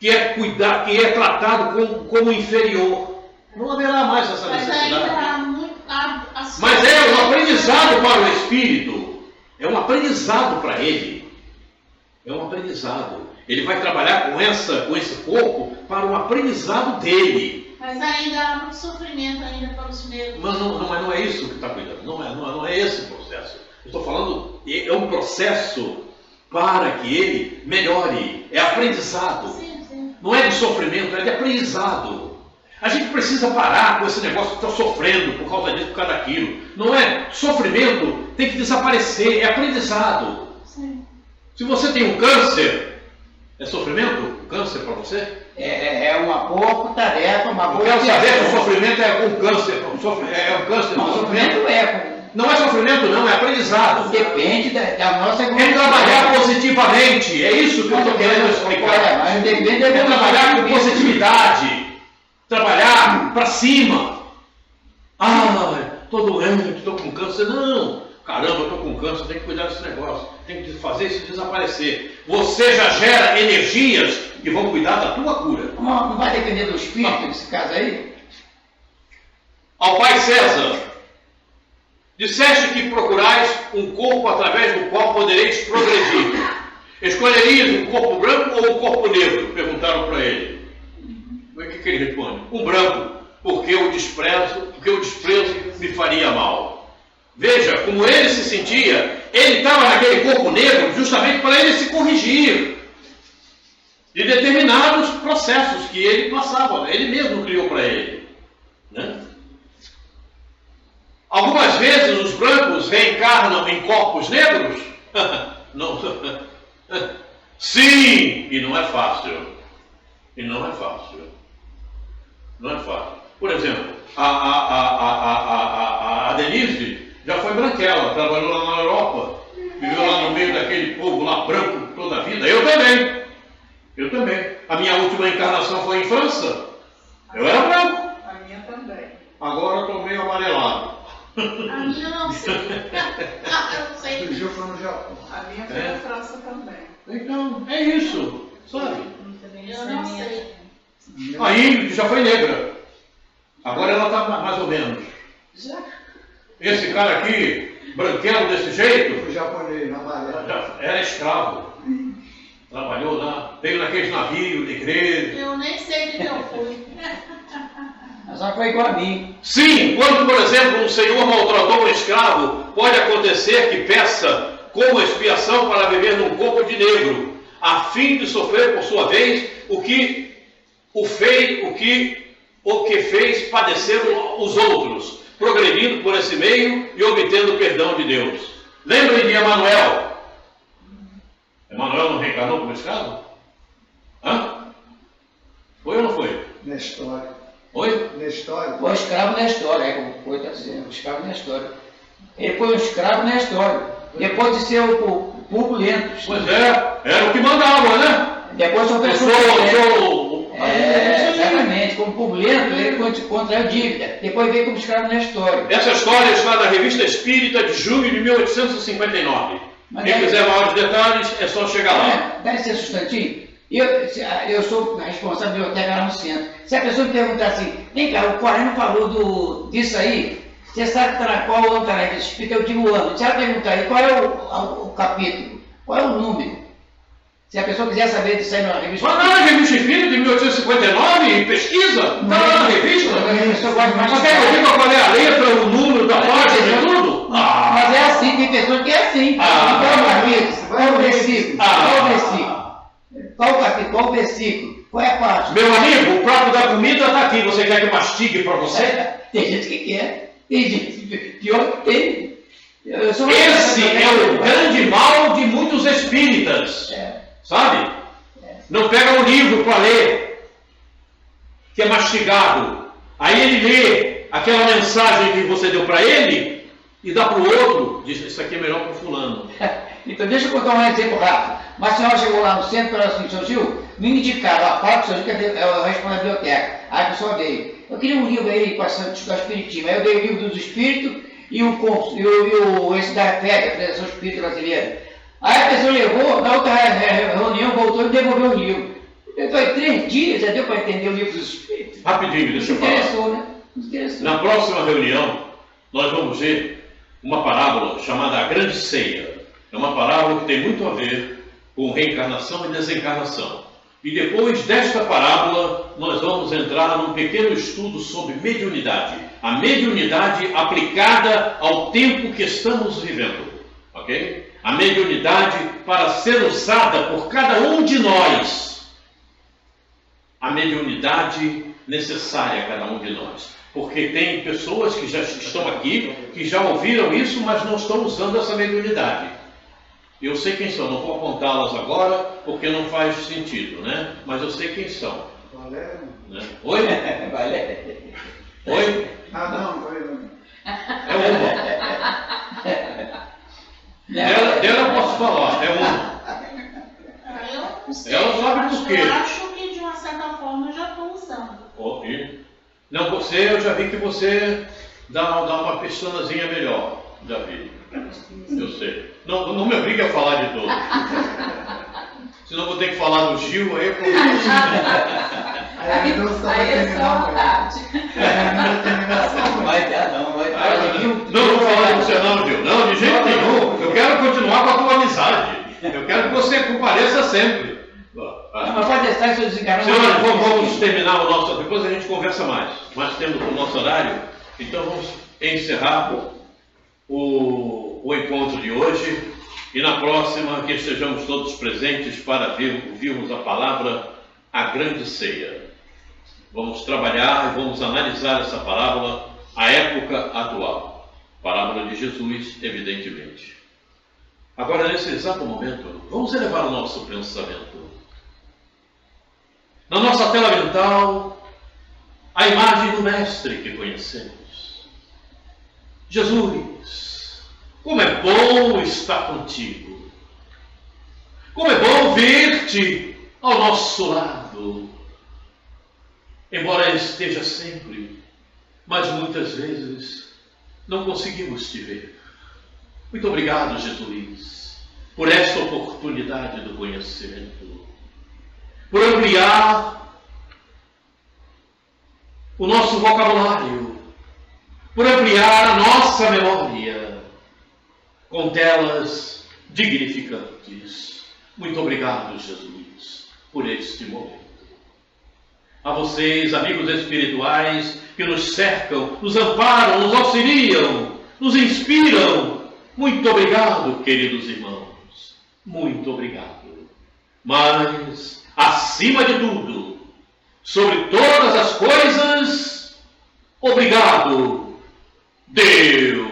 [SPEAKER 1] que é tratado como inferior. Não haverá mais essa
[SPEAKER 4] Mas
[SPEAKER 1] necessidade.
[SPEAKER 4] ainda há muito.
[SPEAKER 1] Mas é um aprendizado para o espírito. É um aprendizado para ele. É um aprendizado. Ele vai trabalhar com esse corpo para um aprendizado dele.
[SPEAKER 4] Mas ainda há muito sofrimento ainda para os negros.
[SPEAKER 1] Mas não é isso que está cuidando. Não é esse processo. Eu estou falando, é um processo para que ele melhore. É aprendizado.
[SPEAKER 4] Sim, sim.
[SPEAKER 1] Não é de sofrimento, é de aprendizado. A gente precisa parar com esse negócio de estar sofrendo por causa disso, por causa daquilo. Não é sofrimento, tem que desaparecer, é aprendizado.
[SPEAKER 4] Sim.
[SPEAKER 1] Se você tem um câncer, é sofrimento? O câncer para você?
[SPEAKER 5] É uma boa tarefa, uma
[SPEAKER 1] Eu
[SPEAKER 5] boa
[SPEAKER 1] quero saber se o
[SPEAKER 5] decisão.
[SPEAKER 1] sofrimento é um câncer. É um câncer,
[SPEAKER 5] Não,
[SPEAKER 1] não,
[SPEAKER 5] sofrimento é.
[SPEAKER 1] Não é sofrimento, não, é aprendizado.
[SPEAKER 5] Depende da nossa
[SPEAKER 1] É trabalhar positivamente, é isso que eu estou querendo
[SPEAKER 5] Olha,
[SPEAKER 1] explicar.
[SPEAKER 5] mas depende da
[SPEAKER 1] É trabalhar com positividade, trabalhar para cima. Estou doente, estou com câncer. Não, caramba, estou com câncer, tem que cuidar desse negócio, tem que fazer isso desaparecer. Você já gera energias que vão cuidar da tua cura.
[SPEAKER 5] Não vai depender do espírito nesse caso aí?
[SPEAKER 1] Ao pai César, disseste que procurais um corpo através do qual podereis progredir. Escolherias um corpo branco ou um corpo negro? Perguntaram para ele. O que ele responde? Um branco, porque o desprezo me faria mal. Veja como ele se sentia. Ele estava naquele corpo negro justamente para ele se corrigir de determinados processos que ele passava. Ele mesmo criou para ele, né? Algumas vezes os brancos reencarnam em corpos negros? Não. Sim, e não é fácil. E não é fácil. Não é fácil. Por exemplo, a Denise já foi branquela, trabalhou lá na Europa, viveu lá no meio daquele povo lá branco toda a vida. Eu também. A minha última encarnação foi em França. Eu era branco.
[SPEAKER 3] A minha também.
[SPEAKER 1] Agora eu estou meio amarelado.
[SPEAKER 4] A minha não sei. Eu não sei.
[SPEAKER 2] O Gil foi no Japão.
[SPEAKER 3] A minha foi na França também.
[SPEAKER 1] Então, é isso, sabe?
[SPEAKER 4] Eu não sei.
[SPEAKER 1] A Ingrid já foi negra. Agora ela está mais ou menos. Esse cara aqui, branquelo desse jeito,
[SPEAKER 2] O japonês, na Maria.
[SPEAKER 1] já era escravo. Trabalhou lá, veio naqueles navios de igreja.
[SPEAKER 4] Eu nem sei o que eu fui.
[SPEAKER 5] Mas só foi igual a mim.
[SPEAKER 1] Sim, quando, por exemplo, um senhor maltratou um escravo, pode acontecer que peça como expiação para viver num corpo de negro, a fim de sofrer por sua vez o que fez padecer os outros, progredindo por esse meio e obtendo o perdão de Deus. Lembrem de Emanuel. Emanuel não reencarnou como escravo? Hã? Foi ou não foi?
[SPEAKER 2] Na história.
[SPEAKER 1] Foi?
[SPEAKER 2] Na história.
[SPEAKER 5] Foi escravo na história, é como foi está dizendo, escravo na história. Ele foi um escravo na história. Depois de ser o pulpulento.
[SPEAKER 1] Pois é, era o que mandava, né?
[SPEAKER 5] Depois sofreu exatamente, como pulpulento, ele contraiu dívida. Depois veio como escravo na história.
[SPEAKER 1] Essa história está na Revista Espírita de junho de 1859. Quem quiser maiores detalhes, é só chegar lá.
[SPEAKER 5] Dá licença um instantinho. Eu sou responsável da biblioteca lá no centro. Se a pessoa me perguntar assim, vem cá, o Corém falou disso aí, você sabe que está na qual ano está na Revista Espírita? Eu digo o ano. Se ela perguntar aí, qual é o capítulo? Qual é o número? Se a pessoa quiser saber disso aí na Revista
[SPEAKER 1] Vai lá na Revista Espírita de 1859 e pesquisa. Está lá na revista. Mas quer que eu diga qual é a letra, o número da página e tudo?
[SPEAKER 5] Mas é assim, tem pessoa que é assim. Qual o capítulo? Qual o versículo? Qual o versículo? Qual o capítulo? Qual o versículo? Qual é a página?
[SPEAKER 1] Meu amigo, o prato da comida está aqui. Você quer que eu mastigue para você?
[SPEAKER 5] Tem gente que quer. Tem gente pior que tem.
[SPEAKER 1] Esse é o grande mal de muitos espíritas. Sabe? Não pega um livro para ler, que é mastigado. Aí ele lê aquela mensagem que você deu para ele e dá para o outro. Diz, isso aqui é melhor para o fulano.
[SPEAKER 5] Então deixa eu contar um exemplo rápido. Uma senhora chegou lá no centro e falou assim, seu Gil, me indicaram, fala para o seu Gil que eu respondo à biblioteca. Aí a pessoa veio. Eu queria um livro aí para estudar Espiritismo. Aí eu dei o livro dos Espíritos e esse da FED, a Federação Espírita Brasileira. Aí a pessoa levou, na outra reunião, voltou e devolveu o livro. Eu falei, 3 dias, já deu para entender o livro dos Espíritos.
[SPEAKER 1] Rapidinho, deixa eu falar.
[SPEAKER 5] Interessou, né? Interessou.
[SPEAKER 1] Na próxima reunião, nós vamos ver uma parábola chamada A Grande Ceia. É uma parábola que tem muito a ver com reencarnação e desencarnação. E depois desta parábola, nós vamos entrar num pequeno estudo sobre mediunidade. A mediunidade aplicada ao tempo que estamos vivendo. Ok? A mediunidade para ser usada por cada um de nós. A mediunidade necessária a cada um de nós. Porque tem pessoas que já estão aqui, que já ouviram isso, mas não estão usando essa mediunidade. Eu sei quem são, não vou apontá-las agora, porque não faz sentido, né? Mas eu sei quem são.
[SPEAKER 2] Valério?
[SPEAKER 1] Né? Oi?
[SPEAKER 5] Valério.
[SPEAKER 1] Oi?
[SPEAKER 2] Ah, não, foi não.
[SPEAKER 1] É uma. Dela eu posso falar, é uma.
[SPEAKER 4] Eu não sei.
[SPEAKER 1] Ela sabe por quê.
[SPEAKER 4] Eu acho que de uma certa forma eu já estou usando.
[SPEAKER 1] Ok. Não, você, eu já vi que você dá uma pestanazinha melhor, já vi. Eu sei. Não me obrigue a falar de todos. Senão eu vou ter que falar do Gil, aí eu
[SPEAKER 6] Aí é só vontade.
[SPEAKER 5] Vai dar, não, vai dar.
[SPEAKER 1] Não vou falar de você não, Gil. Não, de jeito nenhum. Eu quero continuar com a tua amizade. Eu quero que você compareça sempre.
[SPEAKER 5] Mas pode estar se eu desencarnar.
[SPEAKER 1] Senhores, vamos terminar o nosso. Depois a gente conversa mais. Mas temos o nosso horário. Então vamos encerrar o encontro de hoje. E na próxima que estejamos todos presentes para ouvirmos a palavra, a grande ceia. Vamos trabalhar e vamos analisar essa parábola à época atual. Parábola de Jesus, evidentemente. Agora, nesse exato momento, vamos elevar o nosso pensamento. Na nossa tela mental, a imagem do Mestre que conhecemos. Jesus, como é bom estar contigo. Como é bom ver-te ao nosso lado. Embora Ele esteja sempre, mas muitas vezes não conseguimos te ver. Muito obrigado, Jesus, por esta oportunidade do conhecimento, por ampliar o nosso vocabulário, por ampliar a nossa memória com telas dignificantes. Muito obrigado, Jesus, por este momento. A vocês, amigos espirituais, que nos cercam, nos amparam, nos auxiliam, nos inspiram, muito obrigado, queridos irmãos. Muito obrigado. Mas, acima de tudo, sobre todas as coisas, obrigado, Deus.